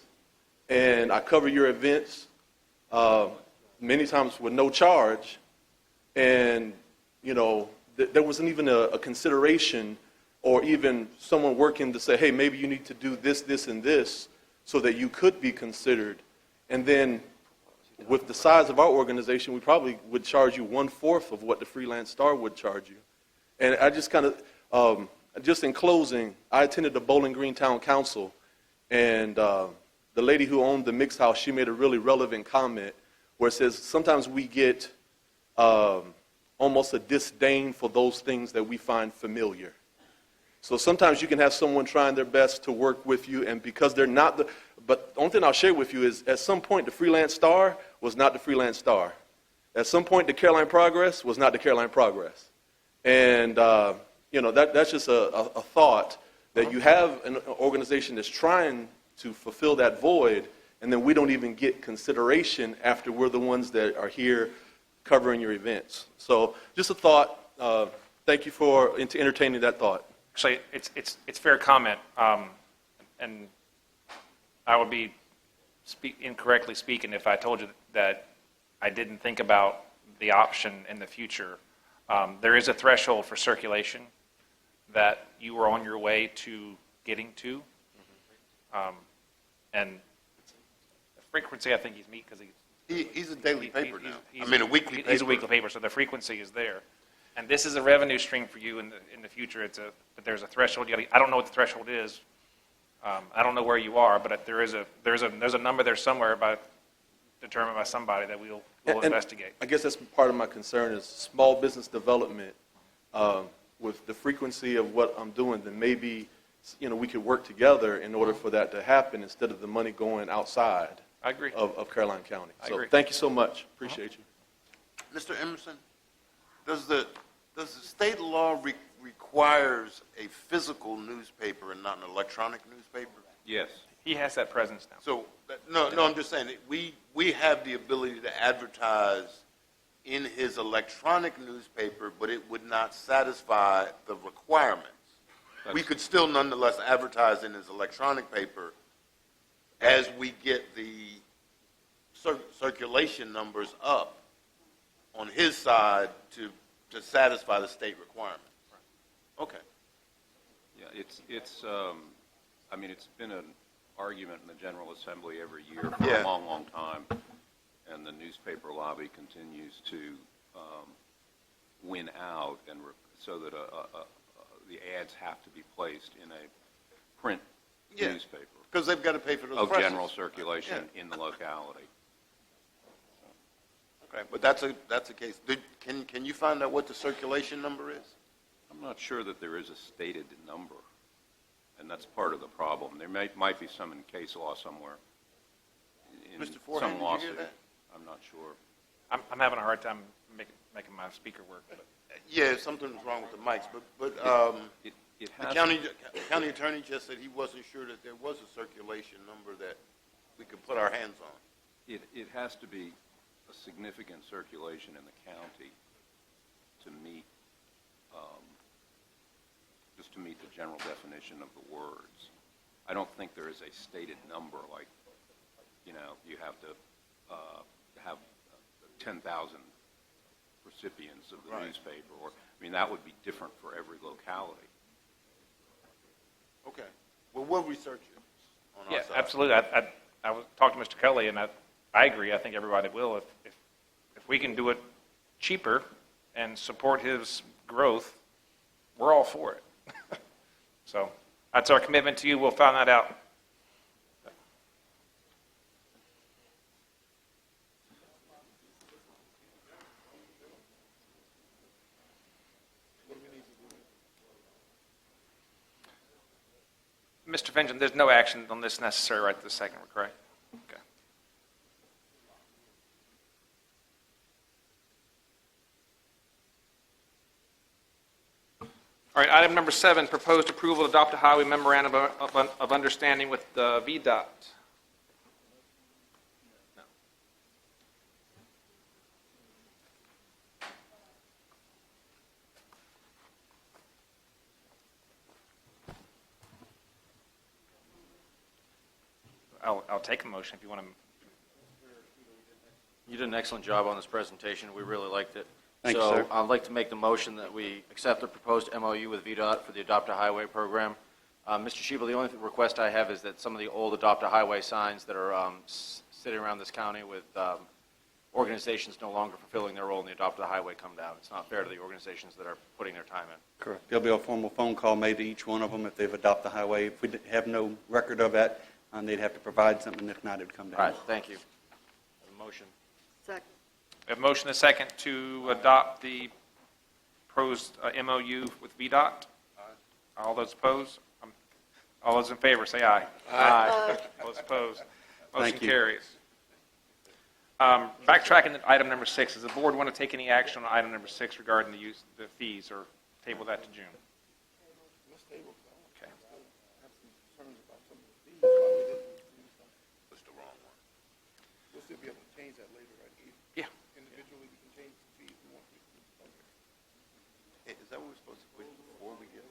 and I cover your events many times with no charge. And, you know, there wasn't even a consideration or even someone working to say, hey, maybe you need to do this, this, and this so that you could be considered. And then with the size of our organization, we probably would charge you 1/4 of what the Freelance Star would charge you. And I just kind of, just in closing, I attended the Bowling Green Town Council, and the lady who owned the Mix House, she made a really relevant comment where it says sometimes we get almost a disdain for those things that we find familiar. So sometimes you can have someone trying their best to work with you, and because they're not but the only thing I'll share with you is at some point the Freelance Star was not the Freelance Star. At some point the Caroline Progress was not the Caroline Progress. And, you know, that's just a thought that you have an organization that's trying to fulfill that void, and then we don't even get consideration after we're the ones that are here covering your events. So just a thought. Thank you for entertaining that thought. Actually, it's fair comment, and I would be incorrectly speaking if I told you that I didn't think about the option in the future. There is a threshold for circulation that you are on your way to getting to, and the frequency I think he's meet because He's a daily paper now. He's- I mean, a weekly paper. He's a weekly paper, so the frequency is there. And this is a revenue stream for you in the future. But there's a threshold. I don't know what the threshold is. I don't know where you are, but there's a number there somewhere determined by somebody that we'll And investigate. I guess that's part of my concern is small business development. With the frequency of what I'm doing, then maybe, we could work together in order for that to happen instead of the money going outside I agree. of Caroline County. I So agree. thank you so much. Appreciate you. Mr. Emerson, does the state law requires a physical newspaper and not an electronic newspaper? Yes. He has that presence now. So, no, I'm just saying, that we have the ability to advertise in his electronic newspaper, but it would not satisfy the requirements. We could still nonetheless advertise in his electronic paper as we get the circulation numbers up on his side to satisfy the state requirements. Okay. Yeah, it's been an argument in the General Assembly every year for Yeah. a long, long time, and the newspaper lobby continues to win out, and so that the ads have to be placed in a print newspaper. Because they've got to pay for those Of presses. general circulation in the locality. Okay, but that's a case. Can you find out what the circulation number is? I'm not sure that there is a stated number, and that's part of the problem. There might be some in case law somewhere, in Mr. Forehand, some did you lawsuit. hear that? I'm not sure. I'm having a hard time making my speaker work. But. Yeah, something's wrong with the mics, but It the has county attorney just said he wasn't sure that there was a circulation number that we could put our hands on. It has to be a significant circulation in the county to meet, just to meet the general definition of the words. I don't think there is a stated number like, you have to have 10,000 recipients of the newspaper, or, that would be different for every locality. Okay. Well, we'll research it on our Yeah, side. absolutely. I was talking to Mr. Kelly, and I agree. I think everybody will. If we can do it cheaper and support his growth, we're all for it. So that's our commitment to you. We'll find that out. Mr. Fenton, there's no action on this necessary right this second, correct? Okay. All right, item number 7, proposed approval to adopt a highway memorandum of understanding with the VDOT. No. I'll take a motion if you want to. You did an excellent job on this presentation. We really liked it. Thank you, sir. So I'd like to make the motion that we accept the proposed MOU with VDOT for the Adopt a Highway program. Mr. Sheba, the only request I have is that some of the old Adopt a Highway signs that are sitting around this county with organizations no longer fulfilling their role in the Adopt a Highway come down. It's not fair to the organizations that are putting their time in. Correct. There'll be a formal phone call made to each one of them if they've adopted the highway. If we have no record of that, they'd have to provide something. If not, it'd come down. All right, thank you. Have a motion. Second. We have a motion and a second to adopt the proposed MOU with VDOT. All those opposed? All those in favor, say aye. Aye. All those opposed? Motion Thank you. carries. Backtracking to item number 6, does the board want to take any action on item number 6 regarding the fees, or table that to June? Okay. What's the wrong one? We'll still be able to change that later, right? Yeah. Individually, we can change the fees we want. Hey, is that what we're supposed to put before we get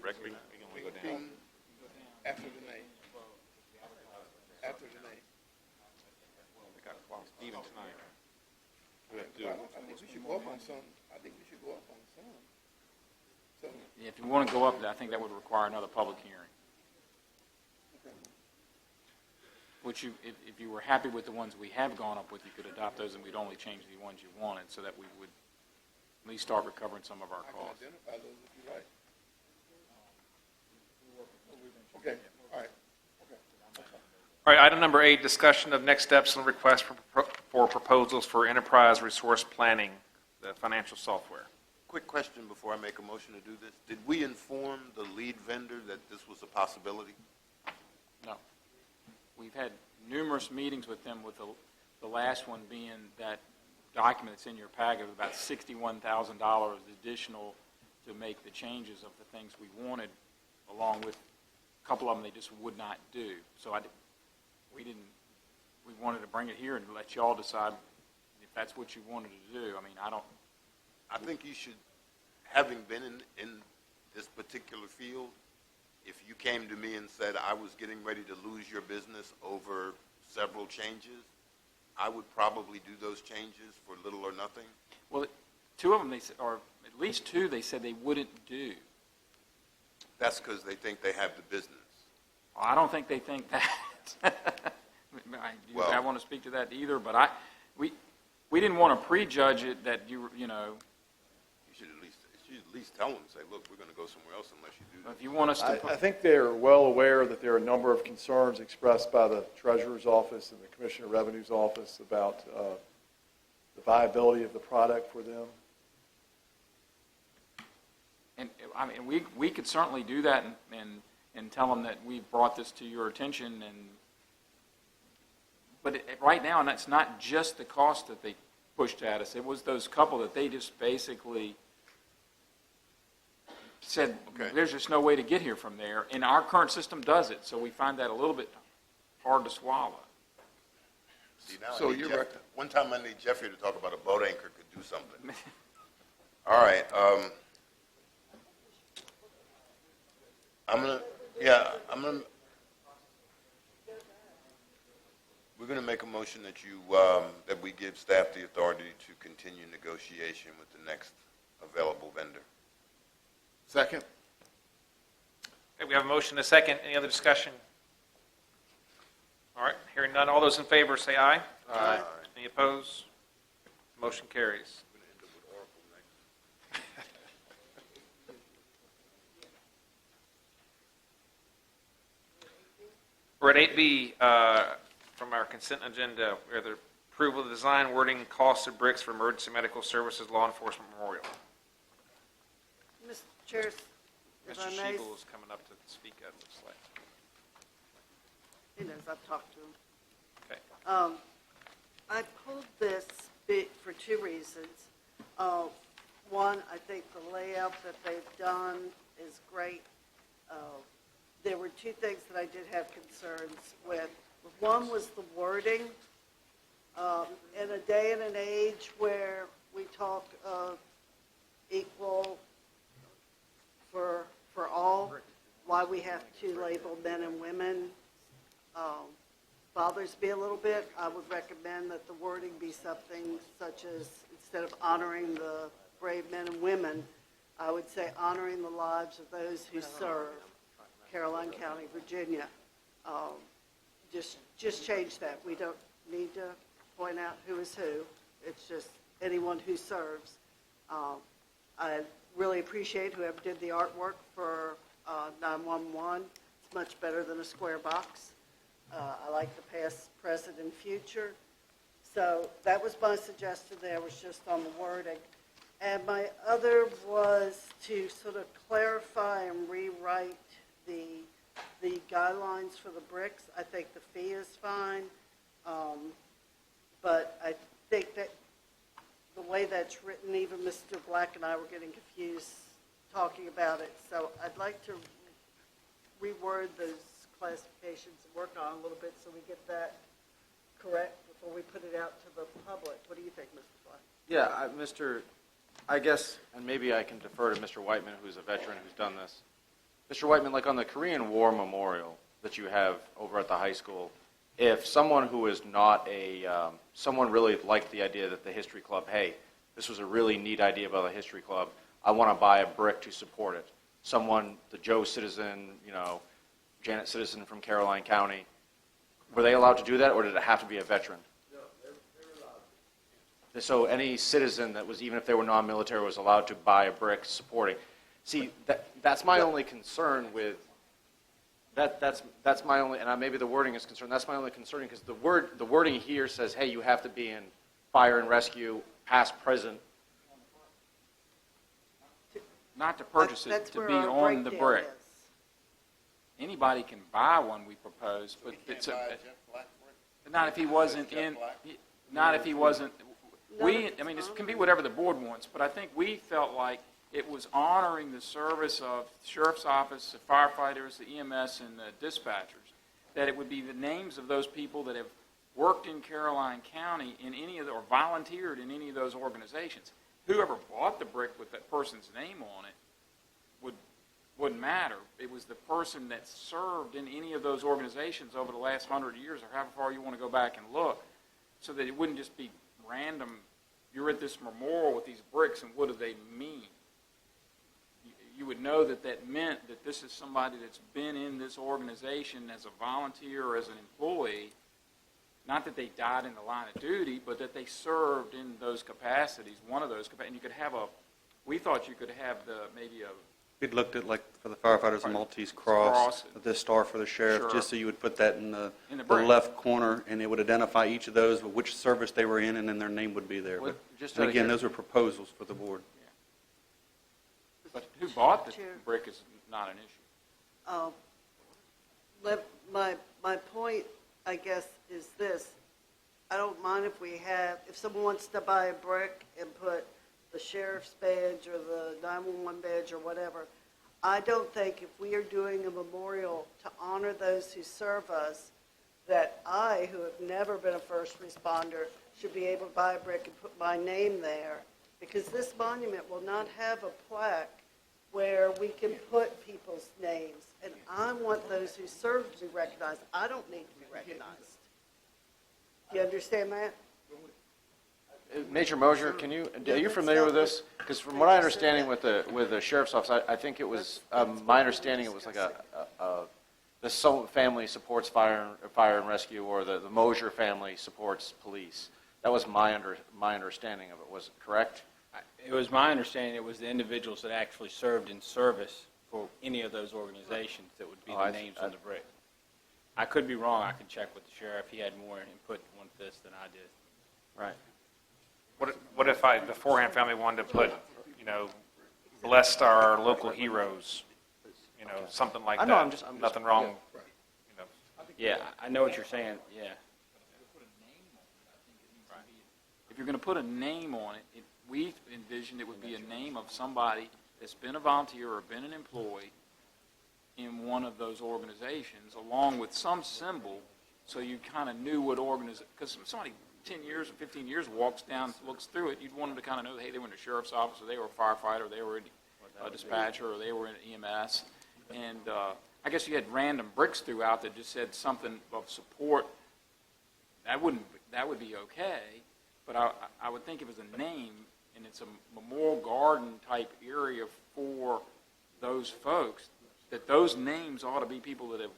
regular? We go down. After the name. After the name. We got even tonight. I think we should go up on some. I think we should go up on some. So, Yeah, if you want to go up, I think that would require another public hearing. which if you were happy with the ones we have gone up with, you could adopt those and we'd only change the ones you wanted so that we would at least start recovering some of our I can costs. identify those if you like. Okay, all right. All right, item number 8, discussion of next steps and request for proposals for enterprise resource planning, the financial software. Quick question before I make a motion to do this. Did we inform the lead vendor that this was a possibility? No. We've had numerous meetings with them, with the last one being that document that's in your packet of about $61,000 additional to make the changes of the things we wanted, along with a couple of them they just would not do. So we wanted to bring it here and let you all decide if that's what you wanted to do. I mean, I think you should, having been in this particular field, if you came to me and said I was getting ready to lose your business over several changes, I would probably do those changes for little or nothing. Well, 2 of them, or at least 2, they said they wouldn't do. That's because they think they have the business. Well, I don't think they think that. I want to speak to that either, but we didn't want to prejudge it that you know. You should at least tell them, say, look, we're going to go somewhere else unless you do that. If you want us to I think they're well aware that there are a number of concerns expressed by the Treasurer's Office and the Commissioner of Revenue's Office about the viability of the product for them. And I mean, we could certainly do that and tell them that we brought this to your attention. But right now, and that's not just the cost that they pushed at us. It was those couple that they just basically said, Okay. There's just no way to get here from there. And our current system does it, so we find that a little bit hard to swallow. See, now So I need you're Jeff- right. One time I need Jeffrey to talk about a boat anchor could do something. All right. We're going to make a motion that that we give staff the authority to continue negotiation with the next available vendor. Second? Okay, we have a motion and a second. Any other discussion? All right, hearing none. All those in favor say aye. Aye. Any opposed? Motion carries. We're at 8B from our consent agenda. We have the approval of the design, wording, cost of bricks for emergency medical services law enforcement memorial. Mr. Chair, if Mr. I may, Siebel is coming up to speak, it looks like. he knows I've talked to him. Okay. I pulled this for 2 reasons. One, I think the layout that they've done is great. There were 2 things that I did have concerns with. One was the wording. In a day and an age where we talk of equal for all, why we have to label men and women bothers me a little bit. I would recommend that the wording be something such as, instead of honoring the brave men and women, I would say honoring the lives of those who serve Caroline County, Virginia. Just change that. We don't need to point out who is who. It's just anyone who serves. I really appreciate whoever did the artwork for 911. It's much better than a square box. I like the past, present, and future. So that was my suggestion there, was just on the wording. And my other was to sort of clarify and rewrite the guidelines for the bricks. I think the fee is fine, but I think that the way that's written, even Mr. Black and I were getting confused talking about it. So I'd like to reword those classifications and work on it a little bit so we get that correct before we put it out to the public. What do you think, Mr. Black? Yeah, I guess, and maybe I can defer to Mr. Whiteman, who's a veteran who's done this. Mr. Whiteman, like on the Korean War Memorial that you have over at the high school, if someone who is not someone really liked the idea that the history club, hey, this was a really neat idea about the history club, I want to buy a brick to support it. Someone, the Joe citizen, Janet citizen from Caroline County, Were they allowed to do that, or did it have to be a veteran? So any citizen that was, even if they were non-military, was allowed to buy a brick supporting. See, that's my only concern with, that's my only, and maybe the wording is concerned, that's my only concern, because the wording here says, hey, you have to be in fire and rescue, past, present. Not to purchase it, That's to where be our on the breakdown brick. is. Anybody can buy one, we propose, but it's not if he wasn't in, not if he wasn't, I mean, it can be whatever the board wants, but I think we felt like it was honoring the service of the sheriff's office, the firefighters, the EMS, and the dispatchers, that it would be the names of those people that have worked in Caroline County in any of the, or volunteered in any of those organizations. Whoever bought the brick with that person's name on it wouldn't matter. It was the person that served in any of those organizations over the last 100 years, or however far you want to go back and look, so that it wouldn't just be random. You're at this memorial with these bricks, and what do they mean? You would know that that meant that this is somebody that's been in this organization as a volunteer or as an employee, not that they died in the line of duty, but that they served in those capacities, one of those capacities. And you could have we thought you could have maybe a... We'd looked at, like, for the firefighters, a Maltese cross, the star for the sheriff, Sure. just so you would put that in the brick. left corner, and it would identify each of those, which service they were in, and then their name would be there. Well, But, just and out of again, here- those are proposals for the board. But who bought the Chair. brick is not an issue. My point, I guess, is this. I don't mind if someone wants to buy a brick and put the sheriff's badge or the 911 badge or whatever. I don't think if we are doing a memorial to honor those who serve us, that I, who have never been a first responder, should be able to buy a brick and put my name there, because this monument will not have a plaque where we can put people's names, and I want those who serve to be recognized. I don't need to be recognized. Do you understand that? Major Mosier, are you familiar with this? Because from what I understanding with the sheriff's office, I think it was, my understanding it was like the Sullivan family supports fire and rescue, or the Mosier family supports police. That was my understanding of it. Was it correct? It was my understanding it was the individuals that actually served in service for any of those organizations that would be the names on the brick. I could be wrong. I can check with the sheriff. He had more input on this than I did. Right. What if the Forehand family wanted to put, blessed our local heroes, something like that? I'm just Nothing wrong. Yeah, I know what you're saying. Yeah. If you're going to put a name on it, we envisioned it would be a name of somebody that's been a volunteer or been an employee in one of those organizations, along with some symbol, so you kind of knew what organization, because somebody 10 years or 15 years walks down, looks through it, you'd want them to kind of know, hey, they were in the sheriff's office, or they were a firefighter, or they were a dispatcher, or they were in EMS. And I guess you had random bricks throughout that just said something of support. That would be okay, but I would think if it was a name, and it's a memorial garden type area for those folks, that those names ought to be people that have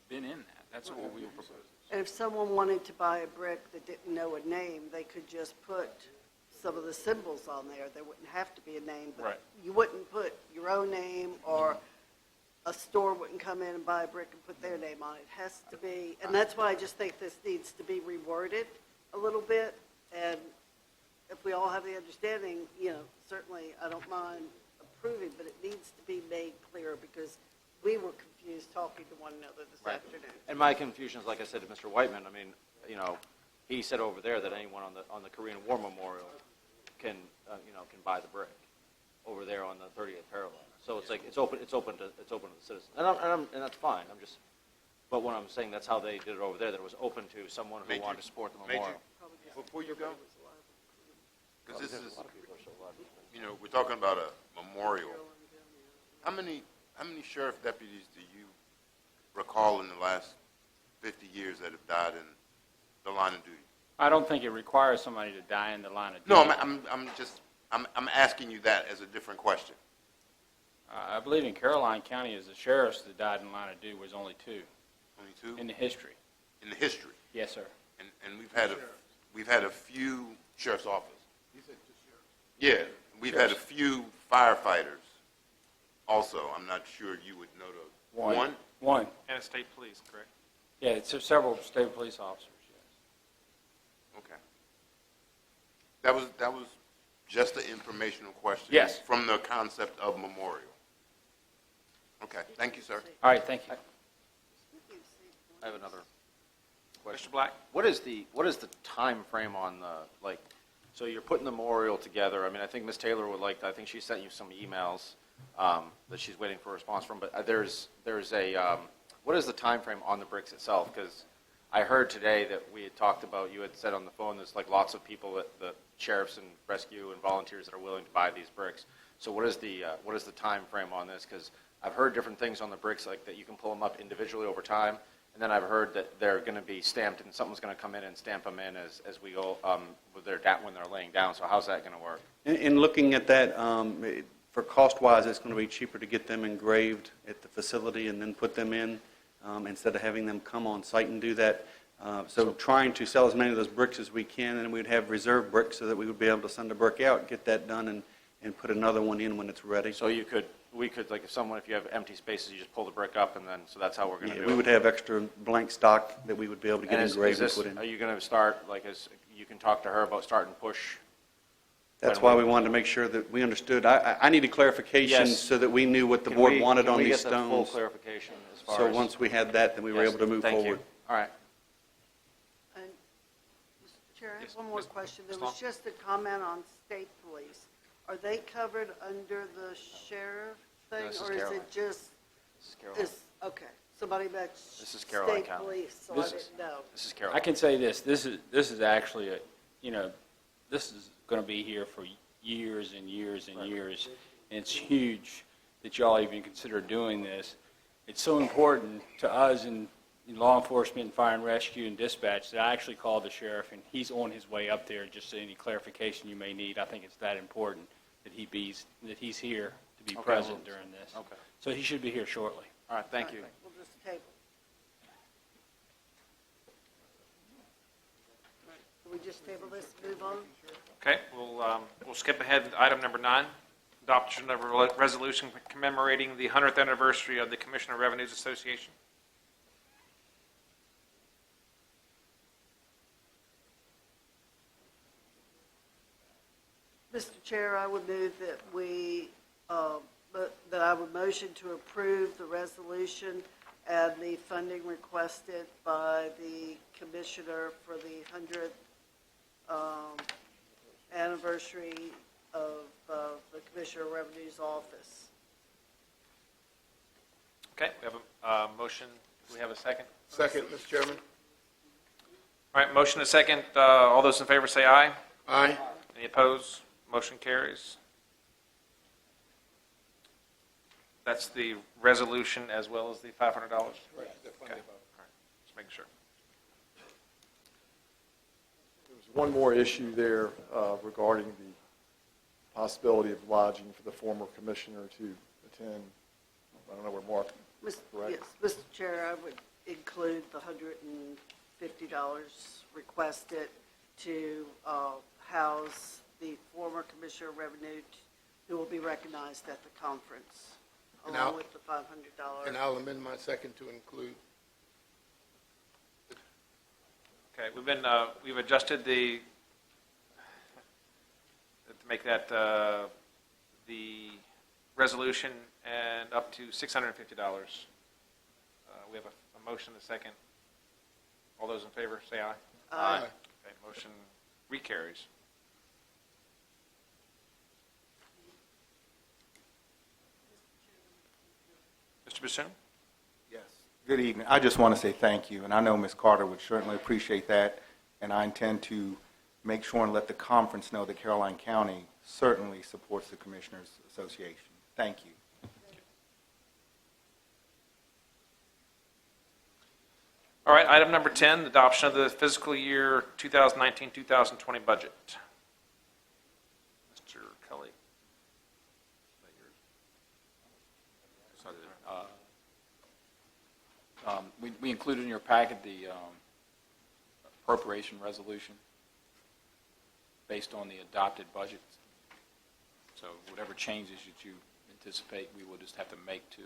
been in that. That's what we were proposing. And if someone wanted to buy a brick that didn't know a name, they could just put some of the symbols on there. There wouldn't have to be a name, but Right. you wouldn't put your own name, or a store wouldn't come in and buy a brick and put their name on it. It has to be, and that's why I just think this needs to be reworded a little bit. And if we all have the understanding, certainly I don't mind approving, but it needs to be made clear, because we were confused talking to one another this afternoon. And my confusion is, like I said to Mr. Whiteman, he said over there that anyone on the Korean War Memorial can buy the brick over there on the 30th parallel. So it's like it's open to the citizens, and that's fine. But when I'm saying that's how they did it over there, that it was open to someone who wanted to support the memorial. Before you go, because this is, we're talking about a memorial. How many sheriff deputies do you recall in the last 50 years that have died in the line of duty? I don't think it requires somebody to die in the line of duty. No, I'm asking you that as a different question. I believe in Caroline County, as the sheriffs that died in line of duty was only two. Only two? In the history. in the history. Yes, sir. And we've had a few sheriff's office. You said just sheriff. Yeah, we've had a few firefighters also. I'm not sure you would know those. One? One. And a state police, correct? Yeah, it's several state police officers, yes. Okay. That was just an informational question. Yes. From the concept of memorial. Okay, thank you, sir. All right, thank you. I have another question. Mr. Black? What is the time frame on the, like, so you're putting the memorial together? I mean, I think Ms. Taylor would like, I think she sent you some emails that she's waiting for a response from, but there's a, what is the time frame on the bricks itself? Because I heard today that we had talked about, you had said on the phone, there's like lots of people, the sheriffs and rescue and volunteers that are willing to buy these bricks. So what is the time frame on this? Because I've heard different things on the bricks, like that you can pull them up individually over time. And then I've heard that they're going to be stamped, and someone's going to come in and stamp them in as we go when they're laying down. So how's that going to work? In looking at that, for cost-wise, it's going to be cheaper to get them engraved at the facility and then put them in instead of having them come on site and do that. So trying to sell as many of those bricks as we can, and we'd have reserve bricks so that we would be able to send a brick out, get that done, and put another one in when it's ready. So we could, like, if you have empty spaces, you just pull the brick up, and then, so that's how we're going to do it? We would have extra blank stock that we would be able to get engraved and put in. Are you going to start, like, you can talk to her about starting push? That's why we wanted to make sure that we understood. I needed clarification Yes. so that we knew what the board wanted on these Can we get the full stones. clarification as far So as? once we had that, then we were Yes, able to move thank you. forward. All right. And, Mr. Chair, I Yes, have one more Ms. question. There Ms. was Long? just a comment on state police. Are they covered under the sheriff thing, This is or is Caroline. it just, This is Caroline. okay, somebody mentioned This is Caroline state County. police, so I This is- didn't know. This is Carol. I can say this is actually this is going to be here for years and years and years. And it's huge that y'all even consider doing this. It's so important to us in law enforcement, fire and rescue, and dispatch that I actually called the sheriff, and he's on his way up there. Just any clarification you may need, I think it's that important that he's here to be Okay. present during this. Okay. So he should be here shortly. All right, thank you. We'll just table. All right, can we just table this, move on? Okay, we'll skip ahead to item number 9, adoption of a resolution commemorating the 100th anniversary of the Commissioner of Revenues Association. Mr. Chair, I would move that that I would motion to approve the resolution and the funding requested by the Commissioner for the 100th anniversary of the Commissioner of Revenue's office. Okay, we have a motion. Do we have a second? Second, Mr. Chairman. All right, motion and a second. All those in favor say aye. Aye. Any opposed? Motion carries. That's the resolution as well as the $500? Okay. All right, just making sure. There's one more issue there regarding the possibility of lodging for the former commissioner to attend. I don't know where Mark, correct? Yes, Mr. Chair, I would include the $150 requested to house the former Commissioner of Revenue who will be recognized at the conference, And along I'll- with the $500. And I'll amend my second to include. Okay, we've adjusted to make that the resolution and up to $650. We have a motion and a second. All those in favor, say aye. Aye. Okay, motion recarries. Mr. Bassoon? Yes. Good evening. I just want to say thank you, and I know Ms. Carter would certainly appreciate that, and I intend to make sure and let the conference know that Caroline County certainly supports the Commissioners Association. Thank you. All right, item number 10, adoption of the fiscal year 2019-2020 budget. Mr. Kelly. We included in your packet appropriation resolution based on the adopted budget. So whatever changes that you anticipate, we will just have to make to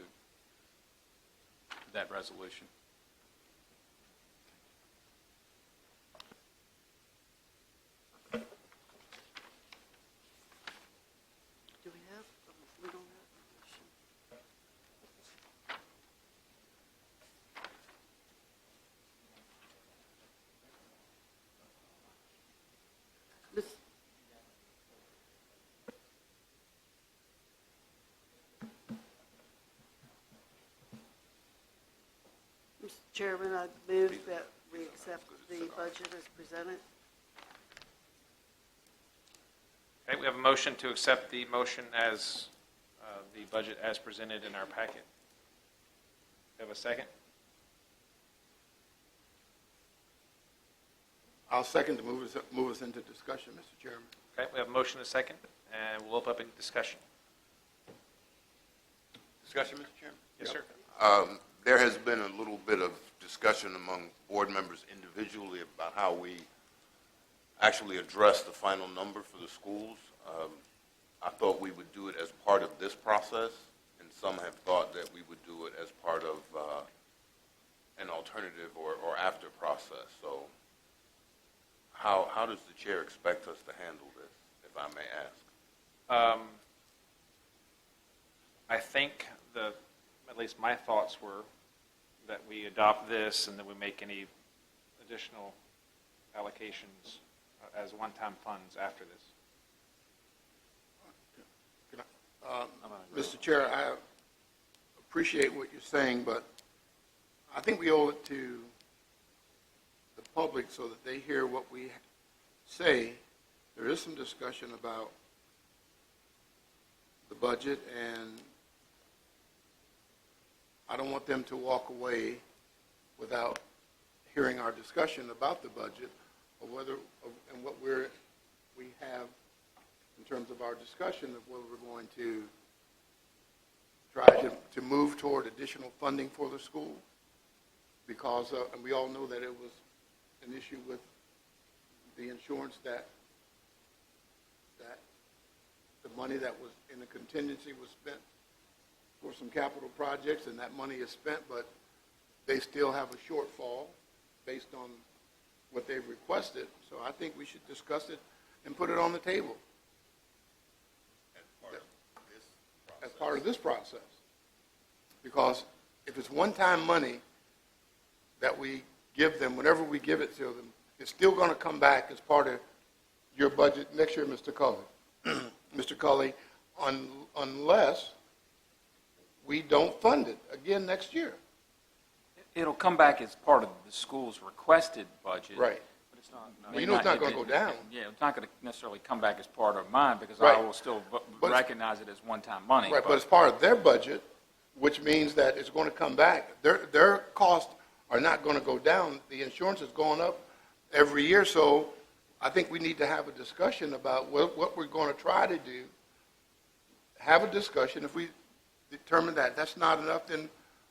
that resolution. Do we have, we don't have a motion. Ms. Mr. Chairman, I move that we accept the budget as presented. Okay, we have a motion to accept the motion as, the budget as presented in our packet. We have a second? I'll second to move us into discussion, Mr. Chairman. Okay, we have a motion and a second, and we'll open up any discussion. Discussion, Mr. Chairman? Yes, sir. There has been a little bit of discussion among board members individually about how we actually address the final number for the schools. I thought we would do it as part of this process, and some have thought that we would do it as part of an alternative or after process. So how does the chair expect us to handle this, if I may ask? I think at least my thoughts were that we adopt this and then we make any additional allocations as one-time funds after this. Mr. Chair, I appreciate what you're saying, but I think we owe it to the public so that they hear what we say. There is some discussion about the budget, and I don't want them to walk away without hearing our discussion about the budget or and what we have in terms of our discussion of whether we're going to try to move toward additional funding for the school, because and we all know that it was an issue with the insurance that the money that was in the contingency was spent for some capital projects, and that money is spent, but they still have a shortfall based on what they've requested. So I think we should discuss it and put it on the table as part of this process. Because if it's one-time money that we give them, whenever we give it to them, it's still going to come back as part of your budget next year, Mr. Culley. Mr. Culley, unless we don't fund it again next year. It'll come back as part of the school's requested budget. Right. But it's not. Well, you know it's not going to go down. Yeah, it's not going to necessarily come back as part of mine because Right. I will still recognize it as one-time money. Right, but it's part of their budget, which means that it's going to come back. Their costs are not going to go down. The insurance is going up every year, so I think we need to have a discussion about what we're going to try to do. Have a discussion. If we determine that that's not enough, then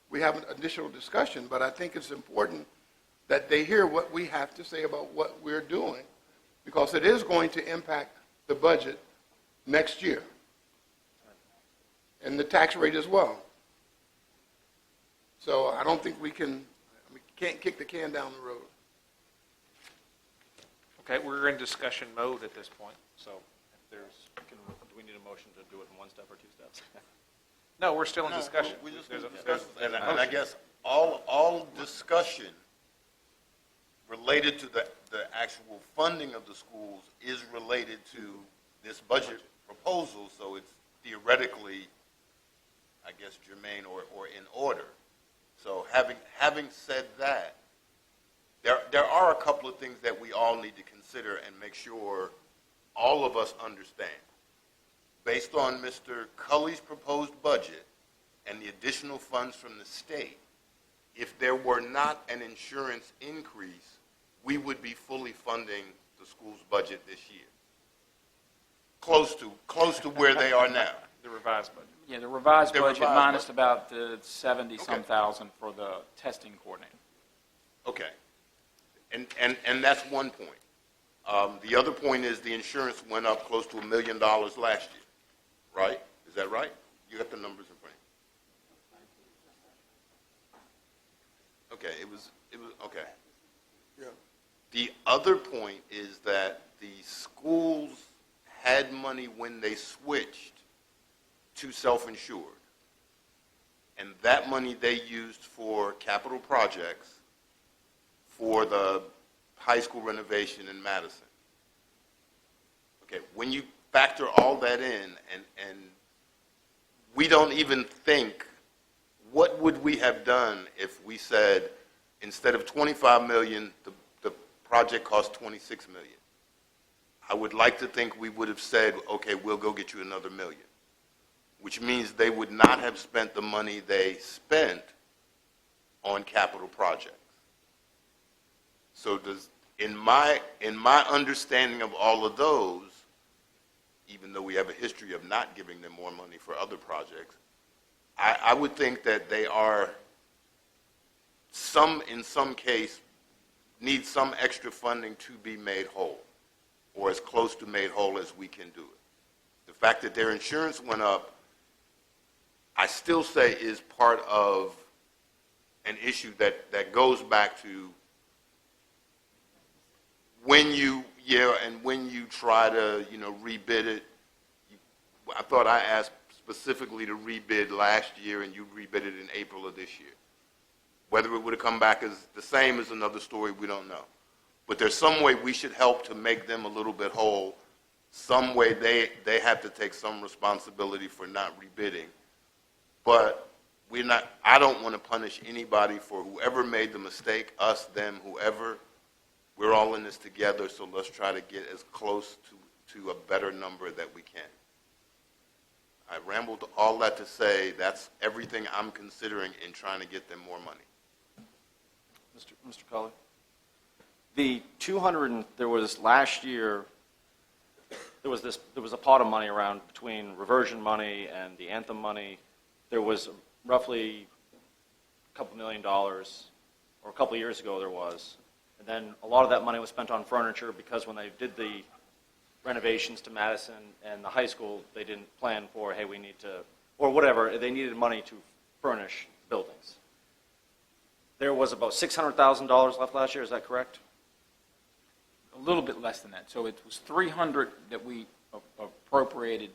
we have an additional discussion. But I think it's important that they hear what we have to say about what we're doing, because it is going to impact the budget next year and the tax rate as well. So I don't think we can't kick the can down the road. Okay, we're in discussion mode at this point, so if do we need a motion to do it in one step or two steps? No, we're still in discussion. We just There's a- discuss, there's a and I motion. guess all discussion related to the actual funding of the schools is related to this budget proposal, so it's theoretically, I guess, germane or in order. So having said that, there are a couple of things that we all need to consider and make sure all of us understand. Based on Mr. Culley's proposed budget and the additional funds from the state, if there were not an insurance increase, we would be fully funding the school's budget this year. Close to where they are now. The revised budget. Yeah, the revised The budget revised minus budget. about the 70-some Okay. thousand for the testing coordinator. Okay. And that's one point. The other point is the insurance went up close to $1 million last year, right? Is that right? You got the numbers in front of you. Okay, it was, okay. Yeah. The other point is that the schools had money when they switched to self-insured. And that money they used for capital projects for the high school renovation in Madison. Okay, when you factor all that in, and we don't even think, what would we have done if we said, instead of $25 million, the project cost $26 million? I would like to think we would have said, okay, we'll go get you another $1 million, which means they would not have spent the money they spent on capital projects. So in my understanding of all of those, even though we have a history of not giving them more money for other projects, I would think that they are in some case, need some extra funding to be made whole, or as close to made whole as we can do it. The fact that their insurance went up, I still say is part of an issue that goes back to when you try to, rebid it. I thought I asked specifically to rebid last year, and you rebid it in April of this year. Whether it would have come back as the same is another story, we don't know. But there's some way we should help to make them a little bit whole. Some way they have to take some responsibility for not rebidding. But I don't want to punish anybody for whoever made the mistake, us, them, whoever. We're all in this together, so let's try to get as close to a better number that we can. I rambled all that to say that's everything I'm considering in trying to get them more money. Mr. Cully? The 200, there was last year, there was a pot of money around between reversion money and the Anthem money. There was roughly a couple $1 million, or a couple of years ago there was. And then a lot of that money was spent on furniture because when they did the renovations to Madison and the high school, they didn't plan for, hey, we need to, or whatever, they needed money to furnish buildings. There was about $600,000 left last year, is that correct? A little bit less than that. So it was 300 that we appropriated.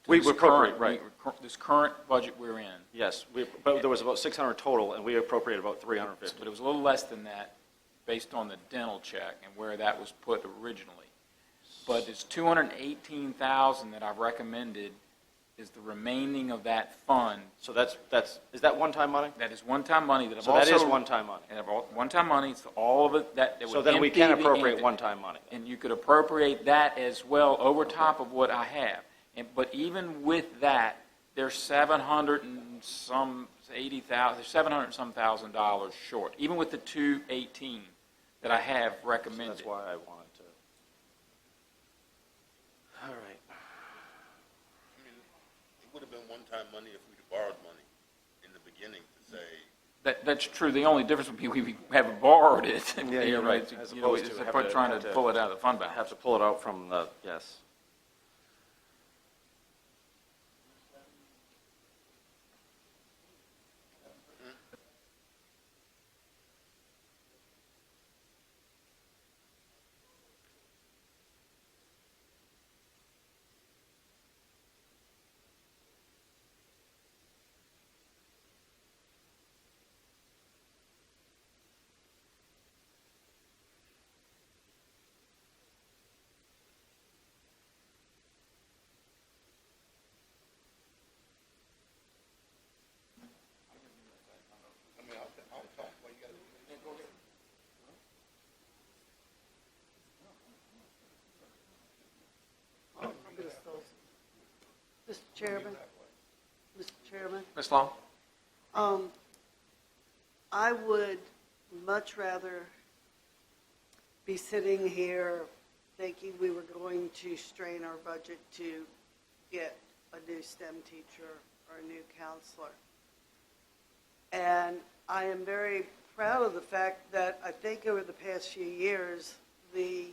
to We this appropriate, current- right. This current budget we're in. Yes, but there was about 600 total, and we appropriated about 350. But it was a little less than that based on the dental check and where that was put originally. But it's 218,000 that I've recommended is the remaining of that fund. So is that one-time money? That is one-time money that I've So also. that is one-time money. And one-time money, it's all of it that So would then we empty can the appropriate entity. one-time money. And you could appropriate that as well over top of what I have. But even with that, there's $700 and some $700 short, even with the 218 that I have So recommended. that's why I wanted to. All right. I mean, it would have been one-time money if we'd borrowed money in the beginning to say. That's true. The only difference would be we haven't borrowed it. Yeah, you're right. As As opposed opposed to to have to- trying have to to- pull it out of the fund balance. Have to pull it out from the, yes. Mr. Chairman? Mr. Chairman? Ms. Long? I would much rather be sitting here thinking we were going to strain our budget to get a new STEM teacher or a new counselor. And I am very proud of the fact that I think over the past few years, the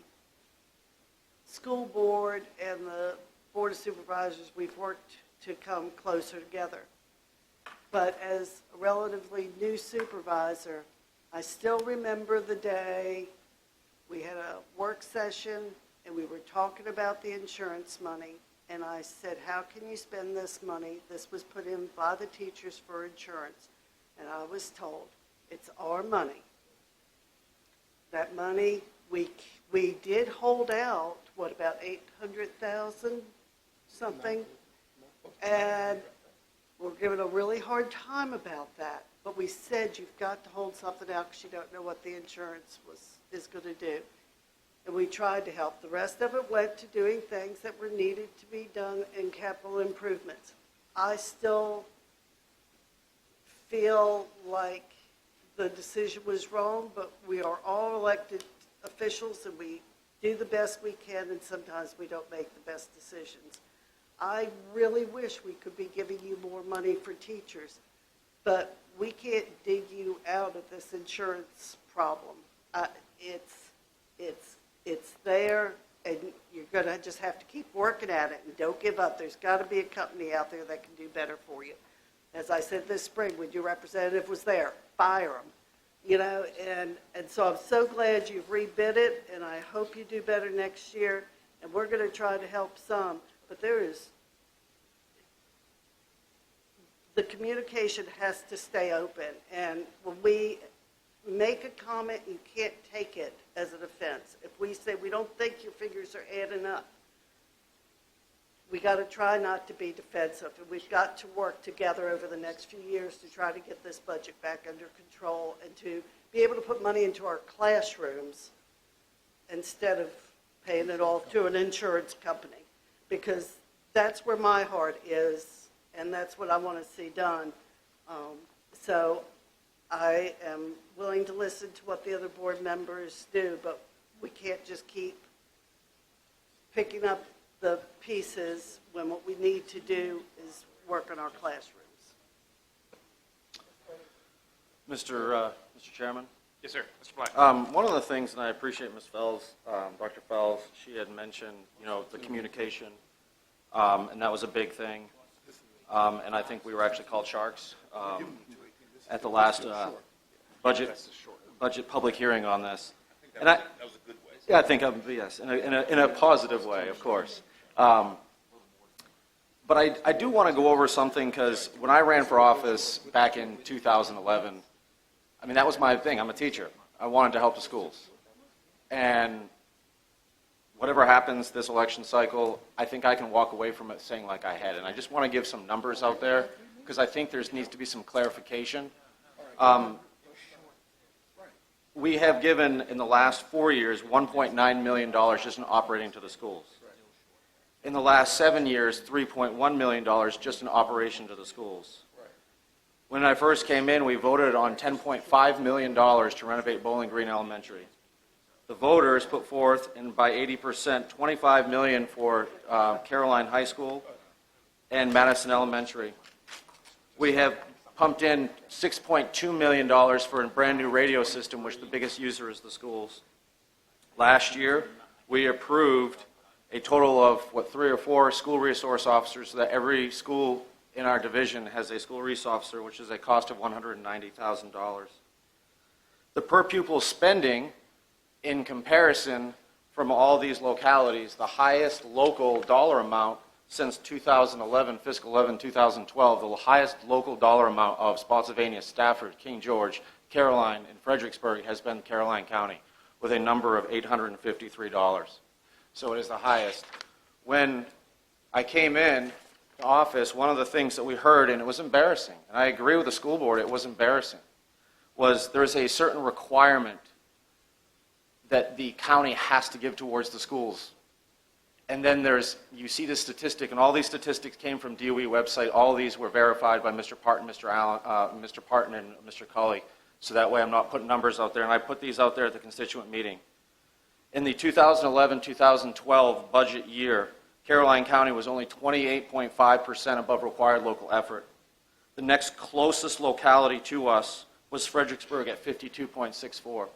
school board and the Board of Supervisors, we've worked to come closer together. But as a relatively new supervisor, I still remember the day we had a work session and we were talking about the insurance money. And I said, how can you spend this money? This was put in by the teachers for insurance. And I was told, it's our money. That money, we did hold out, what, about 800,000 something? And we're given a really hard time about that. But we said you've got to hold something out because you don't know what the insurance is going to do. And we tried to help. The rest of it went to doing things that were needed to be done in capital improvements. I still feel like the decision was wrong, but we are all elected officials and we do the best we can, and sometimes we don't make the best decisions. I really wish we could be giving you more money for teachers, but we can't dig you out of this insurance problem. It's there, and you're going to just have to keep working at it, and don't give up. There's got to be a company out there that can do better for you. As I said this spring, when your representative was there, fire them. You know, and so I'm so glad you've rebid it, and I hope you do better next year, and we're going to try to help some, but the communication has to stay open, and when we make a comment, you can't take it as an offense. If we say we don't think your figures are adding up, we got to try not to be defensive, and we've got to work together over the next few years to try to get this budget back under control and to be able to put money into our classrooms instead of paying it off to an insurance company, because that's where my heart is, and that's what I want to see done. So I am willing to listen to what the other board members do, but we can't just keep picking up the pieces when what we need to do is work in our classrooms. Mr. Chairman? Yes, sir. Mr. Black. One of the things, and I appreciate Ms. Fells, Dr. Fells, she had mentioned, the communication, and that was a big thing. And I think we were actually called sharks at the last budget public hearing on this. And that was a good way. Yeah, I think, yes, in a positive way, of course. But I do want to go over something, because when I ran for office back in 2011, I mean, that was my thing. I'm a teacher. I wanted to help the schools. And whatever happens this election cycle, I think I can walk away from it saying like I had. And I just want to give some numbers out there, because I think there needs to be some clarification. We have given, in the last 4 years, $1.9 million just in operating to the schools. In the last 7 years, $3.1 million just in operation to the schools. When I first came in, we voted on $10.5 million to renovate Bowling Green Elementary. The voters put forth, and by 80%, $25 million for Caroline High School and Madison Elementary. We have pumped in $6.2 million for a brand new radio system, which the biggest user is the schools. Last year, we approved a total of, 3 or 4 school resource officers, so that every school in our division has a school resource officer, which is a cost of $190,000. The per pupil spending, in comparison from all these localities, the highest local dollar amount since 2011, fiscal 11, 2012, the highest local dollar amount of Spotsylvania, Stafford, King George, Caroline, and Fredericksburg has been Caroline County, with a number of $853. So it is the highest. When I came in to office, one of the things that we heard, and it was embarrassing, and I agree with the school board, it was embarrassing, was there's a certain requirement that the county has to give towards the schools. And then you see this statistic, and all these statistics came from DOE website. All of these were verified by Mr. Parton, Mr. Allen, Mr. Parton, and Mr. Culley. So that way I'm not putting numbers out there, and I put these out there at the constituent meeting. In the 2011-2012 budget year, Caroline County was only 28.5% above required local effort. The next closest locality to us was Fredericksburg at 52.64.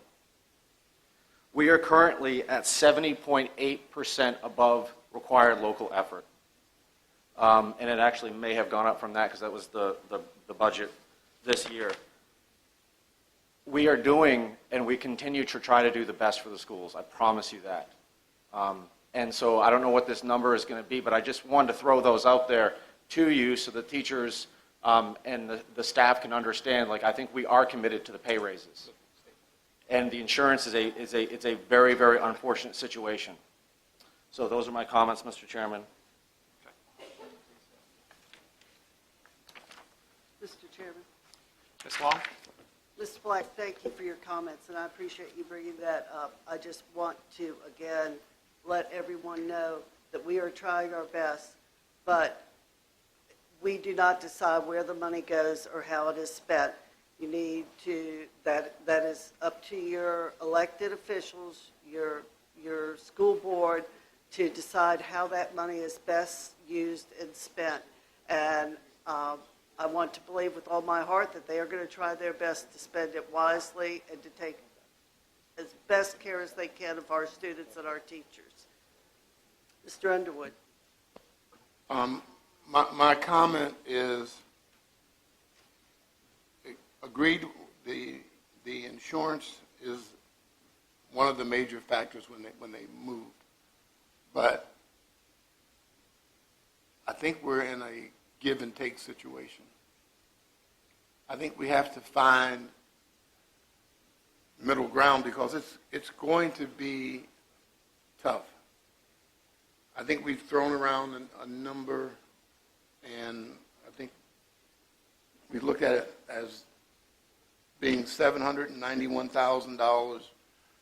We are currently at 70.8% above required local effort. And it actually may have gone up from that because that was the budget this year. We are doing, and we continue to try to do the best for the schools. I promise you that. And so I don't know what this number is going to be, but I just wanted to throw those out there to you so the teachers and the staff can understand, like, I think we are committed to the pay raises. And the insurance is a very, very unfortunate situation. So those are my comments, Mr. Chairman. Mr. Chairman. Ms. Long? Mr. Black, thank you for your comments, and I appreciate you bringing that up. I just want to, again, let everyone know that we are trying our best, but we do not decide where the money goes or how it is spent. You need to, that is up to your elected officials, your school board, to decide how that money is best used and spent. And I want to believe with all my heart that they are going to try their best to spend it wisely and to take as best care as they can of our students and our teachers. Mr. Underwood. My comment is, agreed, the insurance is one of the major factors when they moved. But I think we're in a give and take situation. I think we have to find middle ground because it's going to be tough. I think we've thrown around a number, and I think we look at it as being $791,000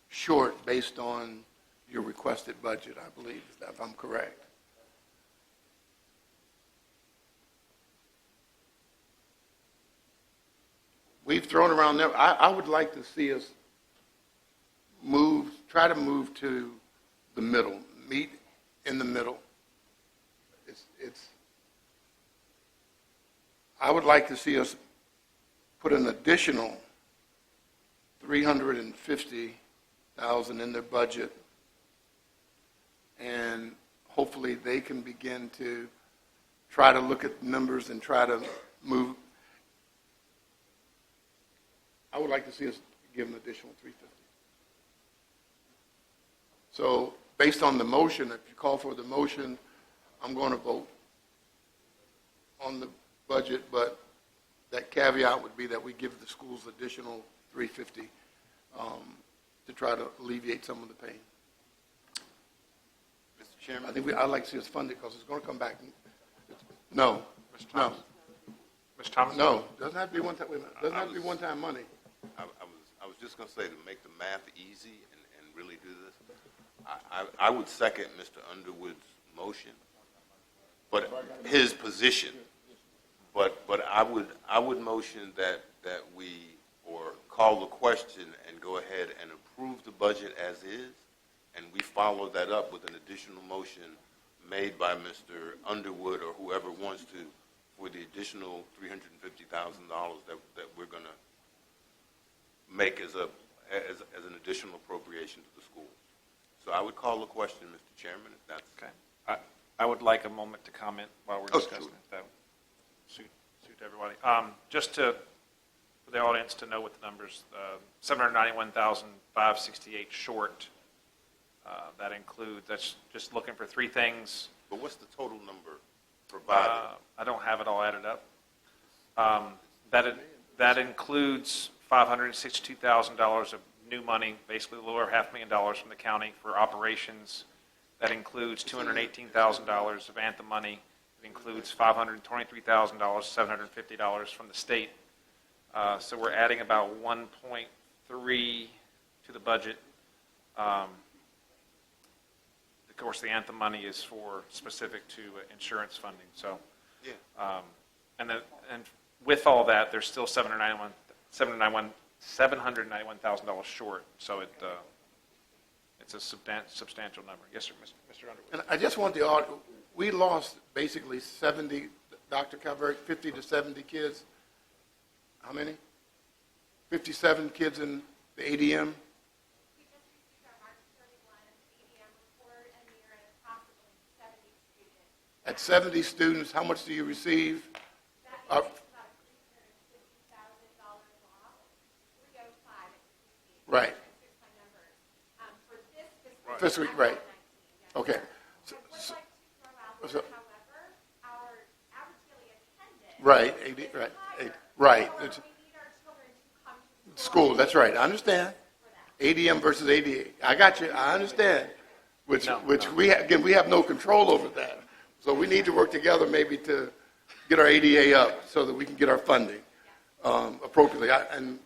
short based on your requested budget, I believe, if I'm correct. We've thrown around there. I would like to see us try to move to the middle, meet in the middle. I would like to see us put an additional $350,000 in their budget, and hopefully they can begin to try to look at numbers and try to move. I would like to see us give an additional $350,000. So based on the motion, if you call for the motion, I'm going to vote on the budget, but that caveat would be that we give the schools additional $350,000 to try to alleviate some of the pain. Mr. Chairman? I think I'd like to see us fund it because it's going to come back. No. Mr. Thomas? No. Mr. Thomas? No. Doesn't have to be one-time. Doesn't have to be one-time money. I was just going to say, to make the math easy and really do this, I would second Mr. Underwood's motion, but his position. But I would motion that we, or call the question and go ahead and approve the budget as is, and we follow that up with an additional motion made by Mr. Underwood or whoever wants to for the additional $350,000 that we're going to make as an additional appropriation to the schools. So I would call the question, Mr. Chairman, if that's okay. I would like a moment to comment while we're discussing it. That would suit everybody. Just for the audience to know what the numbers, 791,568 short. That includes, that's just looking for three things. But what's the total number provided? I don't have it all added up. That includes $562,000 of new money, basically a little over $500,000 from the county for operations. That includes $218,000 of Anthem money. It includes $523,000, $750 from the state. So we're adding about 1.3 to the budget. Of course, the Anthem money is for specific to insurance funding. So, yeah. And with all that, there's still $791,000 short. So it's a substantial number. Yes, sir, Mr. Underwood. And I just want we lost basically 70, Dr. Calvert, 50 to 70 kids. How many? 57 kids in the ADM? At 70 students, how much do you receive? Right. Fiscal, right. Okay. So, right, 80, right, 80, right. School, that's right. I understand. ADM versus ADA. I got you. I understand. Which we again we have no control over that. So we need to work together maybe to get our ADA up so that we can get our funding appropriately. And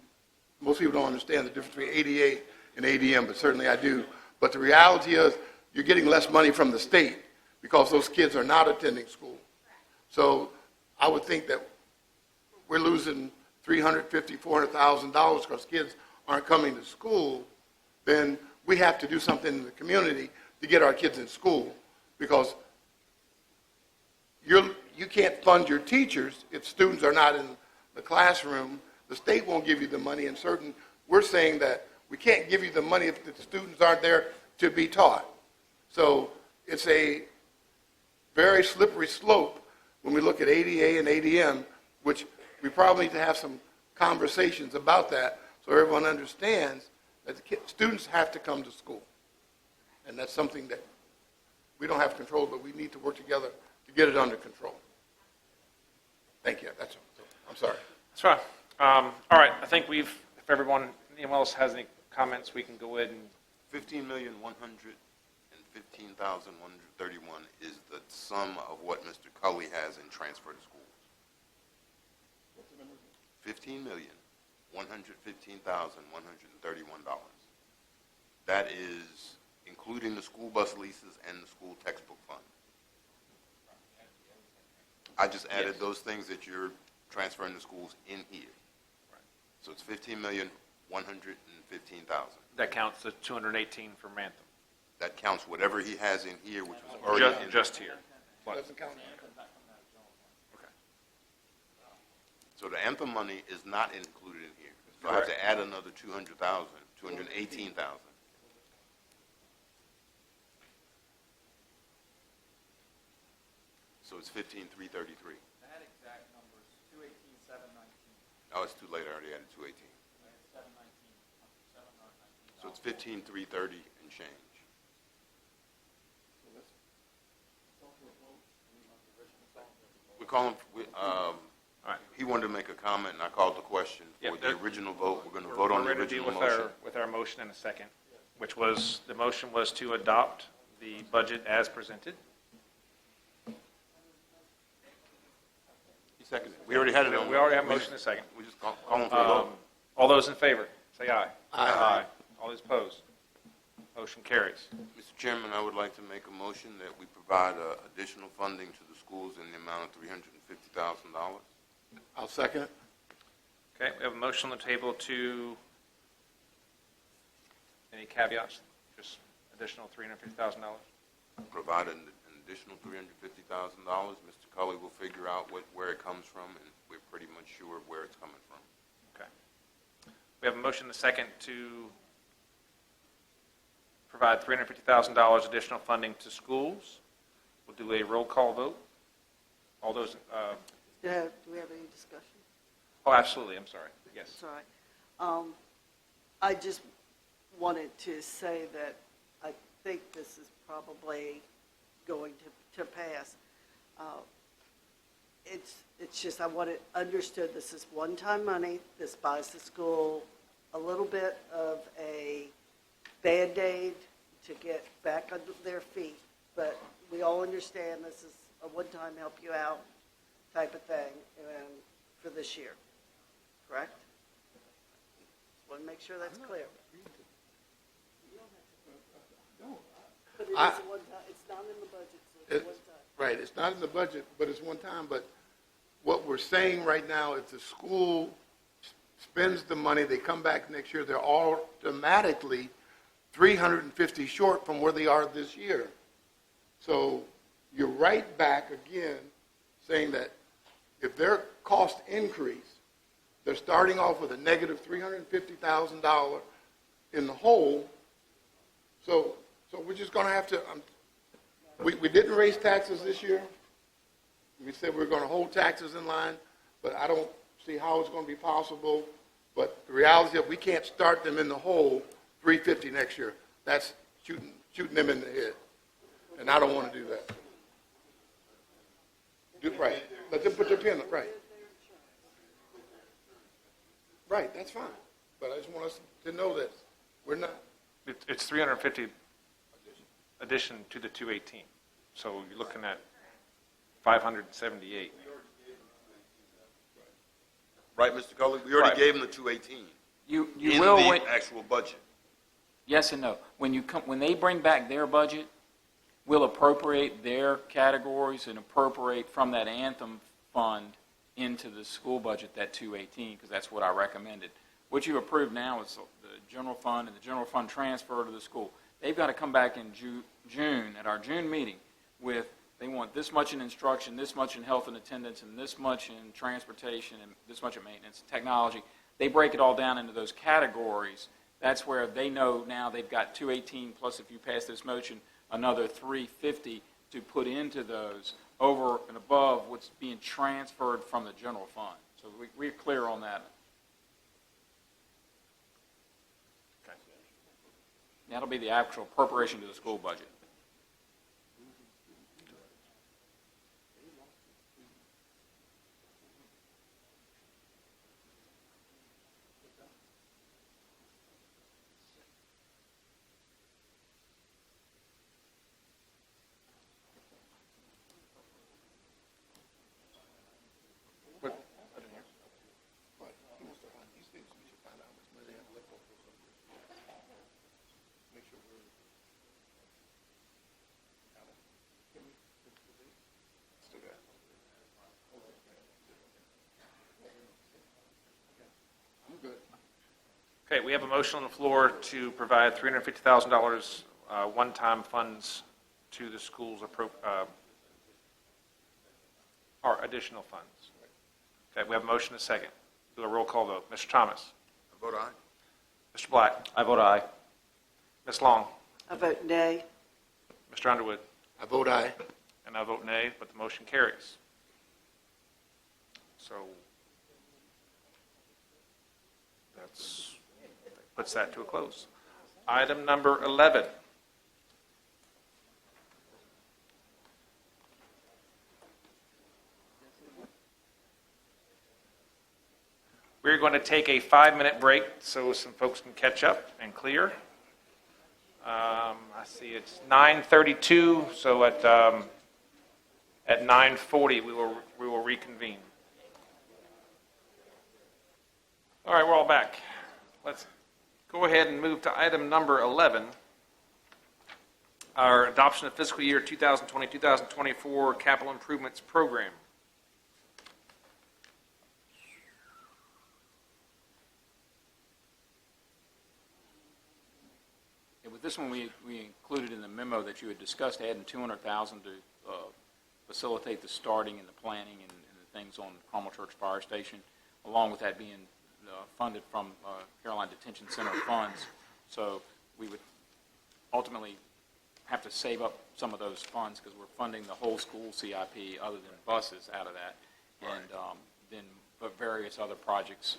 most people don't understand the difference between ADA and ADM, but certainly I do. But the reality is you're getting less money from the state because those kids are not attending school. So I would think that we're losing $350,000, $400,000 because kids aren't coming to school. Then we have to do something in the community to get our kids in school, because you can't fund your teachers if students are not in the classroom. The state won't give you the money, and we're saying that we can't give you the money if the students aren't there to be taught. So it's a very slippery slope when we look at ADA and ADM, which we probably need to have some conversations about that so everyone understands that students have to come to school. And that's something that we don't have control, but we need to work together to get it under control. Thank you. That's all. I'm sorry. That's fine. All right, I think anyone else has any comments, we can go ahead and. 15,115,131 is the sum of what Mr. Cully has in transfer to schools. $15,115,131. That is including the school bus leases and the school textbook fund. I just added those things that you're transferring to schools in here. So it's 15,115,000. That counts the 218 for Mantham. That counts whatever he has in here, which was already in. Just here. Doesn't count. Okay. So the Anthem money is not included in here. So I have to add another 200,000, 218,000. So it's 15,333. That exact number is 218,719. Oh, it's too late. I already added 218. So it's 15,330 and change. We're calling. He wanted to make a comment, and I called the question for the original vote. We're going to vote on the original motion. We're ready to deal with our motion in a second, which was, the motion was to adopt the budget as presented. He seconded it. We already had it on. We already have a motion in a second. We just call him for the vote. All those in favor, say aye. Aye. All those opposed? Motion carries. Mr. Chairman, I would like to make a motion that we provide additional funding to the schools in the amount of $350,000. I'll second it. Okay, we have a motion on the table to, any caveats? Just additional $350,000? Provide an additional $350,000. Mr. Cully will figure out where it comes from, and we're pretty much sure where it's coming from. Okay. We have a motion and a second to provide $350,000 additional funding to schools. We'll do a roll call vote. All those, Do we have any discussion? oh, absolutely, I'm sorry. Yes. That's all right. I just wanted to say that I think this is probably going to pass. It's just, I want it understood, this is one-time money. This buys the school a little bit of a Band-Aid to get back on their feet. But we all understand this is a one-time help you out type of thing for this year. Correct? Just want to make sure that's clear. But it is a one-time, it's not in the budget, so it's one time. Right, it's not in the budget, but it's one time. But what we're saying right now, if the school spends the money, they come back next year, they're automatically 350 short from where they are this year. So you're right back again saying that if their cost increase, they're starting off with a negative $350,000 in the hole. So we're just going to have to, we didn't raise taxes this year. We said we're going to hold taxes in line, but I don't see how it's going to be possible. But the reality is we can't start them in the hole 350 next year. That's shooting them in the head. And I don't want to do that. Right. Let them put their pin up. Right. Right, that's fine. But I just want us to know that we're not. It's 350 addition to the 218. So you're looking at 578. Right, Mr. Cully? We already Right. gave them the 218 You in will the when, actual budget. yes and no. When they bring back their budget, we'll appropriate their categories and appropriate from that Anthem fund into the school budget, that 218, because that's what I recommended. What you approved now is the general fund and the general fund transfer to the school. They've got to come back in June, at our June meeting, with, they want this much in instruction, this much in health and attendance, and this much in transportation, and this much in maintenance, technology. They break it all down into those categories. That's where they know now they've got 218, plus if you pass this motion, another 350 to put into those over and above what's being transferred from the general fund. So we're clear on that. Okay. That'll be the actual appropriation to the school budget. Okay, we have a motion on the floor to provide $350,000 one-time funds to the schools, or additional funds. Okay, we have a motion and a second. Do a roll call vote. Mr. Thomas? I vote aye. Mr. Black? I vote aye. Ms. Long? I vote nay. Mr. Underwood? I vote aye. And I vote nay, but the motion carries. So that puts that to a close. Item number 11. We're going to take a 5-minute break so some folks can catch up and clear. I see it's 9:32, so at 9:40 we will reconvene. All right, we're all back. Let's go ahead and move to item number 11, our adoption of fiscal year 2020-2024 capital improvements program. With this one, we included in the memo that you had discussed adding $200,000 to facilitate the starting and the planning and the things on Carmel Church Fire Station, along with that being funded from Caroline Detention Center funds. So we would ultimately have to save up some of those funds because we're funding the whole school CIP other than buses out of that, and then various other projects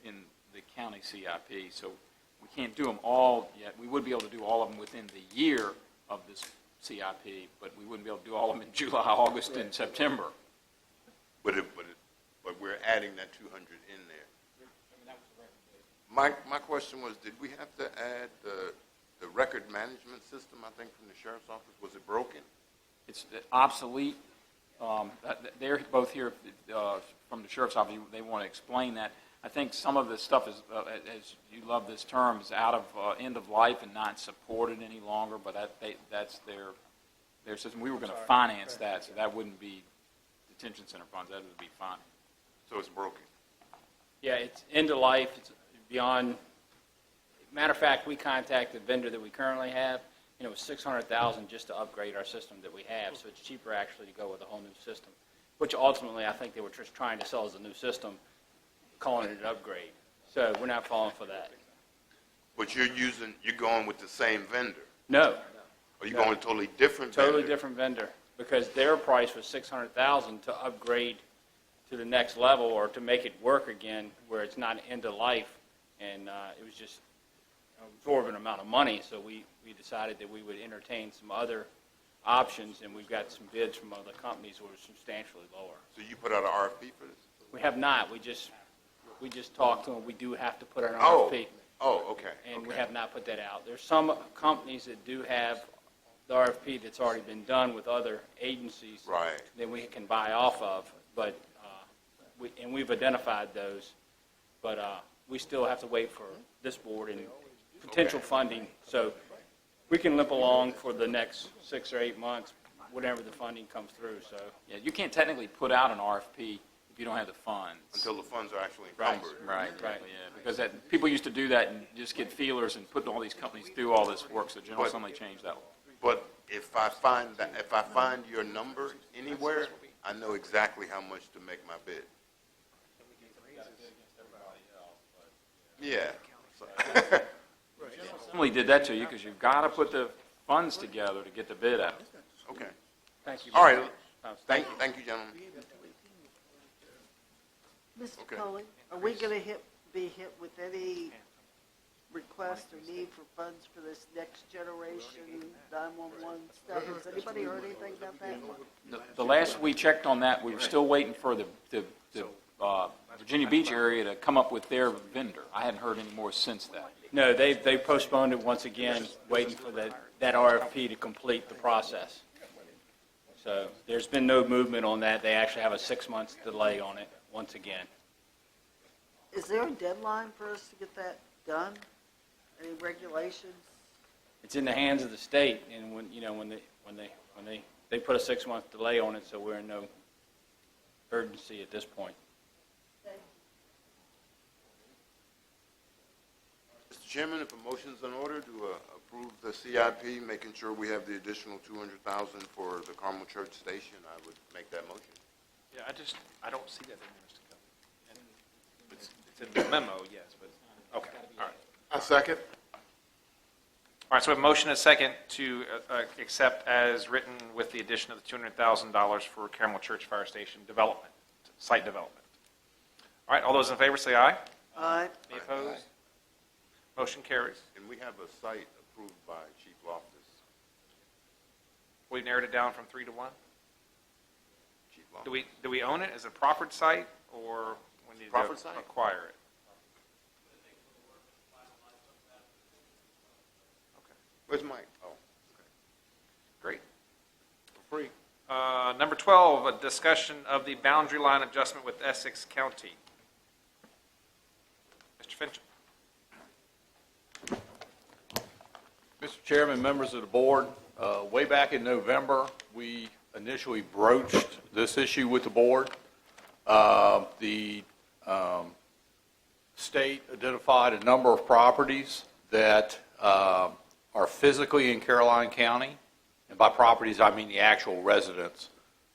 in the county CIP. So we can't do them all yet. We would be able to do all of them within the year of this CIP, but we wouldn't be able to do all of them in July, August, and September. But we're adding that 200 in there. My question was, did we have to add the record management system, I think, from the sheriff's office? Was it broken? It's obsolete. They're both here from the sheriff's office. They want to explain that. I think some of this stuff is, as you love this term, is out of end of life and not supported any longer. But that's their system. We were going to finance that, so that wouldn't be detention center funds. That would be fine. So it's broken. Yeah, it's end of life. It's beyond. Matter of fact, we contacted the vendor that we currently have, and it was $600,000 just to upgrade our system that we have. So it's cheaper actually to go with a whole new system, which ultimately I think they were just trying to sell as a new system. calling it an upgrade. So we're not falling for that. But you're going with the same vendor? No. Or you No. going with a totally different vendor? Totally different vendor, because their price was $600,000 to upgrade to the next level or to make it work again where it's not end of life. And it was just an absorbent amount of money, so we decided that we would entertain some other options, and we've got some bids from other companies who are substantially lower. So you put out an RFP for this? We have not. We just talked to them. We do have to put out an Oh. RFP. Oh, okay. And we have not put that out. There's some companies that do have the RFP that's already been done with other agencies. Right. That we can buy off of, but, we've identified those, but we still have to wait for this board and potential funding. So we can limp along for the next 6 or 8 months, whenever the funding comes through, so. Yeah, you can't technically put out an RFP if you don't have the funds. Until the funds are actually Right, encumbered. right, exactly, yeah. Because people used to do that and just get feelers and put all these companies through all this work, so General But- Assembly changed that. But if I find your number anywhere, I know exactly how much to make my bid. Yeah. So- Assembly did that to you because you've got to put the funds together to get the bid out. Okay. Thank you. All right. Thank you, gentlemen. Mr. Okay. Coley, are we going to be hit with any request or need for funds for this next generation 911 stuff? Has anybody heard anything about that? The last we checked on that, we were still waiting for the Virginia Beach area to come up with their vendor. I hadn't heard any more since that. No, they postponed it once again, waiting for that RFP to complete the process. So there's been no movement on that. They actually have a 6-month delay on it once again. Is there a deadline for us to get that done? Any regulations? It's in the hands of the state, and when they put a 6-month delay on it, so we're in no urgency at this point. Mr. Chairman, if a motion's in order to approve the CIP, making sure we have the additional $200,000 for the Carmel Church Station, I would make that motion. Yeah, I don't see that in there, Mr. Kelly. It's in the memo, yes, but, okay, all right. I second. All right, so we have a motion and a second to accept as written with the addition of the $200,000 for Carmel Church Fire Station development, site development. All right, all those in favor say aye. Aye. Any opposed? Motion carries. And we have a site approved by Chief Loftus. We narrowed it down from 3 to 1. Chief Loftus. Do we own it as a proffered site, or we need Proffered to site? acquire it? Where's Mike? Oh, okay. Great. For free. Number 12, a discussion of the boundary line adjustment with Essex County. Mr. Fincham. Mr. Chairman, members of the board, way back in November, we initially broached this issue with the board. The state identified a number of properties that are physically in Caroline County, and by properties I mean the actual residents.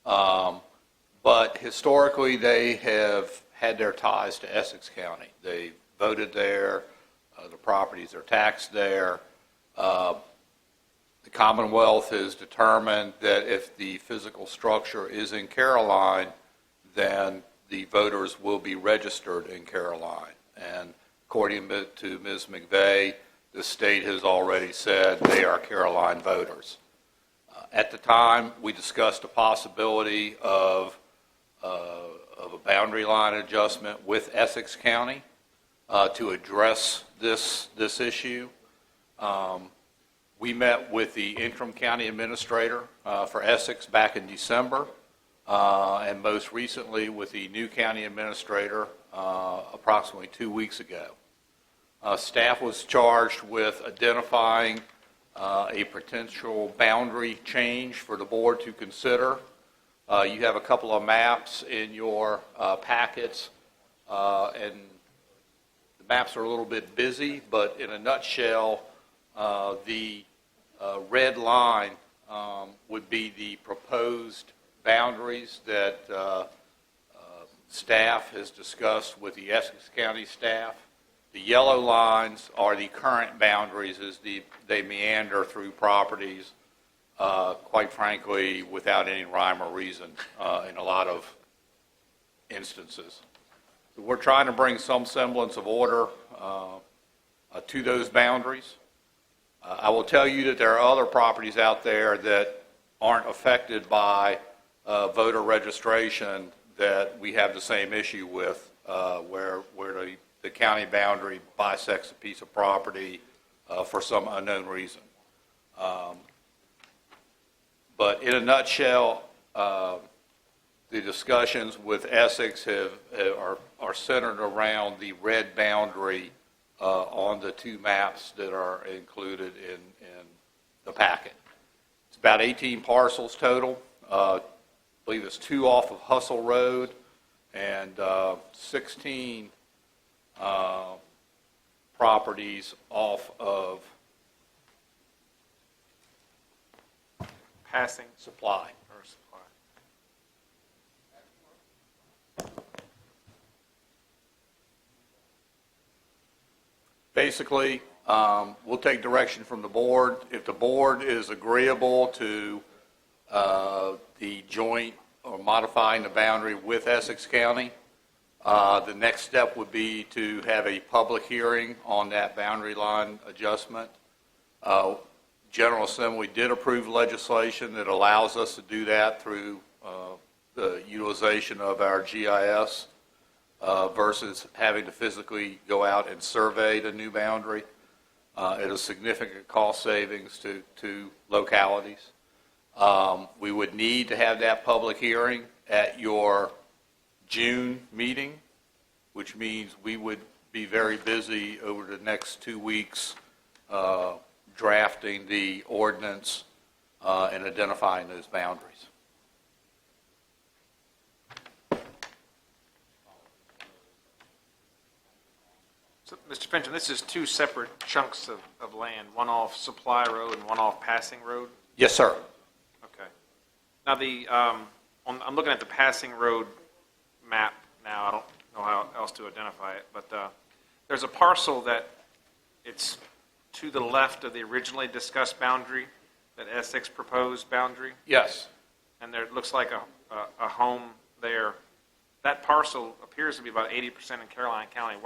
But historically, they have had their ties to Essex County. They voted there, the properties are taxed there. The Commonwealth has determined that if the physical structure is in Caroline, then the voters will be registered in Caroline. And according to Ms. McVeigh, the state has already said they are Caroline voters. At the time, we discussed a possibility of a boundary line adjustment with Essex County to address this issue. We met with the interim county administrator for Essex back in December, and most recently with the new county administrator approximately 2 weeks ago. Staff was charged with identifying a potential boundary change for the board to consider. You have a couple of maps in your packets, and the maps are a little bit busy, but in a nutshell, the red line would be the proposed boundaries that staff has discussed with the Essex County staff. The yellow lines are the current boundaries as they meander through properties, quite frankly, without any rhyme or reason in a lot of instances. So we're trying to bring some semblance of order to those boundaries. I will tell you that there are other properties out there that aren't affected by voter registration that we have the same issue with, where the county boundary bisects a piece of property for some unknown reason. But in a nutshell, the discussions with Essex are centered around the red boundary on the two maps that are included in the packet. It's about 18 parcels total. I believe it's 2 off of Hustle Road and 16 properties off of Passing Supply. or supply. Basically, we'll take direction from the board. If the board is agreeable to the joint or modifying the boundary with Essex County, the next step would be to have a public hearing on that boundary line adjustment. General Assembly did approve legislation that allows us to do that through the utilization of our GIS versus having to physically go out and survey the new boundary. It is significant cost savings to localities. We would need to have that public hearing at your June meeting, which means we would be very busy over the next 2 weeks drafting the ordinance and identifying those boundaries. So, Mr. Pinchon, this is 2 separate chunks of land, one off Supply Road and one off Passing Road? Yes, sir. Okay. Now, I'm looking at the Passing Road map now. I don't know how else to identify it, but there's a parcel that it's to the left of the originally discussed boundary, that Essex proposed boundary, Yes. and there looks like a home there. That parcel appears to be about 80% in Caroline County.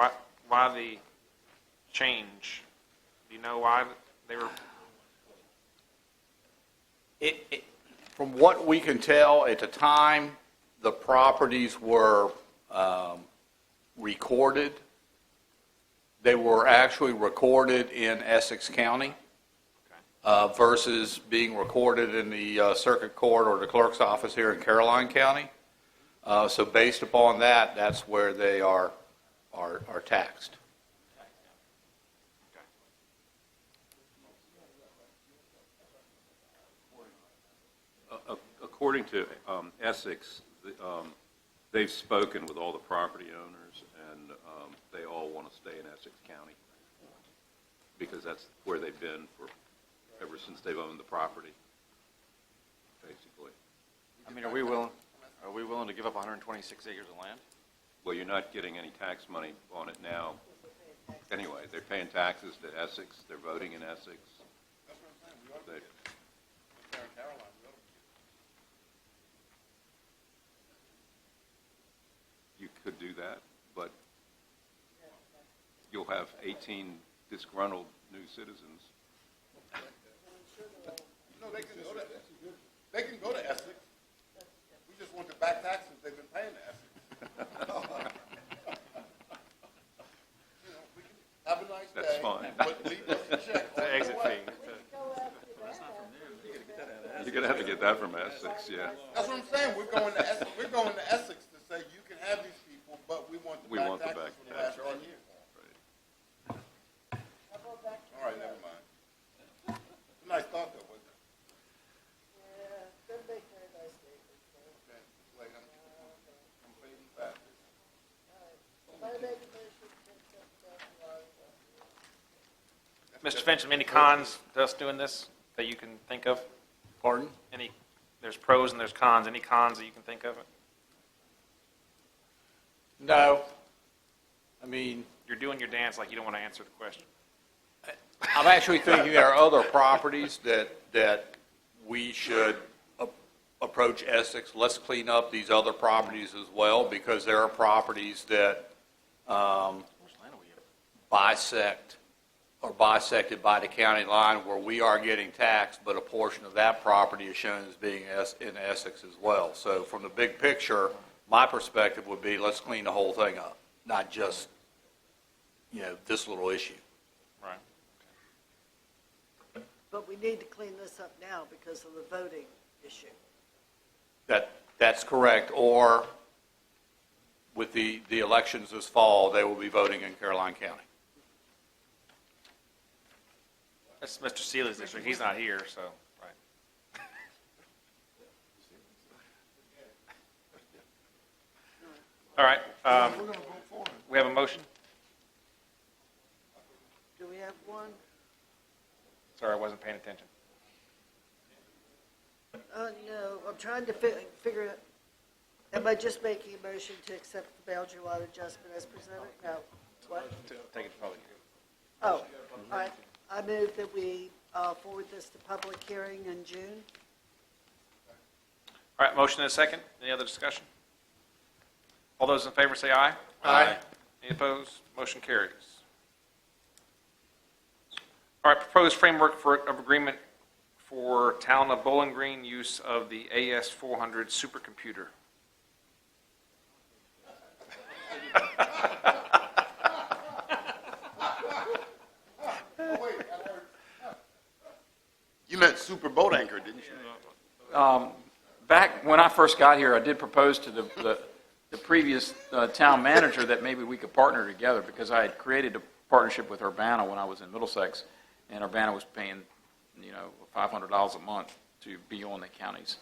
Why the change? Do you know why they were? From what we can tell, at the time the properties were recorded, they were actually recorded in Essex County versus being recorded in the circuit court or the clerk's office here in Caroline County. So based upon that, that's where they are taxed. According to Essex, they've spoken with all the property owners, and they all want to stay in Essex County because that's where they've been ever since they've owned the property, basically. I mean, are we willing to give up 126 acres of land? Well, you're not getting any tax money on it now. Anyway, they're paying taxes to Essex. They're voting in Essex. You could do that, but you'll have 18 disgruntled new citizens. No, they can go to Essex. We just want the back taxes they've been paying to Essex. Have a nice day. That's fine. But leave us a check. The exit fee. You're going to have to get that from Essex, yeah. That's what I'm saying. We're going to Essex. We're going to Essex to say you can have these people, but we want the back taxes for the last 10 years. All right, never mind. It's a nice thought, though, wasn't it? Yeah, good big paradise statement. Okay, it's like I'm fading fast. Mr. Fincham, any cons to us doing this that you can think of? Pardon? There's pros and there's cons. Any cons that you can think of? No. I mean, You're doing your dance like you don't want to answer the question. I'm actually thinking there are other properties that we should approach Essex. Let's clean up these other properties as well, because there are properties that bisect or bisected by the county line where we are getting taxed, but a portion of that property is shown as being in Essex as well. So from the big picture, my perspective would be let's clean the whole thing up, not just, this little issue. Right. But we need to clean this up now because of the voting issue. That's correct. Or with the elections this fall, they will be voting in Caroline County. That's Mr. Seeley's district. He's not here, so, right. All right. We're going to vote for it. We have a motion. Do we have one? Sorry, I wasn't paying attention. No, I'm trying to figure out, am I just making a motion to accept the boundary line adjustment as presented? No. What? Take it to public. Oh, all right. I move that we forward this to public hearing in June. All right, motion and a second. Any other discussion? All those in favor say aye. Aye. Any opposed? Motion carries. All right, proposed framework of agreement for Town of Bowling Green use of the AS400 supercomputer. You meant super boat anchor, didn't you? Back when I first got here, I did propose to the previous town manager that maybe we could partner together, because I had created a partnership with Urbana when I was in Middlesex, and Urbana was paying, $500 a month to be on the county's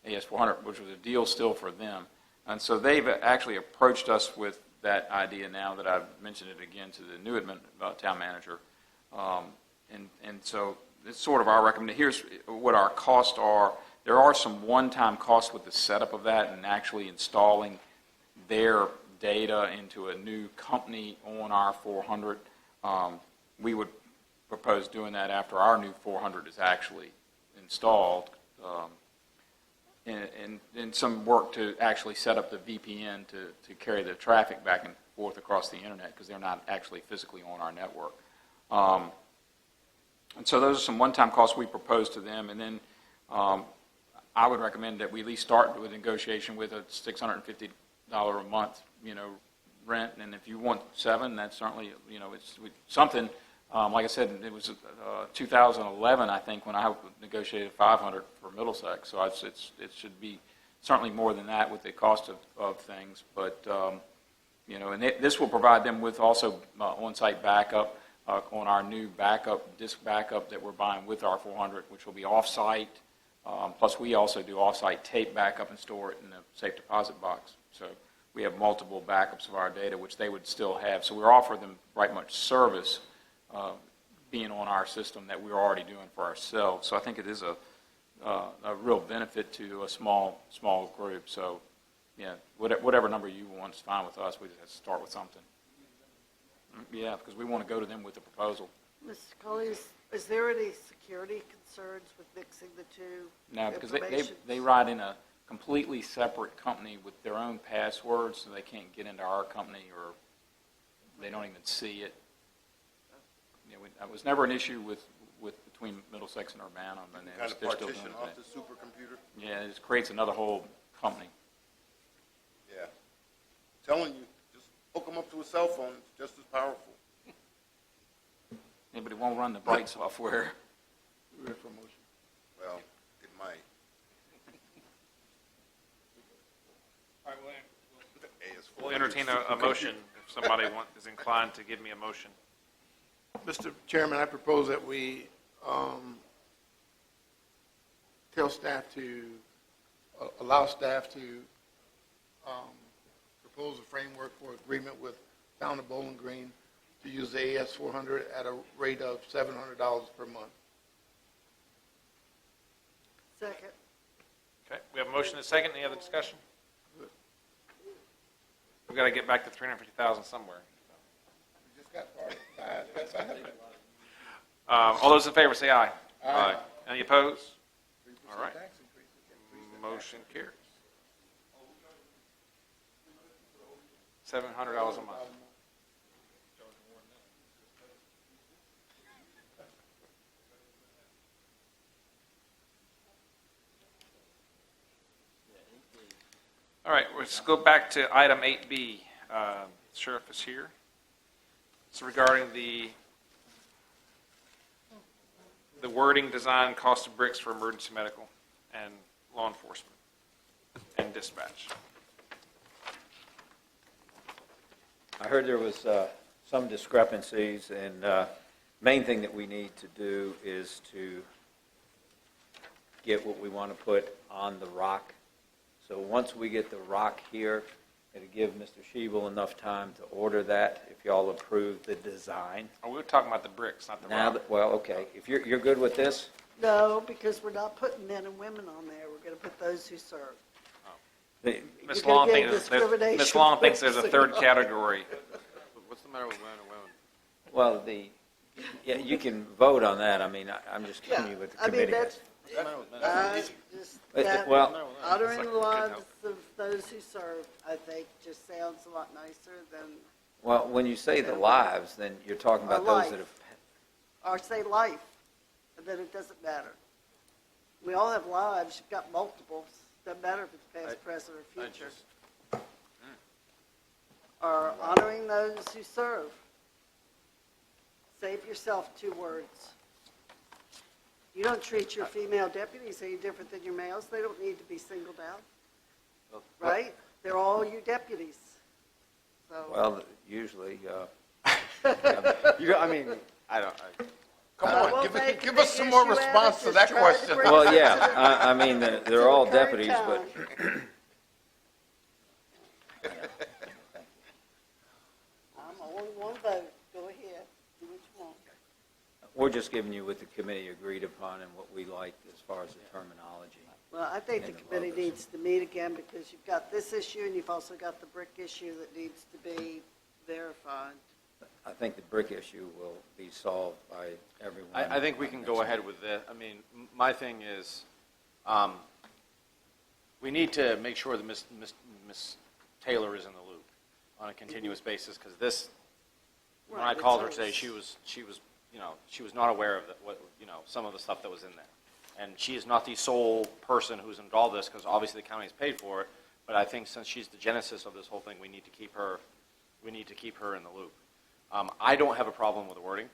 AS400, which was a deal still for them. And so they've actually approached us with that idea now that I've mentioned it again to the new town manager. And so it's sort of our recommendation. Here's what our costs are. There are some one-time costs with the setup of that and actually installing their data into a new company on our 400. We would propose doing that after our new 400 is actually installed, and some work to actually set up the VPN to carry the traffic back and forth across the internet, because they're not actually physically on our network. And so those are some one-time costs we propose to them, and then I would recommend that we at least start with negotiation with a $650 a month, rent, and if you want 7, that's certainly, it's something. Like I said, it was 2011, I think, when I negotiated 500 for Middlesex. So it should be certainly more than that with the cost of things. But and this will provide them with also on-site backup on our new disk backup that we're buying with our 400, which will be off-site. Plus, we also do off-site tape backup and store it in a safe deposit box. So we have multiple backups of our data, which they would still have. So we're offering them right much service. Being on our system that we're already doing for ourselves. So I think it is a real benefit to a small group. So, yeah, whatever number you want is fine with us. We just have to start with something. Yeah, because we want to go to them with a proposal. Mr. Colley, is there any security concerns with mixing the two? No, because they ride in a completely separate company with their own passwords, so they can't get into our company, or they don't even see it. It was never an issue between Middlesex and Urbana, and Kind of they're still doing partition it. off the supercomputer? Yeah, it just creates another whole company. Yeah. Telling you, just hook them up to a cell phone, it's just as powerful. Yeah, but it won't run the Bright software. Well, it might. All right, we'll entertain a motion if somebody is inclined to give me a motion. Mr. Chairman, I propose that we tell staff to, allow staff to propose a framework for agreement with Town of Bowling Green to use the AS400 at a rate of $700 per month. Second. Okay, we have a motion and a second. Any other discussion? We've got to get back to 350,000 somewhere. We just got part. All those in favor say aye. Aye. Any opposed? 3% All right. tax increase, we can't increase that. Motion carries. $700 a month. All right, let's go back to item 8B. Sheriff is here. It's regarding the wording, design, cost of bricks for emergency medical and law enforcement and dispatch. I heard there was some discrepancies, and main thing that we need to do is to get what we want to put on the rock. So once we get the rock here, it'll give Mr. Shebel enough time to order that, if y'all approve the design. Oh, we were talking about the bricks, not the Now, rock. that, well, okay, if you're good with this, No, because we're not putting men and women on there. We're going to put those who serve. Miss You're Long gonna get thinks discrimination Miss Long thinks there's a points. third category. What's the matter with men and women? well, yeah, you can vote on that. I mean, I'm just giving you what the I mean, committee that's, has. just But, that, well- honoring the lives of those who serve, I think, just sounds a lot nicer than, Well, when you say the lives, then you're talking about Or those life. that have, or say life, and then it doesn't matter. We all have lives, you've got multiples, doesn't matter if it's past, present, or future. Or honoring those who serve. Save yourself 2 words. You don't treat your female deputies any different than your males. They don't need to be singled out, right? They're all your deputies. So, well, usually, I mean, I don't, Come I on, won't make give a us big some more issue out of response to just that trying to question. bring well, it yeah, to the- I mean, to they're all the current deputies, but time. I'm only one vote. Go ahead, do what you want. we're just giving you what the committee agreed upon and what we like as far as the terminology. Well, I think the And the committee logos. needs to meet again because you've got this issue and you've also got the brick issue that needs to be verified. I think the brick issue will be solved by everyone. I think we can go ahead with this. I mean, my thing is, we need to make sure that Miss Taylor is in the loop on a continuous basis, because this, when I Right, called her it's today, always- she was not aware of some of the stuff that was in there. And she is not the sole person who's involved in this, because obviously the county has paid for it, but I think since she's the genesis of this whole thing, we need to keep her in the loop. I don't have a problem with the wording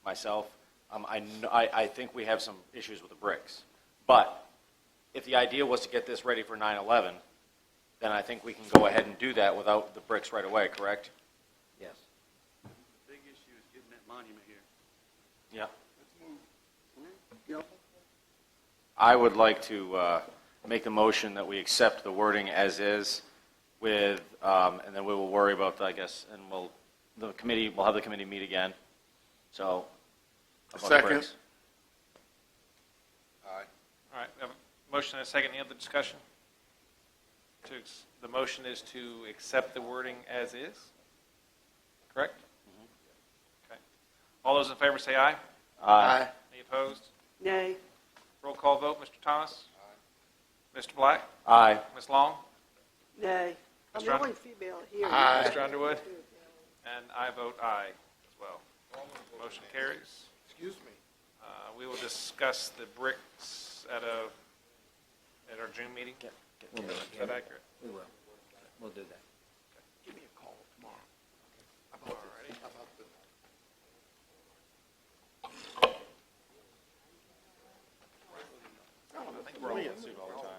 myself. I think we have some issues with the bricks. But if the idea was to get this ready for 9/11, then I think we can go ahead and do that without the bricks right away, correct? Yes. Big issue is getting that monument here. Yeah. Yep. I would like to make a motion that we accept the wording as is with, and then we will worry about, I guess, and we'll have the committee meet again. So, about the Second. bricks. All right, we have a motion and a second. Any other discussion? The motion is to accept the wording as is, correct? Okay. All those in favor say aye. Aye. Any opposed? Nay. Roll call vote, Mr. Thomas? Mr. Black? Aye. Ms. Long? Nay. I'm Mr. the Under- only female here. Aye. Mr. Underwood? And I vote aye as well. Motion carries. Excuse me. We will discuss the bricks at our June meeting. We'll do Is it. that accurate? We will. We'll do that. Give me a call tomorrow. About the I think we're all in suit all the time.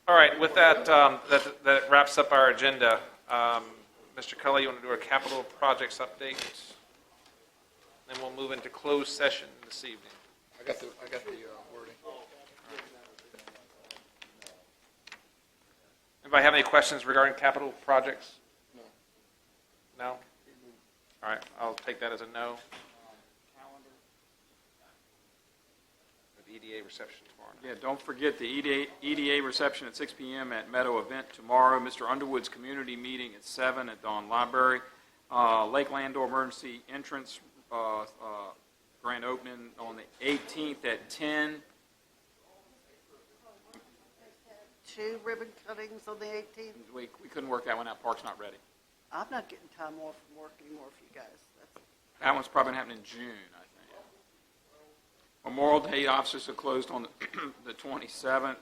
All right, with that, that wraps up our agenda. Mr. Cully, you want to do a capital projects update? Then we'll move into closed session this evening. I got the wording. Anybody have any questions regarding capital projects? No. No? All right, I'll take that as a no. for the EDA reception tomorrow night. Yeah, don't forget the EDA reception at 6 p.m. at Meadow Event tomorrow. Mr. Underwood's community meeting at 7 at Dawn Library. Lake Landor Emergency Entrance grand opening on the 18th at 10. 2 ribbon cuttings on the 18th. We couldn't work that one out. Park's not ready. I'm not getting time off from work anymore for you guys. That one's probably happening in June, I think. Memorial Day offices are closed on the 27th.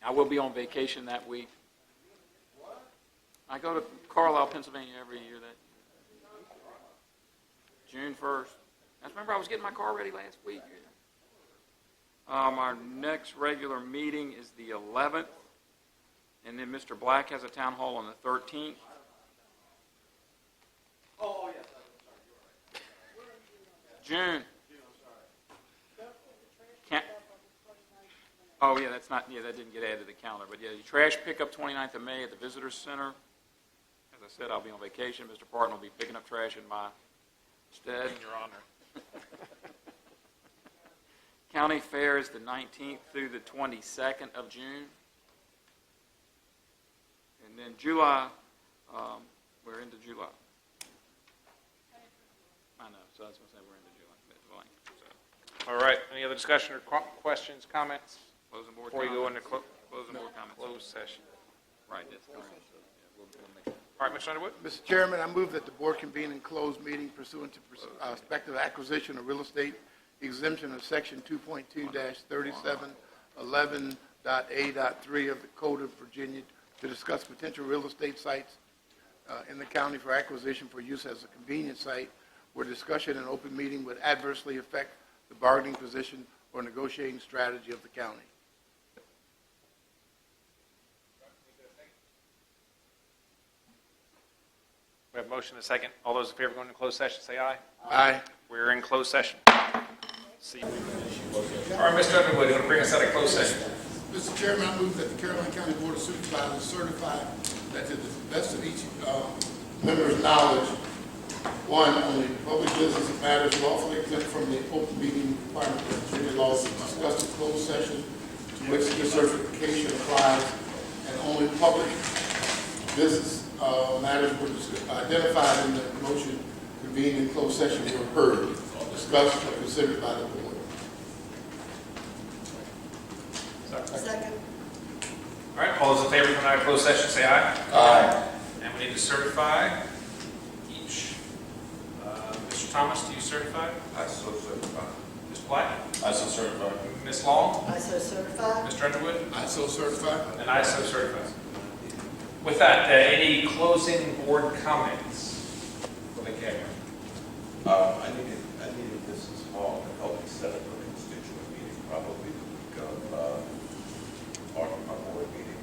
I will be on vacation that week. I go to Carlisle, Pennsylvania every year. June 1st. I remember I was getting my car ready last week. Our next regular meeting is the 11th, and then Mr. Black has a town hall on the 13th. Oh, yes. June. Oh, yeah, that didn't get added to the calendar. But, yeah, the trash pickup 29th of May at the Visitor Center. As I said, I'll be on vacation. Mr. Parton will be picking up trash in my stead. Your Honor. County Fair is the 19th through the 22nd of June. And then July, we're into July. I know, so I was going to say we're into July. So. All right, any other discussion or questions, comments? Closing board Before you go into closing board comments. closed session. Right, that's correct. So, yeah, we'll make it. All right, Mr. Underwood? Mr. Chairman, I move that the board convene in closed meeting pursuant to prospective acquisition of real estate exemption of section 2.2-3711.A.3 of the Code of Virginia to discuss potential real estate sites in the county for acquisition for use as a convenience site where discussion in open meeting would adversely affect the bargaining position or negotiating strategy of the county. We have a motion and a second. All those in favor of going into closed session, say aye. Aye. We're in closed session. See you. All right, Mr. Underwood, you want to bring us out of closed session? Mr. Chairman, I move that the Caroline County Board of Supervisors certify that to the best of each member's knowledge, one, only public business matters lawfully exempt from the open meeting requirement of Virginia laws discussed in closed session to which the certification applies, and only public business matters were identified in the motion convened in closed session were heard, discussed, or considered by the board. Second. All right, all those in favor of coming out of closed session, say aye. Aye. And we need to certify each. Mr. Thomas, do you certify? I so certify. Mr. Black? I so certify. Ms. Long? I so certify. Mr. Underwood? I so certify. And I so certify. With that, any closing board comments for the camera? I needed this small to help me set up a constituent meeting, probably the week of my board meeting.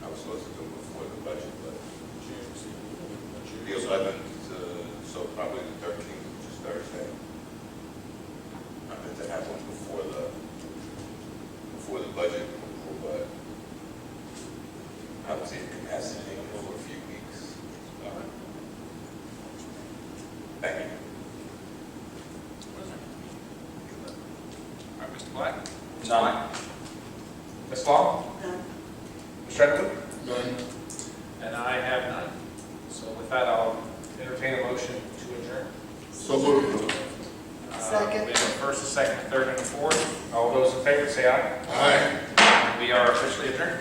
I was supposed to do it before the budget, but the 11th, so probably the 13th, which is Thursday. I meant to have one before the budget, but I was incapacitated for a few weeks. Thank you. All right, Mr. Black? Mr. Black? Ms. Long? None. Mr. Underwood? None. And I have none. So with that, I'll entertain a motion to adjourn. So moved. Second. We have a first, a second, a third, and a fourth. All those in favor, say aye. Aye. We are officially adjourned.